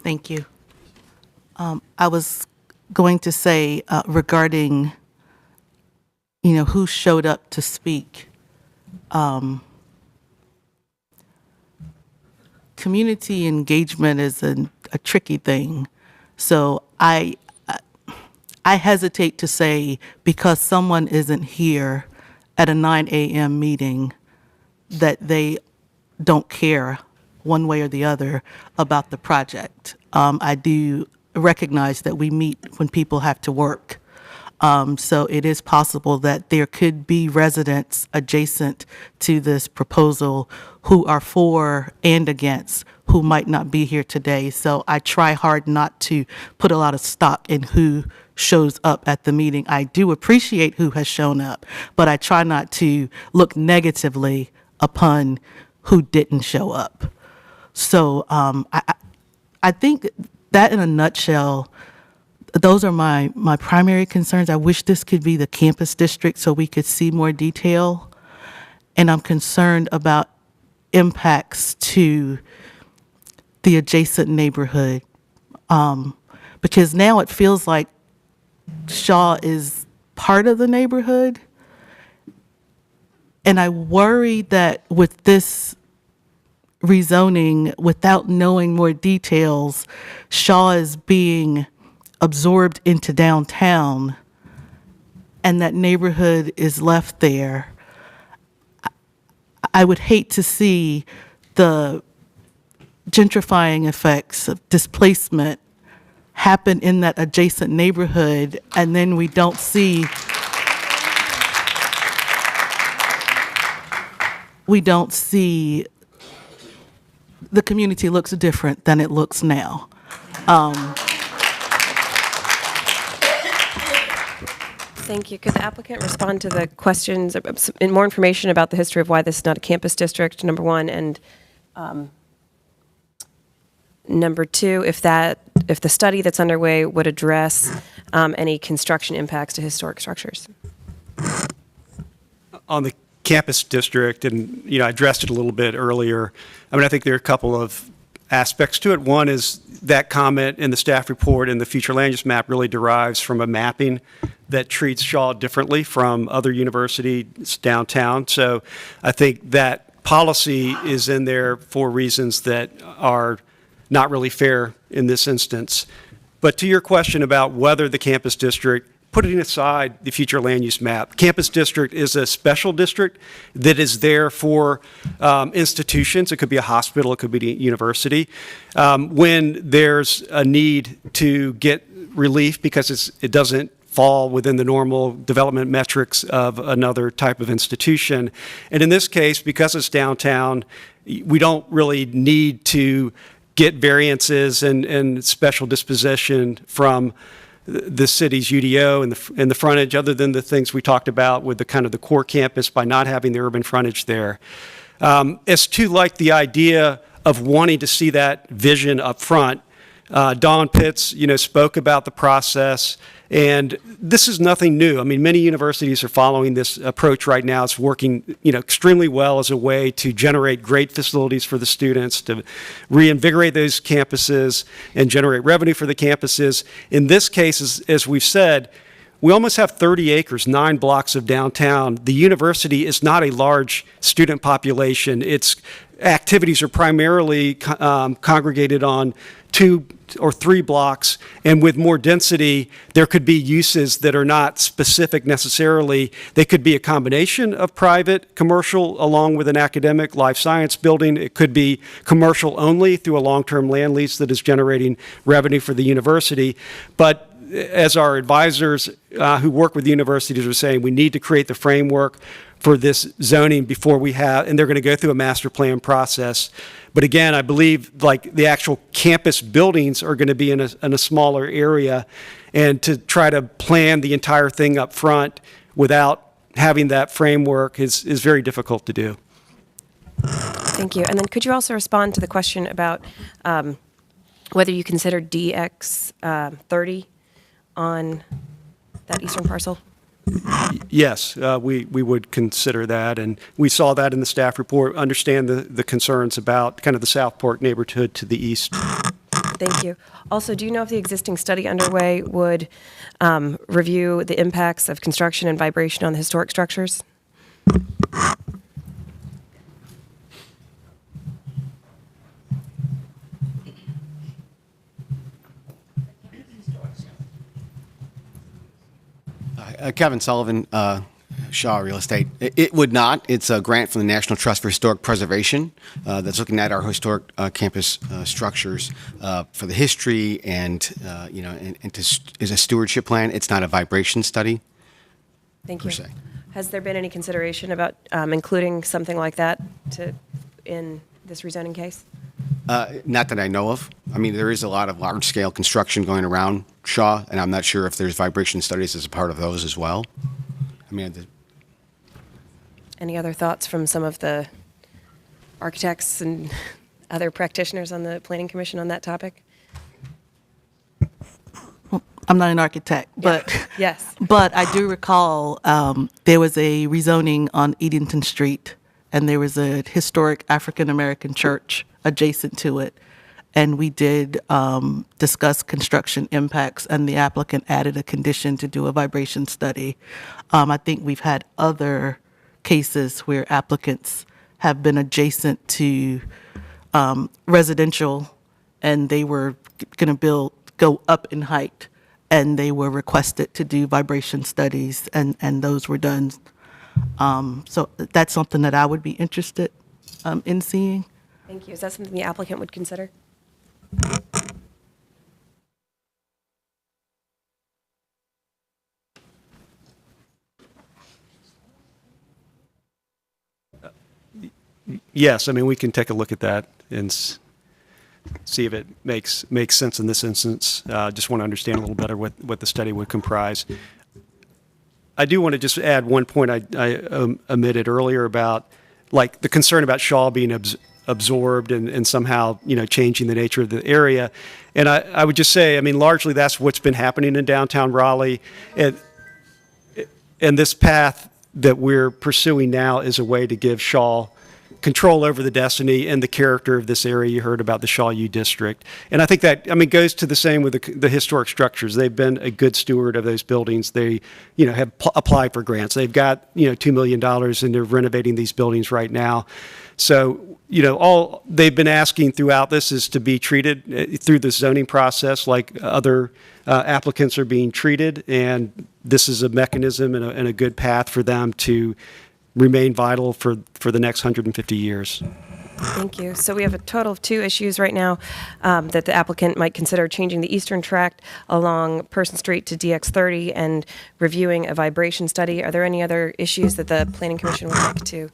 Thank you. I was going to say regarding, you know, who showed up to speak. Community engagement is a tricky thing. So I hesitate to say because someone isn't here at a 9 a.m. meeting that they don't care one way or the other about the project. I do recognize that we meet when people have to work. So it is possible that there could be residents adjacent to this proposal who are for and against, who might not be here today. So I try hard not to put a lot of stock in who shows up at the meeting. I do appreciate who has shown up, but I try not to look negatively upon who didn't show up. So I think that in a nutshell, those are my primary concerns. I wish this could be the campus district so we could see more detail. And I'm concerned about impacts to the adjacent neighborhood. Because now it feels like Shaw is part of the neighborhood. And I worry that with this rezoning, without knowing more details, Shaw is being absorbed into downtown, and that neighborhood is left there. I would hate to see the gentrifying effects of displacement happen in that adjacent neighborhood, and then we don't see the community looks different than it looks now. Thank you. Could the applicant respond to the questions, and more information about the history of why this is not a campus district, number one, and number two, if the study that's underway would address any construction impacts to historic structures? On the campus district, and you know, I addressed it a little bit earlier. I mean, I think there are a couple of aspects to it. One is that comment in the staff report and the future land use map really derives from a mapping that treats Shaw differently from other universities downtown. So I think that policy is in there for reasons that are not really fair in this instance. But to your question about whether the campus district, putting aside the future land use map, campus district is a special district that is there for institutions. It could be a hospital, it could be a university. When there's a need to get relief because it doesn't fall within the normal development metrics of another type of institution. And in this case, because it's downtown, we don't really need to get variances and special disposition from the city's UDO and the frontage, other than the things we talked about with the kind of the core campus by not having the urban frontage there. As to like the idea of wanting to see that vision up front, Don Pitts, you know, spoke about the process, and this is nothing new. I mean, many universities are following this approach right now. It's working, you know, extremely well as a way to generate great facilities for the students, to reinvigorate those campuses and generate revenue for the campuses. In this case, as we've said, we almost have 30 acres, 9 blocks of downtown. The university is not a large student population. Its activities are primarily congregated on 2 or 3 blocks, and with more density, there could be uses that are not specific necessarily. They could be a combination of private, commercial, along with an academic life science building. It could be commercial only through a long-term land lease that is generating revenue for the university. But as our advisors who work with universities are saying, we need to create the framework for this zoning before we have, and they're going to go through a master plan process. But again, I believe like the actual campus buildings are going to be in a smaller area, and to try to plan the entire thing up front without having that framework is very difficult to do. Thank you. And then could you also respond to the question about whether you consider DX 30 on that eastern parcel? Yes, we would consider that, and we saw that in the staff report, understand the concerns about kind of the South Park neighborhood to the east. Thank you. Also, do you know if the existing study underway would review the impacts of construction and vibration on the historic structures? Kevin Sullivan, Shaw Real Estate. It would not. It's a grant from the National Trust for Historic Preservation that's looking at our historic campus structures for the history and is a stewardship plan. It's not a vibration study. Thank you. Per se. Has there been any consideration about including something like that in this rezoning case? Not that I know of. I mean, there is a lot of large-scale construction going around Shaw, and I'm not sure if there's vibration studies as a part of those as well. I mean, Any other thoughts from some of the architects and other practitioners on the Planning Commission on that topic? I'm not an architect, but Yes. but I do recall there was a rezoning on Edenton Street, and there was a historic African American church adjacent to it, and we did discuss construction impacts, and the applicant added a condition to do a vibration study. I think we've had other cases where applicants have been adjacent to residential, and they were going to go up in height, and they were requested to do vibration studies, and those were done. So that's something that I would be interested in seeing. Thank you. Is that something the applicant would consider? Yes, I mean, we can take a look at that and see if it makes sense in this instance. Just want to understand a little better what the study would comprise. I do want to just add one point I omitted earlier about like the concern about Shaw being absorbed and somehow, changing the nature of the area. And I would just say, I mean, largely that's what's been happening in downtown Raleigh. And this path that we're pursuing now is a way to give Shaw control over the destiny and the character of this area. You heard about the Shaw U District. And I think that, goes to the same with the historic structures. They've been a good steward of those buildings. They, have applied for grants. They've got, $2 million and they're renovating these buildings right now. So, all they've been asking throughout this is to be treated through the zoning process like other applicants are being treated. And this is a mechanism and a good path for them to remain vital for the next 150 years. Thank you. So we have a total of 2 issues right now that the applicant might consider: changing the eastern tract along Person Street to DX30 and reviewing a vibration study. Are there any other issues that the Planning Commission would like to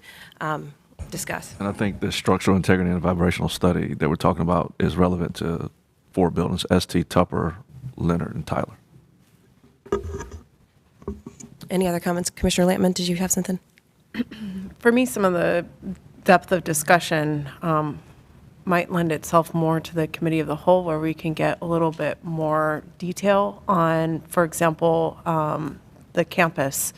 discuss? And I think the structural integrity and vibrational study that we're talking about is relevant to 4 buildings: ST, Tupper, Leonard, and Tyler. Any other comments? Commissioner Lampman, did you have something? For me, some of the depth of discussion might lend itself more to the committee of the whole, where we can get a little bit more detail on, for example, the campus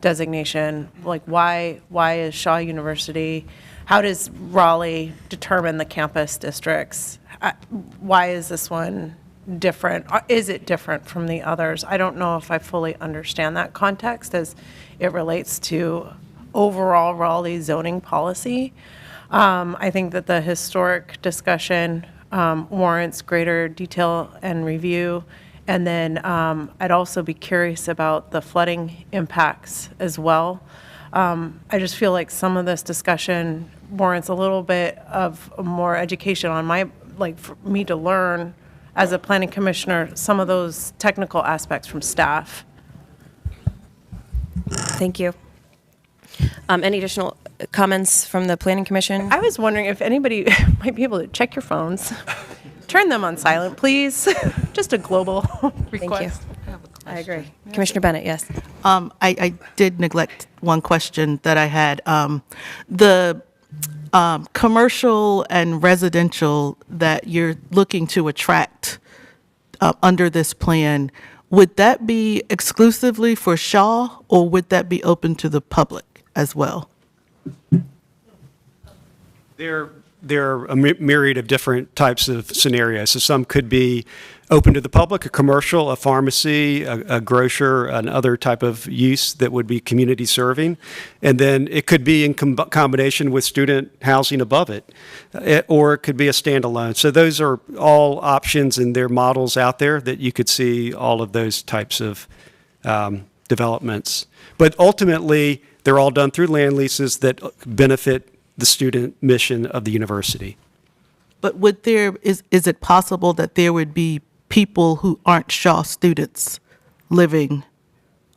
designation. Like, why is Shaw University? How does Raleigh determine the campus districts? Why is this one different? Is it different from the others? I don't know if I fully understand that context as it relates to overall Raleigh zoning policy. I think that the historic discussion warrants greater detail and review. And then I'd also be curious about the flooding impacts as well. I just feel like some of this discussion warrants a little bit of more education on for me to learn as a planning commissioner, some of those technical aspects from staff. Thank you. Any additional comments from the Planning Commission? I was wondering if anybody might be able to check your phones. Turn them on silent, please. Just a global request. Thank you. I agree. Commissioner Bennett, yes. I did neglect one question that I had. The commercial and residential that you're looking to attract under this plan, would that be exclusively for Shaw, or would that be open to the public as well? There are a myriad of different types of scenarios. So some could be open to the public, a commercial, a pharmacy, a grocer, another type of use that would be community serving. And then it could be in combination with student housing above it, or it could be a standalone. So those are all options, and there are models out there that you could see all of those types of developments. But ultimately, they're all done through land leases that benefit the student mission of the university. But is it possible that there would be people who aren't Shaw students living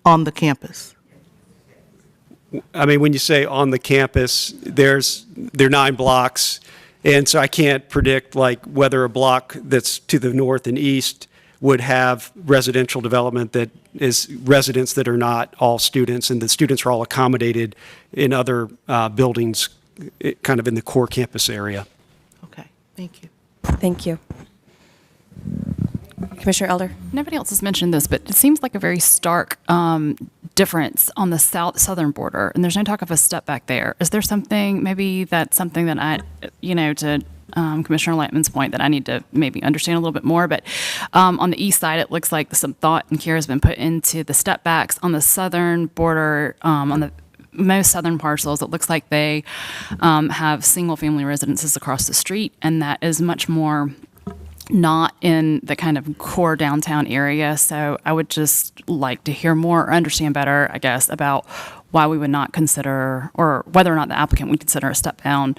on the campus? I mean, when you say on the campus, there are 9 blocks, and so I can't predict like whether a block that's to the north and east would have residential development that is residents that are not all students, and the students are all accommodated in other buildings kind of in the core campus area. Okay, thank you. Thank you. Commissioner Elder? Nobody else has mentioned this, but it seems like a very stark difference on the southern border, and there's no talk of a step back there. Is there something, maybe that's something that I, to Commissioner Lightman's point, that I need to maybe understand a little bit more, but on the east side, it looks like some thought and care has been put into the step backs. On the southern border, on the most southern parcels, it looks like they have single-family residences across the street, and that is much more not in the kind of core downtown area. So I would just like to hear more or understand better, I guess, about why we would not consider, or whether or not the applicant would consider a step down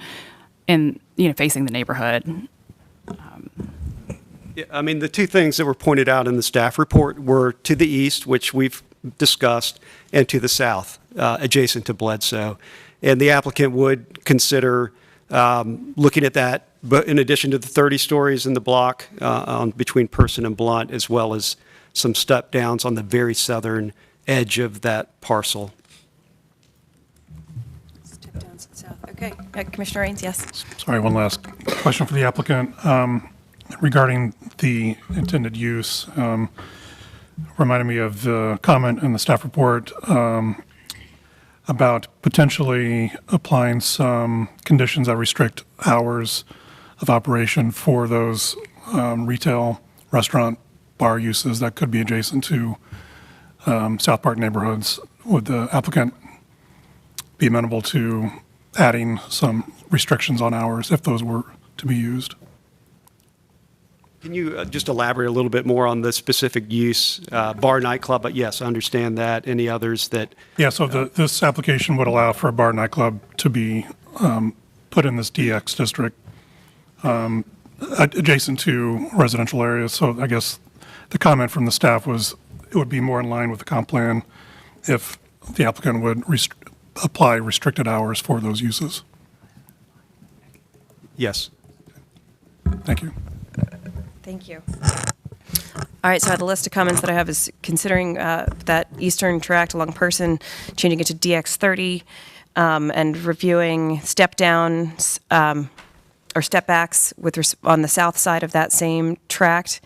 in, facing the neighborhood. Yeah, I mean, the two things that were pointed out in the staff report were to the east, which we've discussed, and to the south, adjacent to Bledsoe. And the applicant would consider looking at that, but in addition to the 30 stories in the block between Person and Blunt, as well as some step downs on the very southern edge of that parcel. Step down to the south. Okay. Commissioner Raines, yes. Sorry, one last question for the applicant regarding the intended use. Reminded me of the comment in the staff report about potentially applying some conditions that restrict hours of operation for those retail, restaurant, bar uses that could be adjacent to South Park neighborhoods. Would the applicant be amenable to adding some restrictions on hours if those were to be used? Can you just elaborate a little bit more on the specific use, bar, nightclub? But yes, I understand that. Any others that? Yeah, so this application would allow for a bar nightclub to be put in this DX district adjacent to residential areas. So I guess the comment from the staff was it would be more in line with the comp plan if the applicant would apply restricted hours for those uses. Yes. Thank you. Thank you. All right, so the list of comments that I have is considering that eastern tract along Person, changing it to DX30, and reviewing step downs or step backs on the south side of that same tract.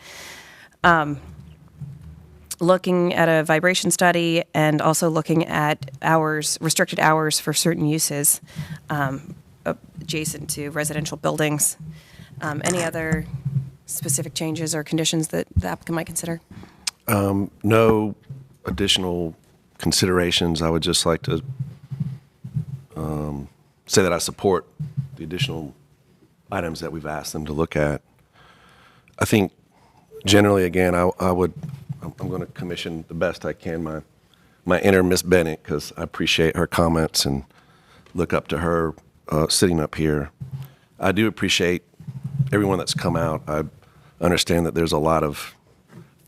Looking at a vibration study and also looking at hours, restricted hours for certain uses adjacent to residential buildings. Any other specific changes or conditions that the applicant might consider? No additional considerations. I would just like to say that I support the additional items that we've asked them to look at. I think generally, again, I'm going to commission the best I can my inner Miss Bennett, because I appreciate her comments and look up to her sitting up here. I do appreciate everyone that's come out. I understand that there's a lot of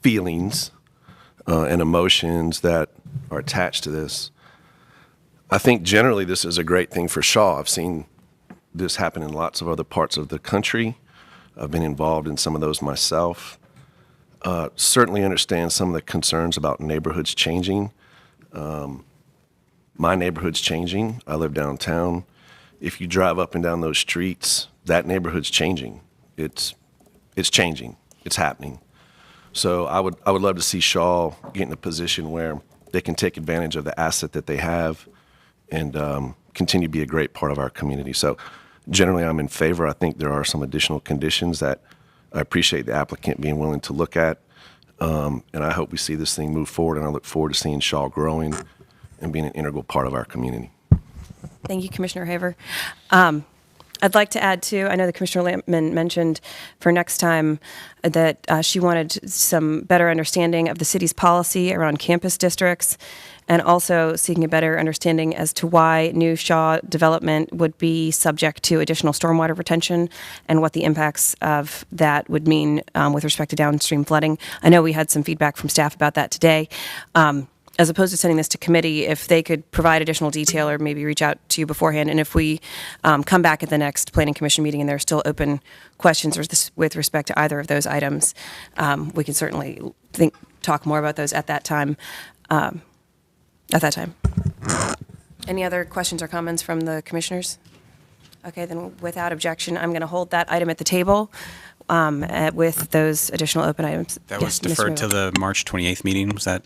feelings and emotions that are attached to this. I think generally this is a great thing for Shaw. I've seen this happen in lots of other parts of the country. I've been involved in some of those myself. Certainly understand some of the concerns about neighborhoods changing. My neighborhood's changing. I live downtown. If you drive up and down those streets, that neighborhood's changing. It's changing. It's happening. So I would love to see Shaw get in a position where they can take advantage of the asset that they have and continue to be a great part of our community. So generally, I'm in favor. I think there are some additional conditions that I appreciate the applicant being willing to look at. And I hope we see this thing move forward, and I look forward to seeing Shaw growing and being an integral part of our community. Thank you, Commissioner Haver. I'd like to add, too, I know that Commissioner Lampman mentioned for next time that she wanted some better understanding of the city's policy around campus districts, and also seeking a better understanding as to why new Shaw development would be subject to additional stormwater retention and what the impacts of that would mean with respect to downstream flooding. I know we had some feedback from staff about that today. As opposed to sending this to committee, if they could provide additional detail or maybe reach out to you beforehand, and if we come back at the next Planning Commission meeting and there are still open questions with respect to either of those items, we can certainly talk more about those at that time. Any other questions or comments from the commissioners? Okay, then without objection, I'm going to hold that item at the table with those additional open items. That was deferred to the March 28th meeting, was that?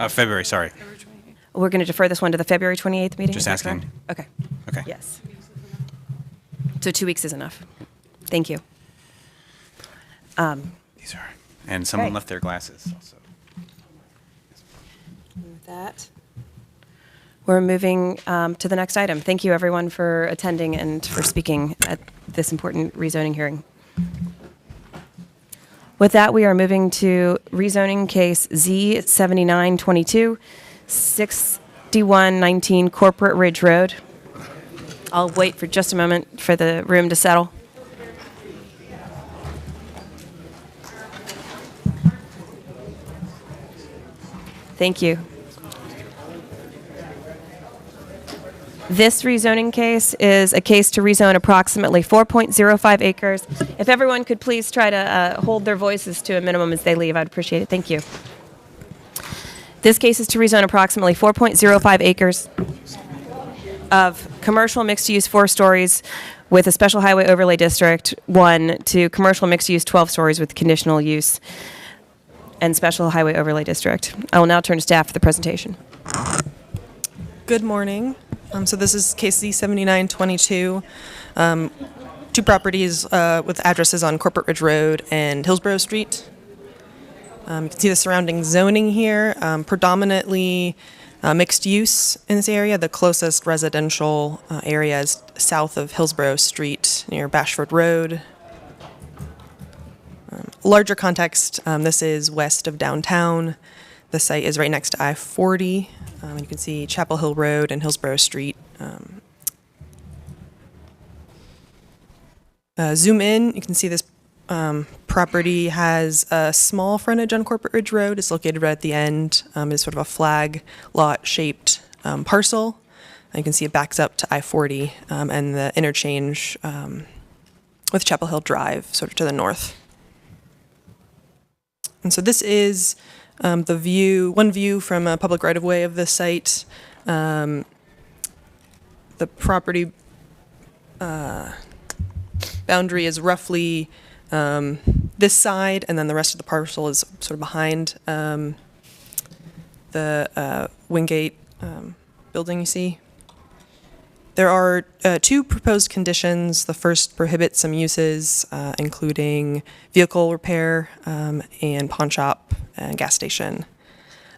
February, sorry. We're going to defer this one to the February 28th meeting? Just asking. Okay. Okay. Yes. So 2 weeks is enough. Thank you. These are, and someone Okay. left their glasses also. With that, we're moving to the next item. Thank you, everyone, for attending and for speaking at this important rezoning hearing. With that, we are moving to rezoning case Z7922, 6119 Corporate Ridge Road. I'll wait for just a moment for the room to settle. Thank you. This rezoning case is a case to rezone approximately 4.05 acres. If everyone could please try to hold their voices to a minimum as they leave, I'd appreciate it. Thank you. This case is to rezone approximately 4.05 acres of commercial mixed-use 4 stories with a special highway overlay district 1 to commercial mixed-use 12 stories with conditional use and special highway overlay district. I will now turn to staff for the presentation. Good morning. So this is case Z7922. 2 properties with addresses on Corporate Ridge Road and Hillsborough Street. You can see the surrounding zoning here, predominantly mixed use in this area. The closest residential area is south of Hillsborough Street near Bashford Road. Larger context, this is west of downtown. The site is right next to I-40. You can see Chapel Hill Road and Hillsborough Street. Zoom in, you can see this property has a small frontage on Corporate Ridge Road. It's located right at the end. It's sort of a flag lot shaped parcel. And you can see it backs up to I-40 and the interchange with Chapel Hill Drive, sort of to the north. And so this is the view, one view from a public right-of-way of the site. The property boundary is roughly this side, and then the rest of the parcel is sort of behind the Wingate building you see. There are two proposed conditions. The first prohibits some uses, including vehicle repair and pawn shop and gas station.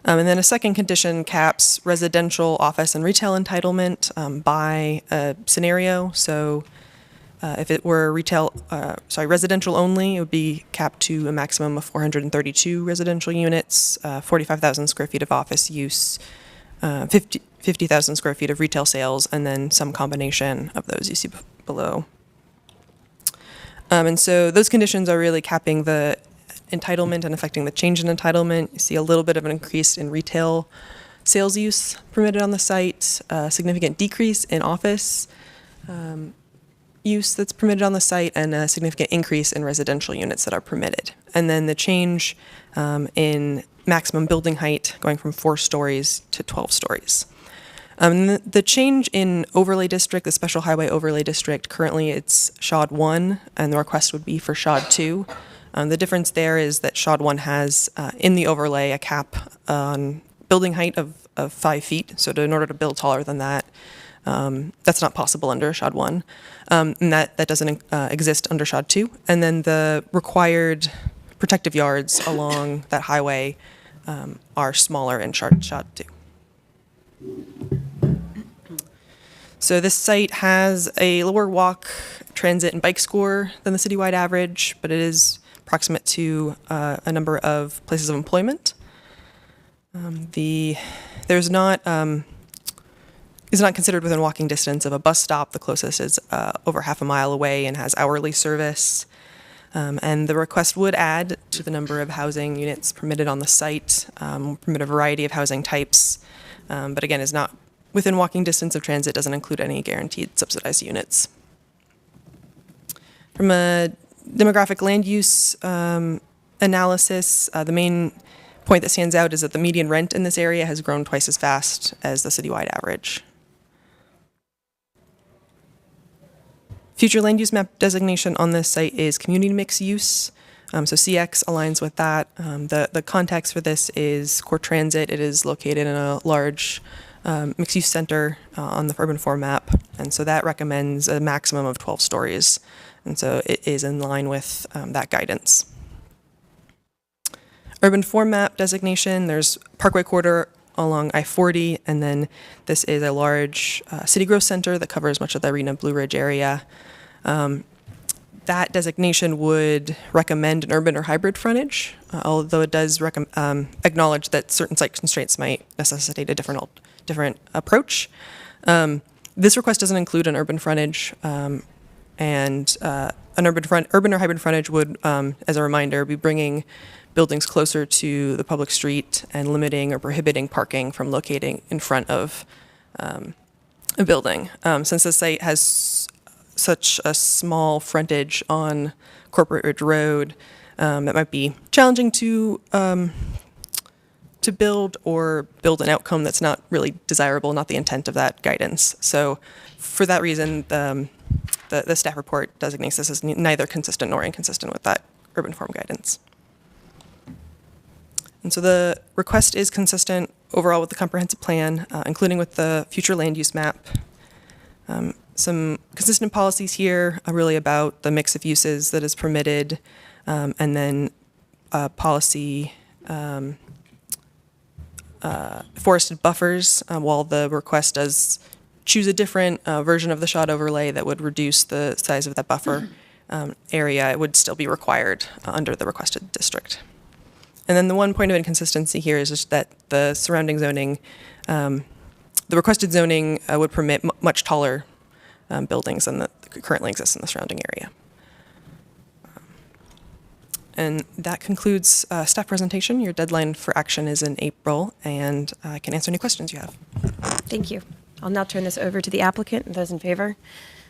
And then a second condition caps residential, office, and retail entitlement by a scenario. So if it were residential only, it would be capped to a maximum of 432 residential units, 45,000 square feet of office use, 50,000 square feet of retail sales, and then some combination of those you see below. And so those conditions are really capping the entitlement and affecting the change in entitlement. You see a little bit of an increase in retail sales use permitted on the site, a significant decrease in office use that's permitted on the site, and a significant increase in residential units that are permitted. And then the change in maximum building height going from 4 stories to 12 stories. The change in overlay district, the special highway overlay district, currently it's SHOD 1, and the request would be for SHOD 2. The difference there is that SHOD 1 has in the overlay a cap on building height of 5 feet. So in order to build taller than that, that's not possible under SHOD 1. And that doesn't exist under SHOD 2. And then the required protective yards along that highway are smaller in SHOD 2. So this site has a lower walk, transit, and bike score than the citywide average, but it is proximate to a number of places of employment. Is not considered within walking distance of a bus stop. The closest is over half a mile away and has hourly service. And the request would add to the number of housing units permitted on the site, permit a variety of housing types, but again is not within walking distance of transit, doesn't include any guaranteed subsidized units. From a demographic land use analysis, the main point that stands out is that the median rent in this area has grown twice as fast as the citywide average. Future land use map designation on this site is community mixed use. So CX aligns with that. The context for this is core transit. It is located in a large mixed use center on the urban form map. And so that recommends a maximum of 12 stories. And so it is in line with that guidance. Urban form map designation, there's Parkway Corridor along I-40, and then this is a large city growth center that covers much of the Arena Blue Ridge area. That designation would recommend an urban or hybrid frontage, although it does acknowledge that certain site constraints might necessitate a different approach. This request doesn't include an urban frontage, and an urban or hybrid frontage would, as a reminder, be bringing buildings closer to the public street and limiting or prohibiting parking from locating in front of a building. Since the site has such a small frontage on Corporate Ridge Road, it might be challenging to build an outcome that's not really desirable, not the intent of that guidance. So for that reason, the staff report designates this as neither consistent nor inconsistent with that urban form guidance. And so the request is consistent overall with the comprehensive plan, including with the future land use map. Some consistent policies here are really about the mix of uses that is permitted, and then policy forested buffers, while the request does choose a different version of the SHOD overlay that would reduce the size of that buffer area, it would still be required under the requested district. And then the one point of inconsistency here is just that the surrounding zoning, the requested zoning would permit much taller buildings than that currently exist in the surrounding area. And that concludes staff presentation. Your deadline for action is in April, and I can answer any questions you have. Thank you. I'll now turn this over to the applicant and those in favor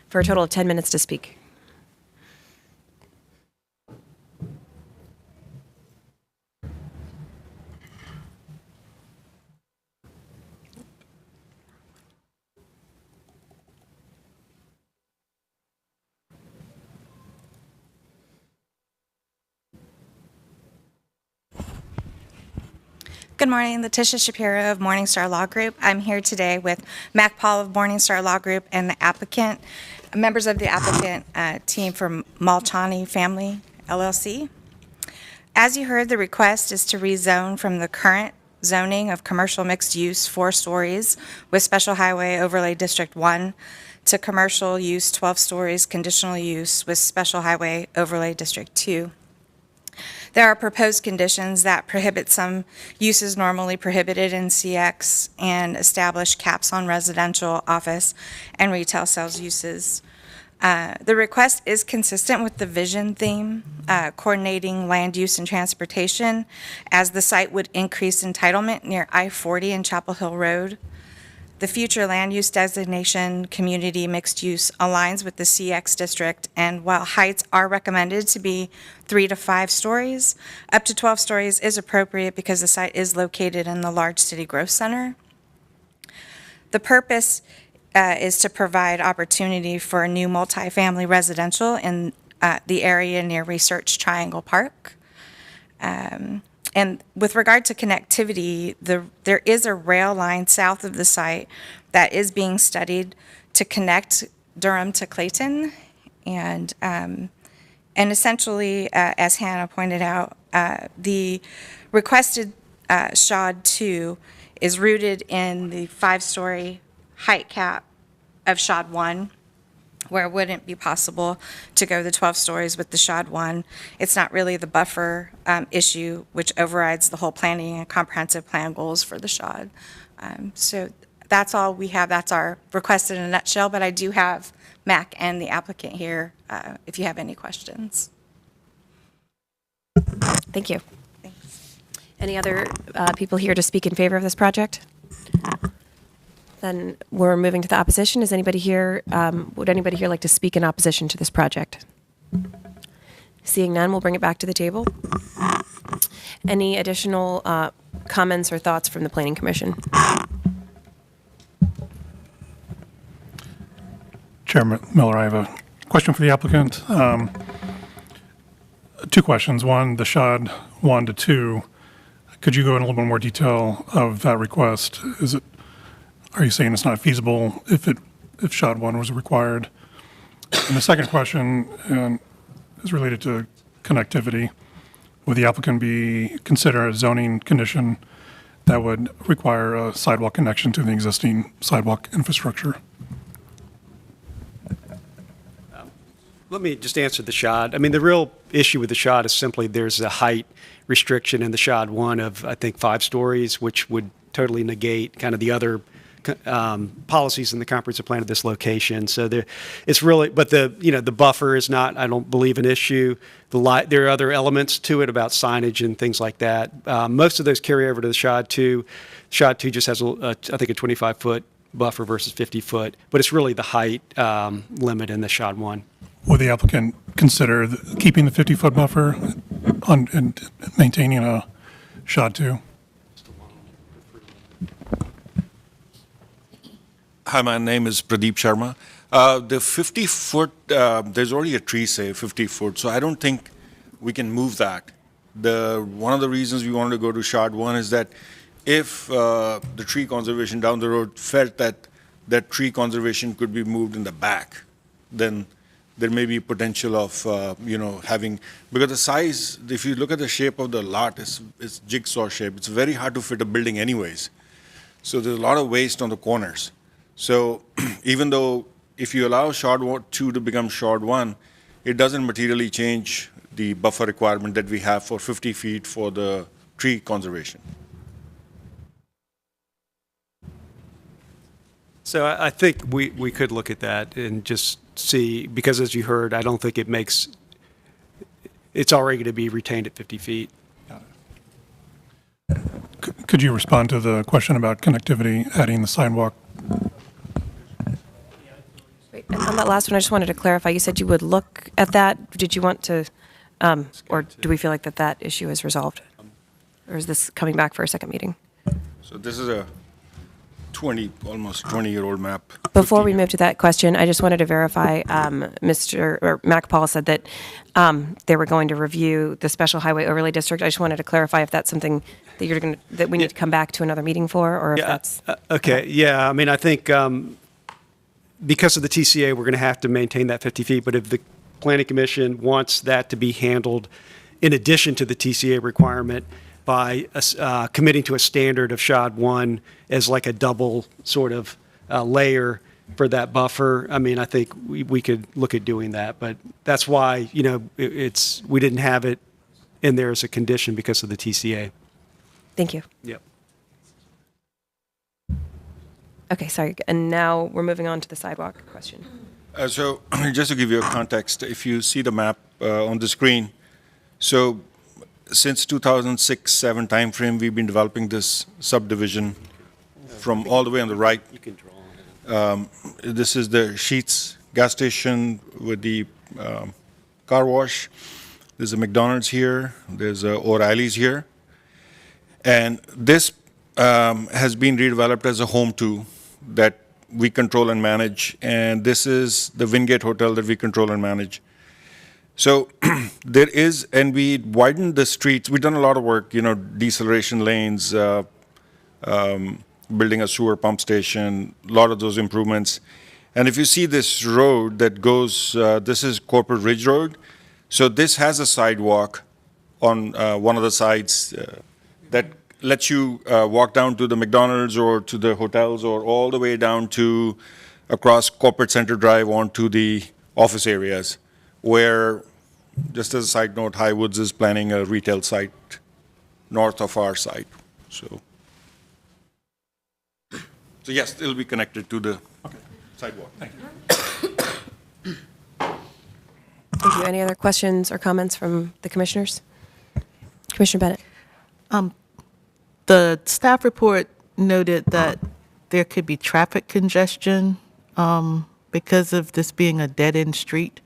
for a total of 10 minutes to speak. Good morning, Letitia Shapiro of Morningstar Law Group. I'm here today with Mac Paul of Morningstar Law Group and the applicant, members of the applicant team from Maltani Family LLC. As you heard, the request is to rezone from the current zoning of commercial mixed use 4 stories with Special Highway Overlay District 1 to commercial use 12 stories conditional use with Special Highway Overlay District 2. There are proposed conditions that prohibit some uses normally prohibited in CX and establish caps on residential, office, and retail sales uses. The request is consistent with the vision theme, coordinating land use and transportation, as the site would increase entitlement near I-40 and Chapel Hill Road. The future land use designation, community mixed use, aligns with the CX district, and while heights are recommended to be 3 to 5 stories, up to 12 stories is appropriate because the site is located in the large city growth center. The purpose is to provide opportunity for a new multifamily residential in the area near Research Triangle Park. And with regard to connectivity, there is a rail line south of the site that is being studied to connect Durham to Clayton. And essentially, as Hannah pointed out, the requested SHOD 2 is rooted in the 5-story height cap of SHOD 1, where it wouldn't be possible to go the 12 stories with the SHOD 1. It's not really the buffer issue, which overrides the whole planning and comprehensive plan goals for the SHOD. So that's all we have. That's our request in a nutshell, but I do have Mac and the applicant here if you have any questions. Thank you. Thanks. Any other people here to speak in favor of this project? Then we're moving to the opposition. Is anybody here, would anybody here like to speak in opposition to this project? Seeing none, we'll bring it back to the table. Any additional comments or thoughts from the Planning Commission? Chairman Miller, I have a question for the applicant. 2 questions. One, the SHOD 1 to 2. Could you go in a little bit more detail of that request? Are you saying it's not feasible if SHOD 1 was required? And the second question is related to connectivity. Would the applicant consider a zoning condition that would require a sidewalk connection to the existing sidewalk infrastructure? Let me just answer the SHOD. I mean, the real issue with the SHOD is simply there's a height restriction in the SHOD 1 of, I think, 5 stories, which would totally negate kind of the other policies in the comprehensive plan of this location. So it's really, but the buffer is not, I don't believe, an issue. There are other elements to it about signage and things like that. Most of those carry over to the SHOD 2. SHOD 2 just has, I think, a 25-foot buffer versus 50-foot, but it's really the height limit in the SHOD 1. Would the applicant consider keeping the 50-foot buffer and maintaining a SHOD 2? Hi, my name is Pradeep Sharma. The 50-foot, there's already a tree, say 50-foot, so I don't think we can move that. One of the reasons we wanted to go to SHOD 1 is that if the tree conservation down the road felt that that tree conservation could be moved in the back, then there may be potential of, having, because the size, if you look at the shape of the lot, it's jigsaw shape. It's very hard to fit a building anyways. So there's a lot of waste on the corners. So even though if you allow SHOD 2 to become SHOD 1, it doesn't materially change the buffer requirement that we have for 50 feet for the tree conservation. So I think we could look at that and just see, because as you heard, I don't think it's already going to be retained at 50 feet. Could you respond to the question about connectivity, adding the sidewalk? And on that last one, I just wanted to clarify. You said you would look at that. Did you want to, or do we feel like that issue is resolved? Or is this coming back for a second meeting? So this is a almost 20-year-old map. Before we move to that question, I just wanted to verify, Mac Paul said that they were going to review the Special Highway Overlay District. I just wanted to clarify if that's something that we need to come back to another meeting for, or if that's Okay, yeah, I mean, I think because of the TCA, we're going to have to maintain that 50 feet, but if the Planning Commission wants that to be handled in addition to the TCA requirement by committing to a standard of SHOD 1 as like a double sort of layer for that buffer, I mean, I think we could look at doing that, but that's why, you know, we didn't have it in there as a condition because of the TCA. Thank you. Yep. Okay, sorry. And now we're moving on to the sidewalk question. So just to give you a context, if you see the map on the screen, so since 2006-7 timeframe, we've been developing this subdivision from all the way on the right. You can draw on it. This is the Sheetz gas station with the car wash. There's a McDonald's here. There's a O'Reilly's here. And this has been redeveloped as a home to that we control and manage. And this is the Wingate Hotel that we control and manage. So there is, and we widened the streets. We've done a lot of work, you know, deceleration lanes, building a sewer pump station, a lot of those improvements. And if you see this road that goes, this is Corporate Ridge Road. So this has a sidewalk on one of the sides that lets you walk down to the McDonald's or to the hotels or all the way down to across Corporate Center Drive onto the office areas, where, just as a side note, Highwoods is planning a retail site north of our site. So yes, it'll be connected to the sidewalk. Thank you. Thank you. Any other questions or comments from the commissioners? Commissioner Bennett. The staff report noted that there could be traffic congestion because of this being a dead-end street.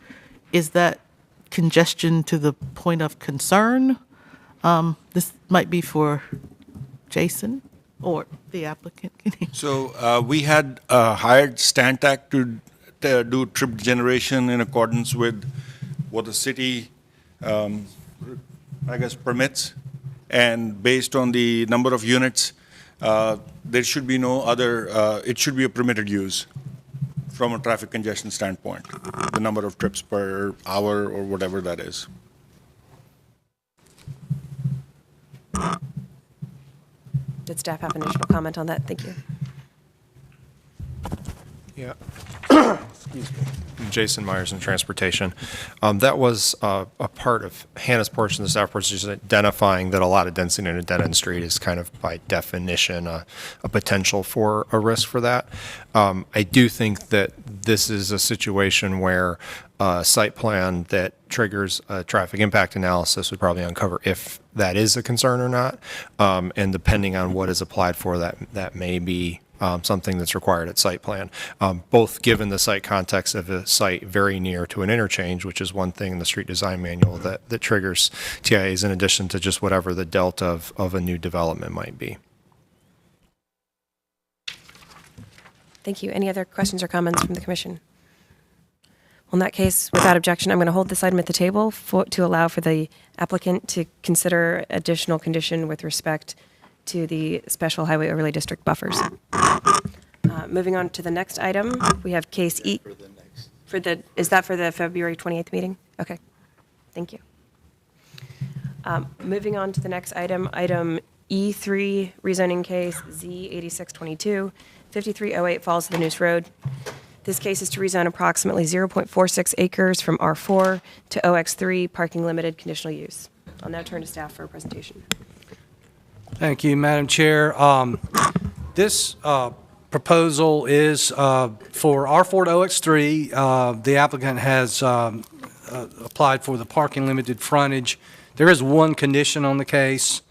Is that congestion to the point of concern? This might be for Jason or the applicant. So we had hired Stantec to do trip generation in accordance with what the city, I guess, permits. And based on the number of units, there should be no other, it should be a permitted use from a traffic congestion standpoint, the number of trips per hour or whatever that is. Did staff have an additional comment on that? Thank you. Yeah. Excuse me. Jason Myers in Transportation. That was a part of Hannah's portion, the staff portion, is identifying that a lot of density in a dead-end street is kind of by definition a potential for a risk for that. I do think that this is a situation where a site plan that triggers a traffic impact analysis would probably uncover if that is a concern or not. And depending on what is applied for, that may be something that's required at site plan, both given the site context of a site very near to an interchange, which is one thing in the street design manual that triggers TIAs in addition to just whatever the delta of a new development might be. Thank you. Any other questions or comments from the commission? Well, in that case, without objection, I'm going to hold this item at the table to allow for the applicant to consider additional condition with respect to the Special Highway Overlay District buffers. Moving on to the next item, we have case E. Is that for the February 28th meeting? Okay, thank you. Moving on to the next item, item E3, rezoning case Z8622, 5308 Falls of the Noose Road. This case is to rezone approximately 0.46 acres from R4 to OX3, parking limited, conditional use. I'll now turn to staff for a presentation. Thank you, Madam Chair. This proposal is for R4 to OX3. The applicant has applied for the parking limited frontage. There is one condition on the case.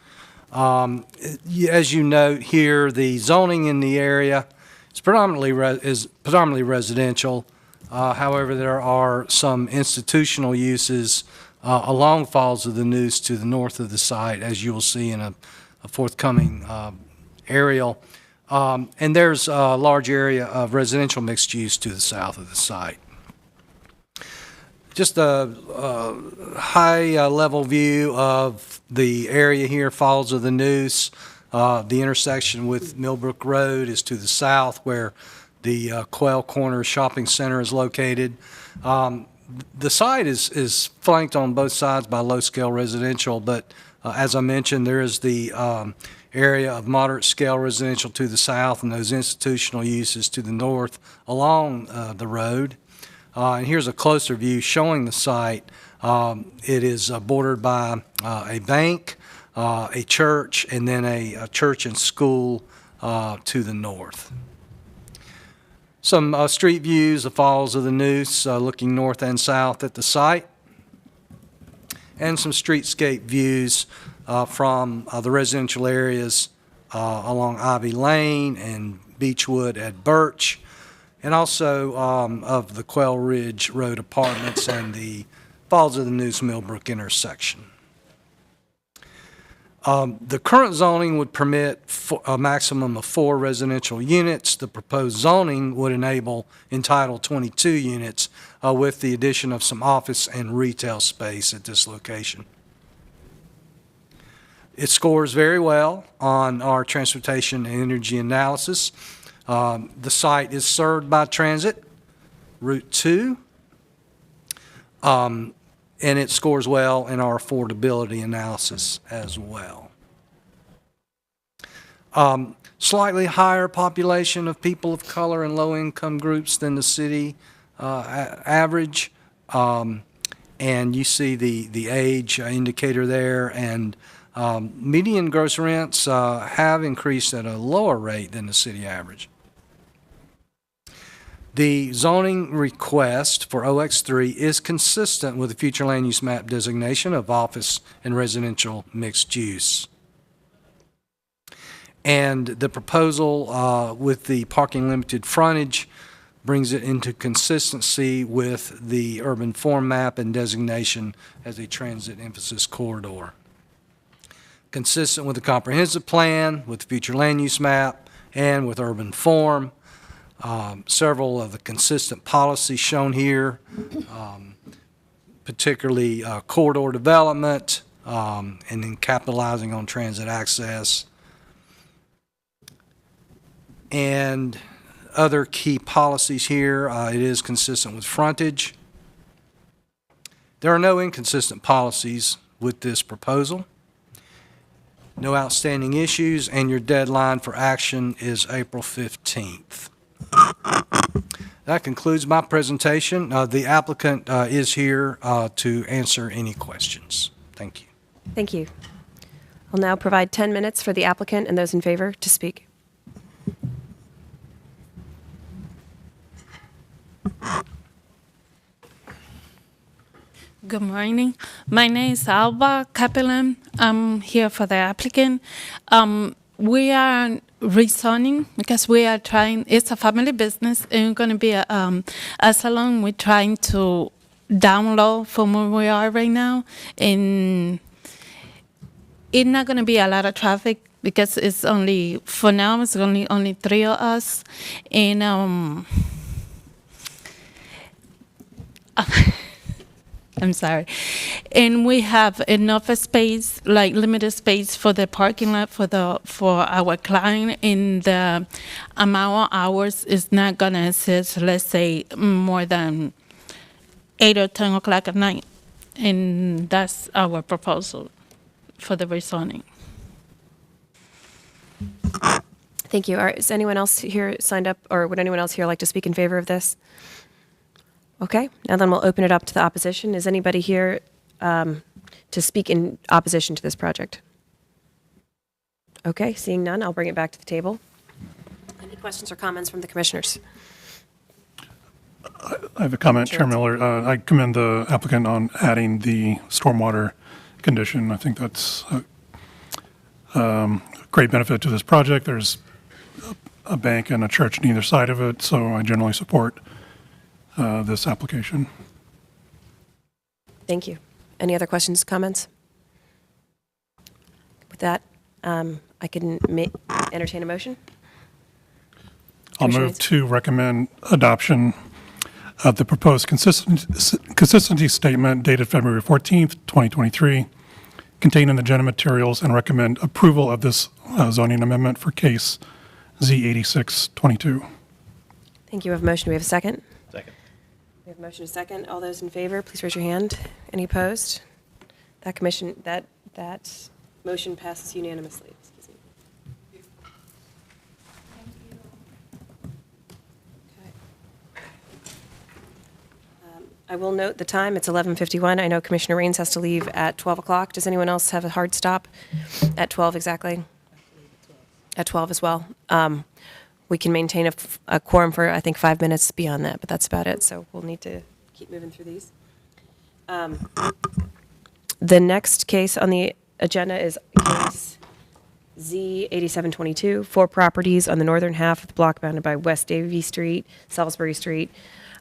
As you note here, the zoning in the area is predominantly residential. However, there are some institutional uses along Falls of the Noose to the north of the site, as you will see in a forthcoming aerial. And there's a large area of residential mixed use to the south of the site. just a high-level view of the area here, Falls of the Noose. The intersection with Millbrook Road is to the south, where the Quail Corner Shopping Center is located. The site is flanked on both sides by low-scale residential, but as I mentioned, there is the area of moderate-scale residential to the south and those institutional uses to the north along the road. And here's a closer view showing the site. It is bordered by a bank, a church, and then a church and school to the north. Some street views of Falls of the Noose looking north and south at the site, and some streetscape views from the residential areas along Ivy Lane and Beechwood at Birch, and also of the Quail Ridge Road Apartments and the Falls of the Noose Millbrook intersection. The current zoning would permit a maximum of 4 residential units. The proposed zoning would enable entitled 22 units with the addition of some office and retail space at this location. It scores very well on our transportation and energy analysis. The site is served by transit, Route 2, and it scores well in our affordability analysis as well. Slightly higher population of people of color and low-income groups than the city average, and you see the age indicator there, and median gross rents have increased at a lower rate than the city average. The zoning request for OX3 is consistent with the future land use map designation of office and residential mixed use. And the proposal with the parking limited frontage brings it into consistency with the urban form map and designation as a transit emphasis corridor. Consistent with the comprehensive plan, with the future land use map, and with urban form. Several of the consistent policies shown here, particularly corridor development, and then capitalizing on transit access. And other key policies here, it is consistent with frontage. There are no inconsistent policies with this proposal. No outstanding issues, and your deadline for action is April 15th. That concludes my presentation. The applicant is here to answer any questions. Thank you. Thank you. I'll now provide 10 minutes for the applicant and those in favor to speak. Good morning. My name is Alba Capellan. I'm here for the applicant. We are rezoning because we are trying, it's a family business and we're going to be a salon. We're trying to download from where we are right now. And it's not going to be a lot of traffic because it's only, for now, it's only 3 of us. And I'm sorry. And we have enough space, like limited space for the parking lot for our client, and the amount of hours is not gonna exist, let's say, more than 8 or 10 o'clock at night. And that's our proposal for the rezoning. Thank you. Is anyone else here signed up, or would anyone else here like to speak in favor of this? Okay, now then we'll open it up to the opposition. Is anybody here to speak in opposition to this project? Okay, seeing none, I'll bring it back to the table. Any questions or comments from the commissioners? I have a comment, Chair Miller. I commend the applicant on adding the stormwater condition. I think that's a great benefit to this project. There's a bank and a church on either side of it, so I generally support this application. Thank you. Any other questions, comments? With that, I can entertain a motion. I'll move to recommend adoption the proposed consistency statement dated February 14th, 2023, contained in the agenda materials, and recommend approval of this zoning amendment for case Z8622. Thank you. We have a motion. Do we have a second? Second. We have a motion and a second. All those in favor, please raise your hand. Any opposed? That motion passes unanimously. Excuse me. Okay. I will note the time. It's 11:51. I know Commissioner Rains has to leave at 12 o'clock. Does anyone else have a hard stop at 12 exactly? At 12 as well. We can maintain a quorum for, I think, 5 minutes beyond that, but that's about it. So we'll need to keep moving through these. The next case on the agenda is case Z8722, 4 properties on the northern half of the block bounded by West Davie Street, Salisbury Street,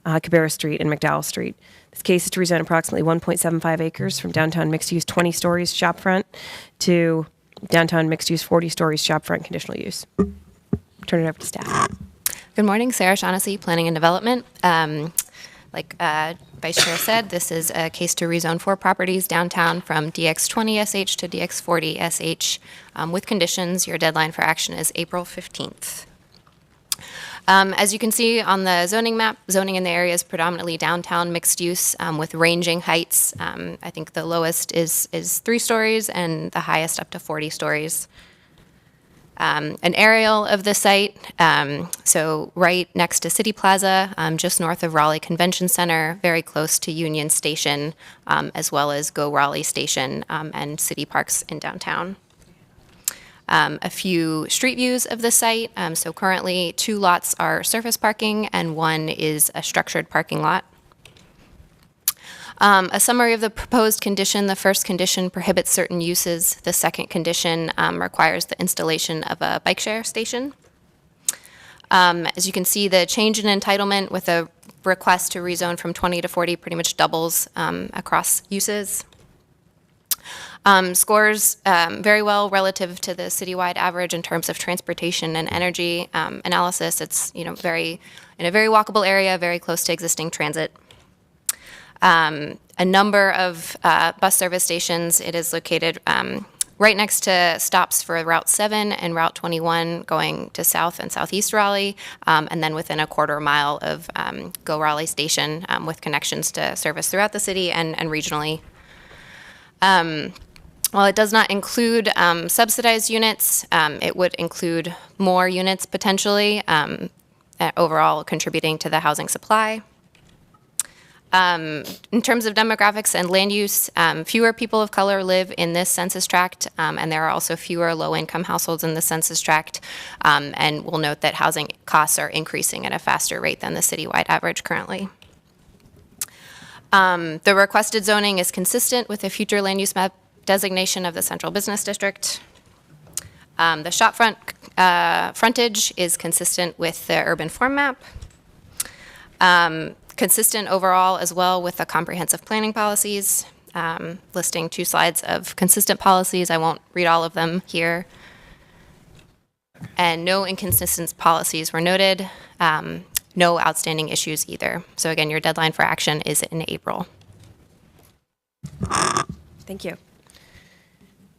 Cabarrus Street, and McDowell Street. This case is to rezone approximately 1.75 acres from downtown mixed-use 20 stories shopfront to downtown mixed-use 40 stories shopfront conditional use. Turn it over to staff. Good morning, Sarah Shaughnessy, Planning and Development. Like Vice Chair said, this is a case to rezone 4 properties downtown from DX20SH to DX40SH with conditions. Your deadline for action is April 15th. As you can see on the zoning map, zoning in the area is predominantly downtown mixed use with ranging heights. I think the lowest is 3 stories and the highest up to 40 stories. An aerial of the site, so right next to City Plaza, just north of Raleigh Convention Center, very close to Union Station, as well as Go Raleigh Station and city parks in downtown. A few street views of the site. So currently 2 lots are surface parking and 1 is a structured parking lot. A summary of the proposed condition. The first condition prohibits certain uses. The second condition requires the installation of a bike share station. As you can see, the change in entitlement with a request to rezone from 20 to 40 pretty much doubles across uses. Scores very well relative to the citywide average in terms of transportation and energy analysis. It's in a very walkable area, very close to existing transit. A number of bus service stations. It is located right next to stops for Route 7 and Route 21 going to South and Southeast Raleigh, and then within a quarter mile of Go Raleigh Station with connections to service throughout the city and regionally. While it does not include subsidized units, it would include more units potentially, overall contributing to the housing supply. In terms of demographics and land use, fewer people of color live in this census tract, and there are also fewer low-income households in the census tract. And we'll note that housing costs are increasing at a faster rate than the citywide average currently. The requested zoning is consistent with the future land use map designation of the Central Business District. The shopfront frontage is consistent with the urban form map. Consistent overall as well with the comprehensive planning policies, listing 2 slides of consistent policies. I won't read all of them here. And no inconsistent policies were noted. No outstanding issues either. So again, your deadline for action is in April. Thank you.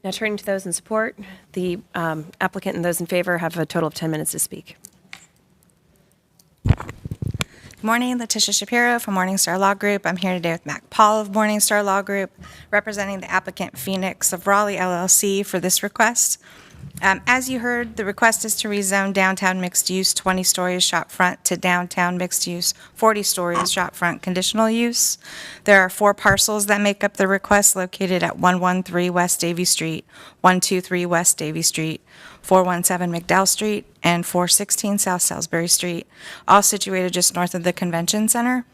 Now turning to those in support, the applicant and those in favor have a total of 10 minutes to speak. Good morning, Letitia Shapiro from Morningstar Law Group. I'm here today with Mac Paul of Morningstar Law Group, representing the applicant Phoenix of Raleigh LLC for this request. As you heard, the request is to rezone downtown mixed use 20 stories shopfront to downtown mixed use 40 stories shopfront conditional use. There are 4 parcels that make up the request located at 113 West Davie Street, 123 West Davie Street, 417 McDowell Street, and 416 South Salisbury Street, all situated just north of the Convention Center.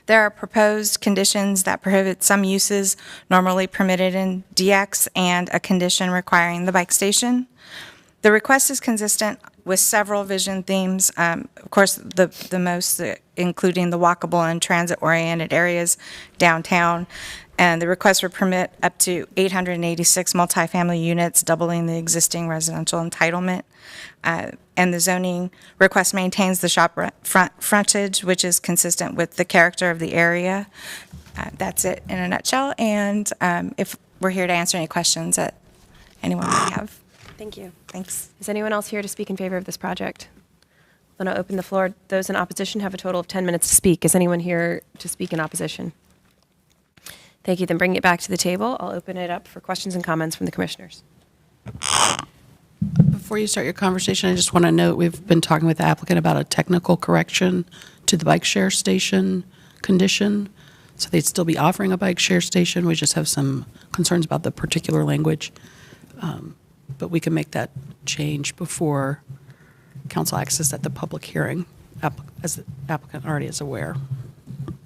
There are proposed conditions that prohibit some uses normally permitted in DX and a condition requiring the bike station. The request is consistent with several vision themes, of course, the most including the walkable and transit-oriented areas downtown, And the request would permit up to 886 multifamily units, doubling the existing residential entitlement. And the zoning request maintains the shop frontage, which is consistent with the character of the area. That's it in a nutshell. And if we're here to answer any questions that anyone may have. Thank you. Thanks. Is anyone else here to speak in favor of this project? Then I'll open the floor. Those in opposition have a total of 10 minutes to speak. Is anyone here to speak in opposition? Thank you. Then bring it back to the table. I'll open it up for questions and comments from the commissioners. Before you start your conversation, I just want to note we've been talking with the applicant about a technical correction to the bike share station condition. So they'd still be offering a bike share station. We just have some concerns about the particular language. But we can make that change before council access at the public hearing, as the applicant already is aware.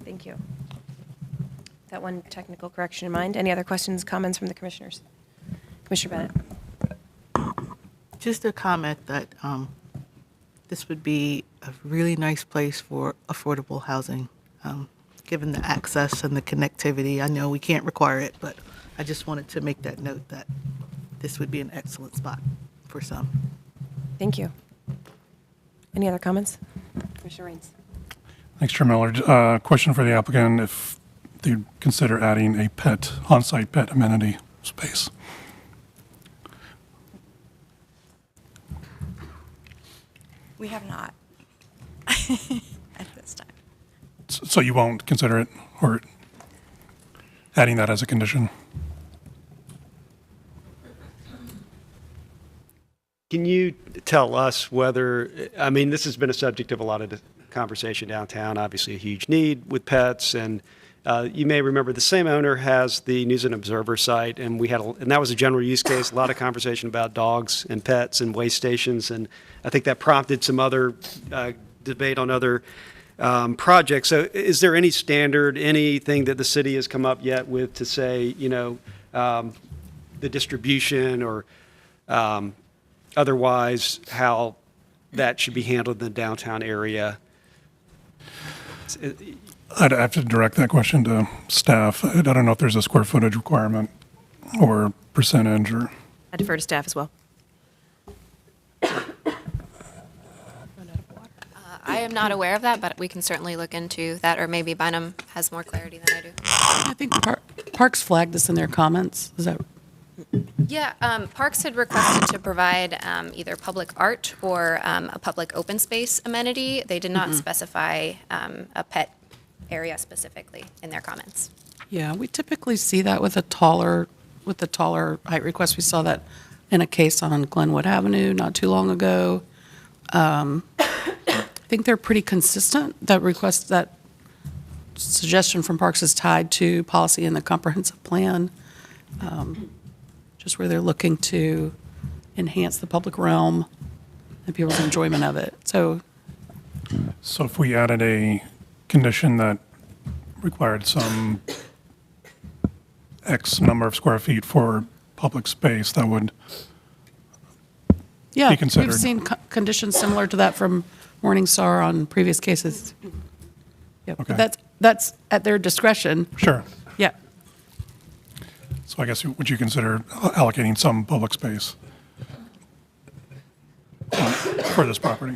Thank you. That one technical correction in mind. Any other questions, comments from the commissioners? Commissioner Bennett. Just a comment that this would be a really nice place for affordable housing, given the access and the connectivity. I know we can't require it, but I just wanted to make that note that this would be an excellent spot for some. Thank you. Any other comments? Commissioner Raines. Thanks, Chair Miller. Question for the applicant, if they'd consider adding a on-site pet amenity space. We have not at this time. So you won't consider it or adding that as a condition? Can you tell us whether, I mean, this has been a subject of a lot of conversation downtown, obviously a huge need with pets, and you may remember the same owner has the News and Observer site, and and that was a general use case, a lot of conversation about dogs and pets and waste stations, and I think that prompted some other debate on other projects. So is there any standard, anything that the city has come up yet with to say, the distribution or otherwise how that should be handled in the downtown area? I'd have to direct that question to staff. I don't know if there's a square footage requirement or percentage or. I defer to staff as well. I am not aware of that, but we can certainly look into that, or maybe Bynum has more clarity than I do. I think Parks flagged this in their comments. Is that? Yeah, Parks had requested to provide either public art or a public open space amenity. They did not specify a pet area specifically in their comments. Yeah, we typically see that with the taller height request. We saw that in a case on Glenwood Avenue not too long ago. I think they're pretty consistent. That suggestion from Parks is tied to policy in the comprehensive plan, just where they're looking to enhance the public realm and people's enjoyment of it. So if we added a condition that required some X number of square feet for public space, that would be considered. We've seen conditions similar to that from Morningstar on previous cases. Yep. Okay. But that's at their discretion. Sure. Yeah. So I guess would you consider allocating some public space for this property?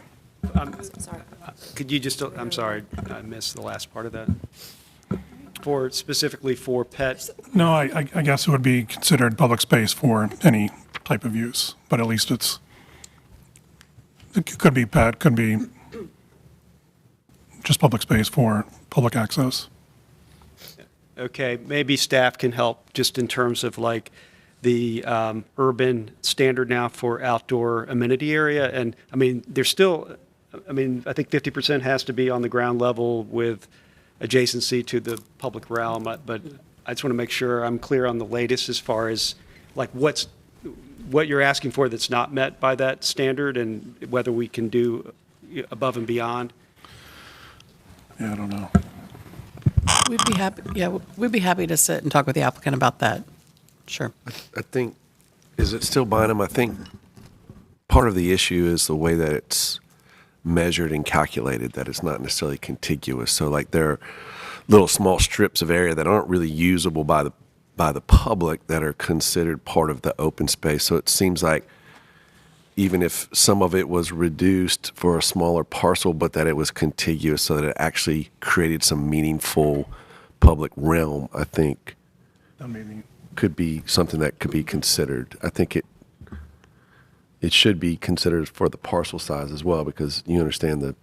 Could you just, I'm sorry, I missed the last part of that. Specifically for pets? No, I guess it would be considered public space for any type of use, but at least it could be pet, could be just public space for public access. Okay, maybe staff can help just in terms of like the urban standard now for outdoor amenity area. And I mean, there's still, I think 50% has to be on the ground level with adjacency to the public realm. But I just want to make sure I'm clear on the latest as far as like what you're asking for that's not met by that standard and whether we can do above and beyond. Yeah, I don't know. We'd be happy. Yeah, we'd be happy to sit and talk with the applicant about that. Sure. I think, is it still Bynum? I think part of the issue is the way that it's measured and calculated, that it's not necessarily contiguous. So like they're little small strips of area that aren't really usable by the public that are considered part of the open space. So it seems like even if some of it was reduced for a smaller parcel, but that it was contiguous so that it actually created some meaningful public realm, I think could be something that could be considered. I think it should be considered for the parcel size as well, because you understand the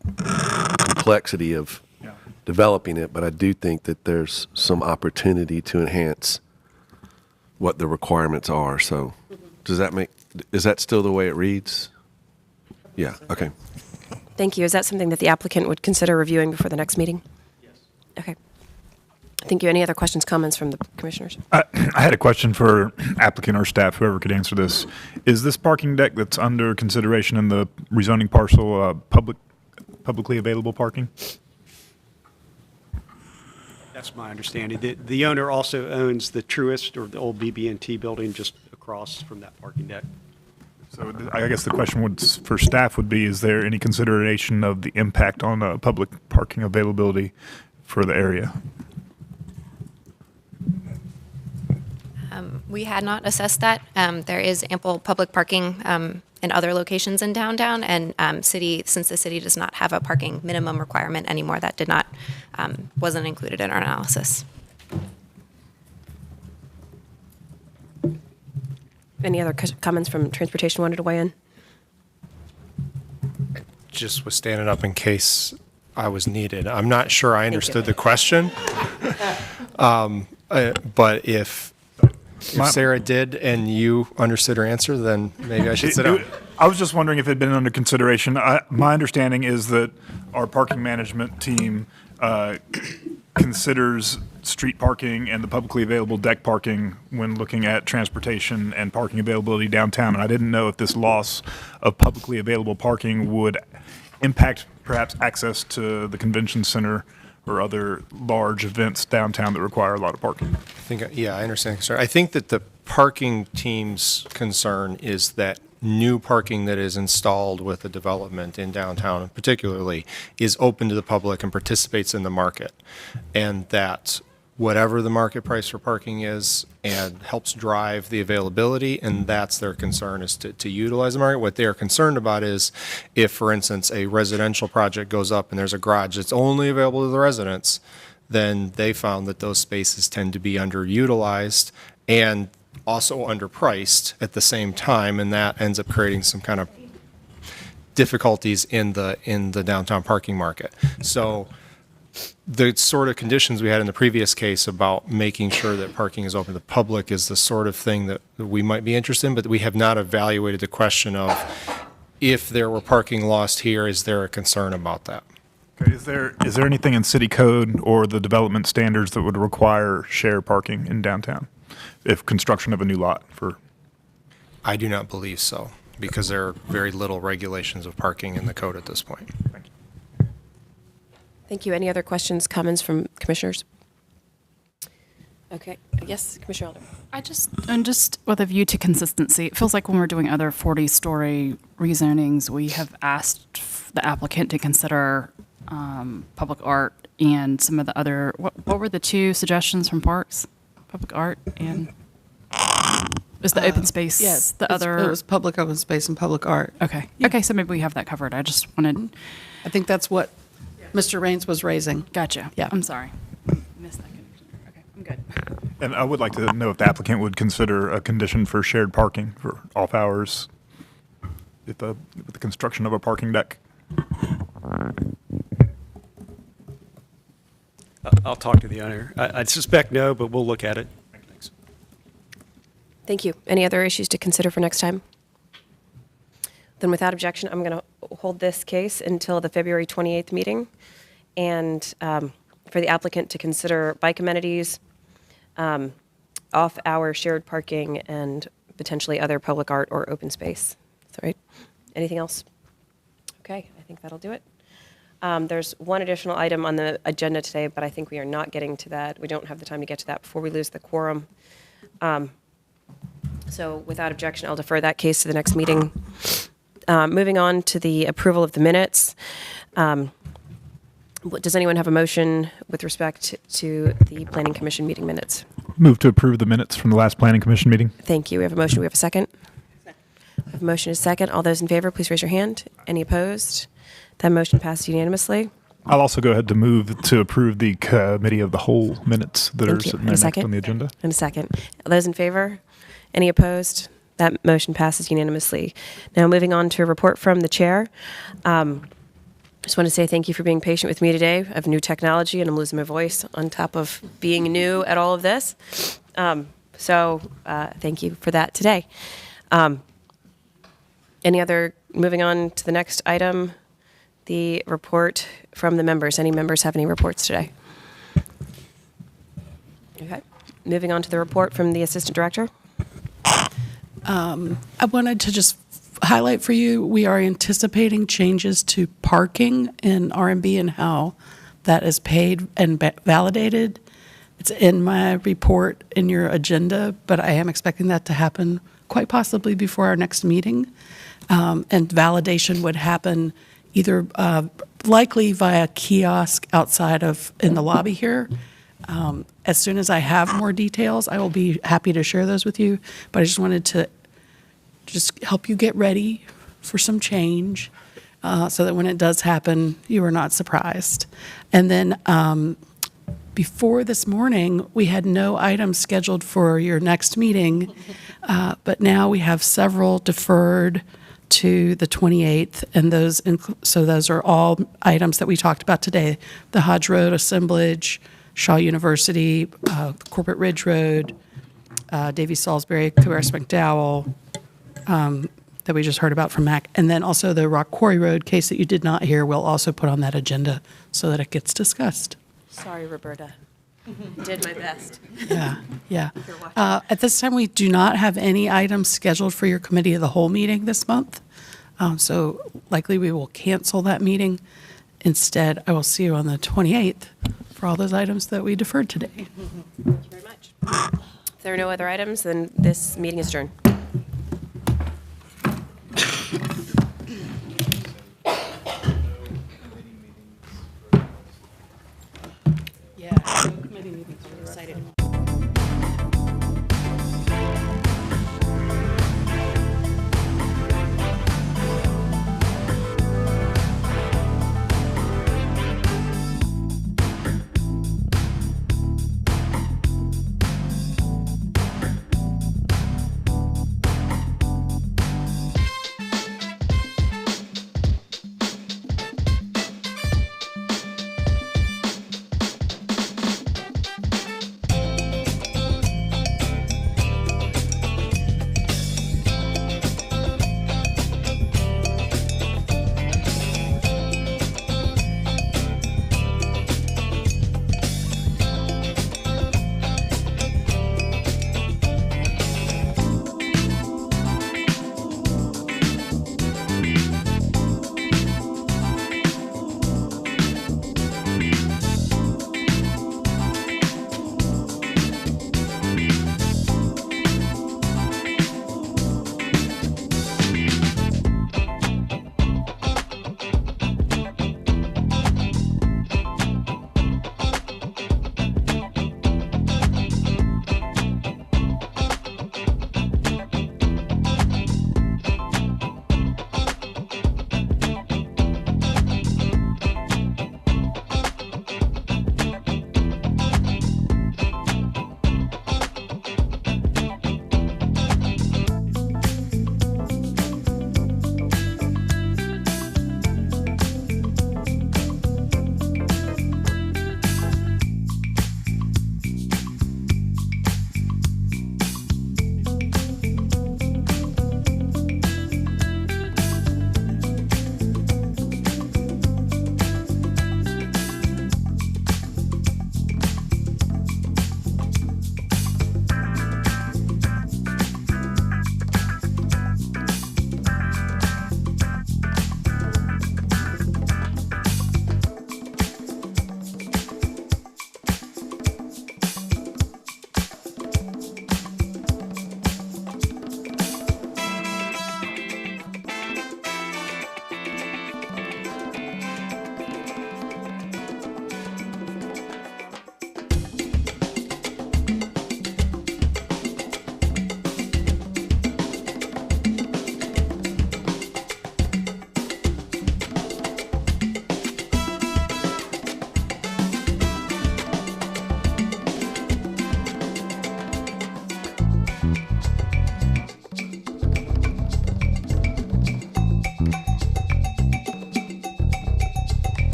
complexity of developing it, but I do think that there's some opportunity to enhance what the requirements are. So is that still the way it reads? Yeah, okay. Thank you. Is that something that the applicant would consider reviewing before the next meeting? Yes. Okay. Thank you. Any other questions, comments from the commissioners? I had a question for applicant or staff, whoever could answer this. Is this parking deck that's under consideration in the rezoning parcel publicly available parking? That's my understanding. The owner also owns the Truist, or the old BB&T building, just across from that parking deck. So I guess the question for staff would be, is there any consideration of the impact on public parking availability for the area? We had not assessed that. There is ample public parking in other locations in downtown, and since the city does not have a parking minimum requirement anymore, that wasn't included in our analysis. Any other comments from transportation wanted to weigh in? Just was standing up in case I was needed. I'm not sure I understood the question. But if Sarah did and you understood her answer, then maybe I should sit down. I was just wondering if it had been under consideration. My understanding is that our parking management team considers street parking and the publicly available deck parking when looking at transportation and parking availability downtown. And I didn't know if this loss of publicly available parking would impact perhaps access to the convention center or other large events downtown that require a lot of parking. I understand the concern. I think that the parking team's concern is that new parking that is installed with the development in downtown particularly is open to the public and participates in the market. And that whatever the market price for parking is and helps drive the availability, and that's their concern, is to utilize the market. What they are concerned about is if, for instance, a residential project goes up and there's a garage that's only available to the residents, then they found that those spaces tend to be underutilized and also underpriced at the same time, and that ends up creating some kind of difficulties in the downtown parking market. So the sort of conditions we had in the previous case about making sure that parking is open to the public is the sort of thing that we might be interested in, but we have not evaluated the question of if there were parking lost here, is there a concern about that? Okay, is there anything in city code or the development standards that would require shared parking in downtown if construction of a new lot for? I do not believe so, because there are very little regulations of parking in the code at this point. Thank you. Thank you. Any other questions, comments from commissioners? Okay. Yes, Commissioner Elder. Just with a view to consistency, it feels like when we're doing other 40-story rezonings, we have asked the applicant to consider public art and some of the other, what were the two suggestions from Parks? Public art and is the open space it was public open space and public art. Okay. Okay, so maybe we have that covered. I just wanted. I think that's what Mr. Raines was raising. Gotcha. Yeah. I'm sorry. Missed that connection. Okay, I'm good. And I would like to know if the applicant would consider a condition for shared parking for off hours with the construction of a parking deck. I'll talk to the owner. I suspect no, but we'll look at it. Thanks. Thank you. Any other issues to consider for next time? Then without objection, I'm going to hold this case until the February 28th meeting, and for the applicant to consider bike amenities, off-hour shared parking, and potentially other public art or open space. That's all right. Anything else? Okay, I think that'll do it. There's one additional item on the agenda today, but I think we are not getting to that. We don't have the time to get to that before we lose the quorum. So without objection, I'll defer that case to the next meeting. Moving on to the approval of the minutes. Does anyone have a motion with respect to the Planning Commission meeting minutes? Move to approve the minutes from the last Planning Commission meeting. Thank you. We have a motion. We have a second. We have a motion is second. All those in favor, please raise your hand. Any opposed? That motion passes unanimously. I'll also go ahead to move to approve the Committee of the Whole minutes that are Thank you. sitting And a there next second? on the agenda. And a second. All those in favor? Any opposed? That motion passes unanimously. Now, moving on to a report from the chair. Just want to say thank you for being patient with me today. I have new technology and I'm losing my voice on top of being new at all of this. Thank you for that today. Moving on to the next item, the report from the members. Any members have any reports today? Okay. Moving on to the report from the Assistant Director. I wanted to just highlight for you, we are anticipating changes to parking in R&B and how that is paid and validated. It's in my report in your agenda, but I am expecting that to happen quite possibly before our next meeting. And validation would happen either likely via kiosk outside of in the lobby here. As soon as I have more details, I will be happy to share those with you. But I just wanted to just help you get ready for some change so that when it does happen, you are not surprised. And then before this morning, we had no items scheduled for your next meeting, but now we have several deferred to the 28th, and those are all items that we talked about today: the Hodge Road assemblage, Shaw University, Corporate Ridge Road, Davie Salisbury, Coerce McDowell, that we just heard about from Mac, and then also the Rock Quarry Road case that you did not hear. We'll also put on that agenda so that it gets discussed. Sorry, Roberta. Did my best. Yeah. At this time, we do not have any items scheduled for your Committee of the Whole meeting this month. So likely we will cancel that meeting. Instead, I will see you on the 28th for all those items that we deferred today. Thank you very much. If there are no other items, then this meeting is adjourned.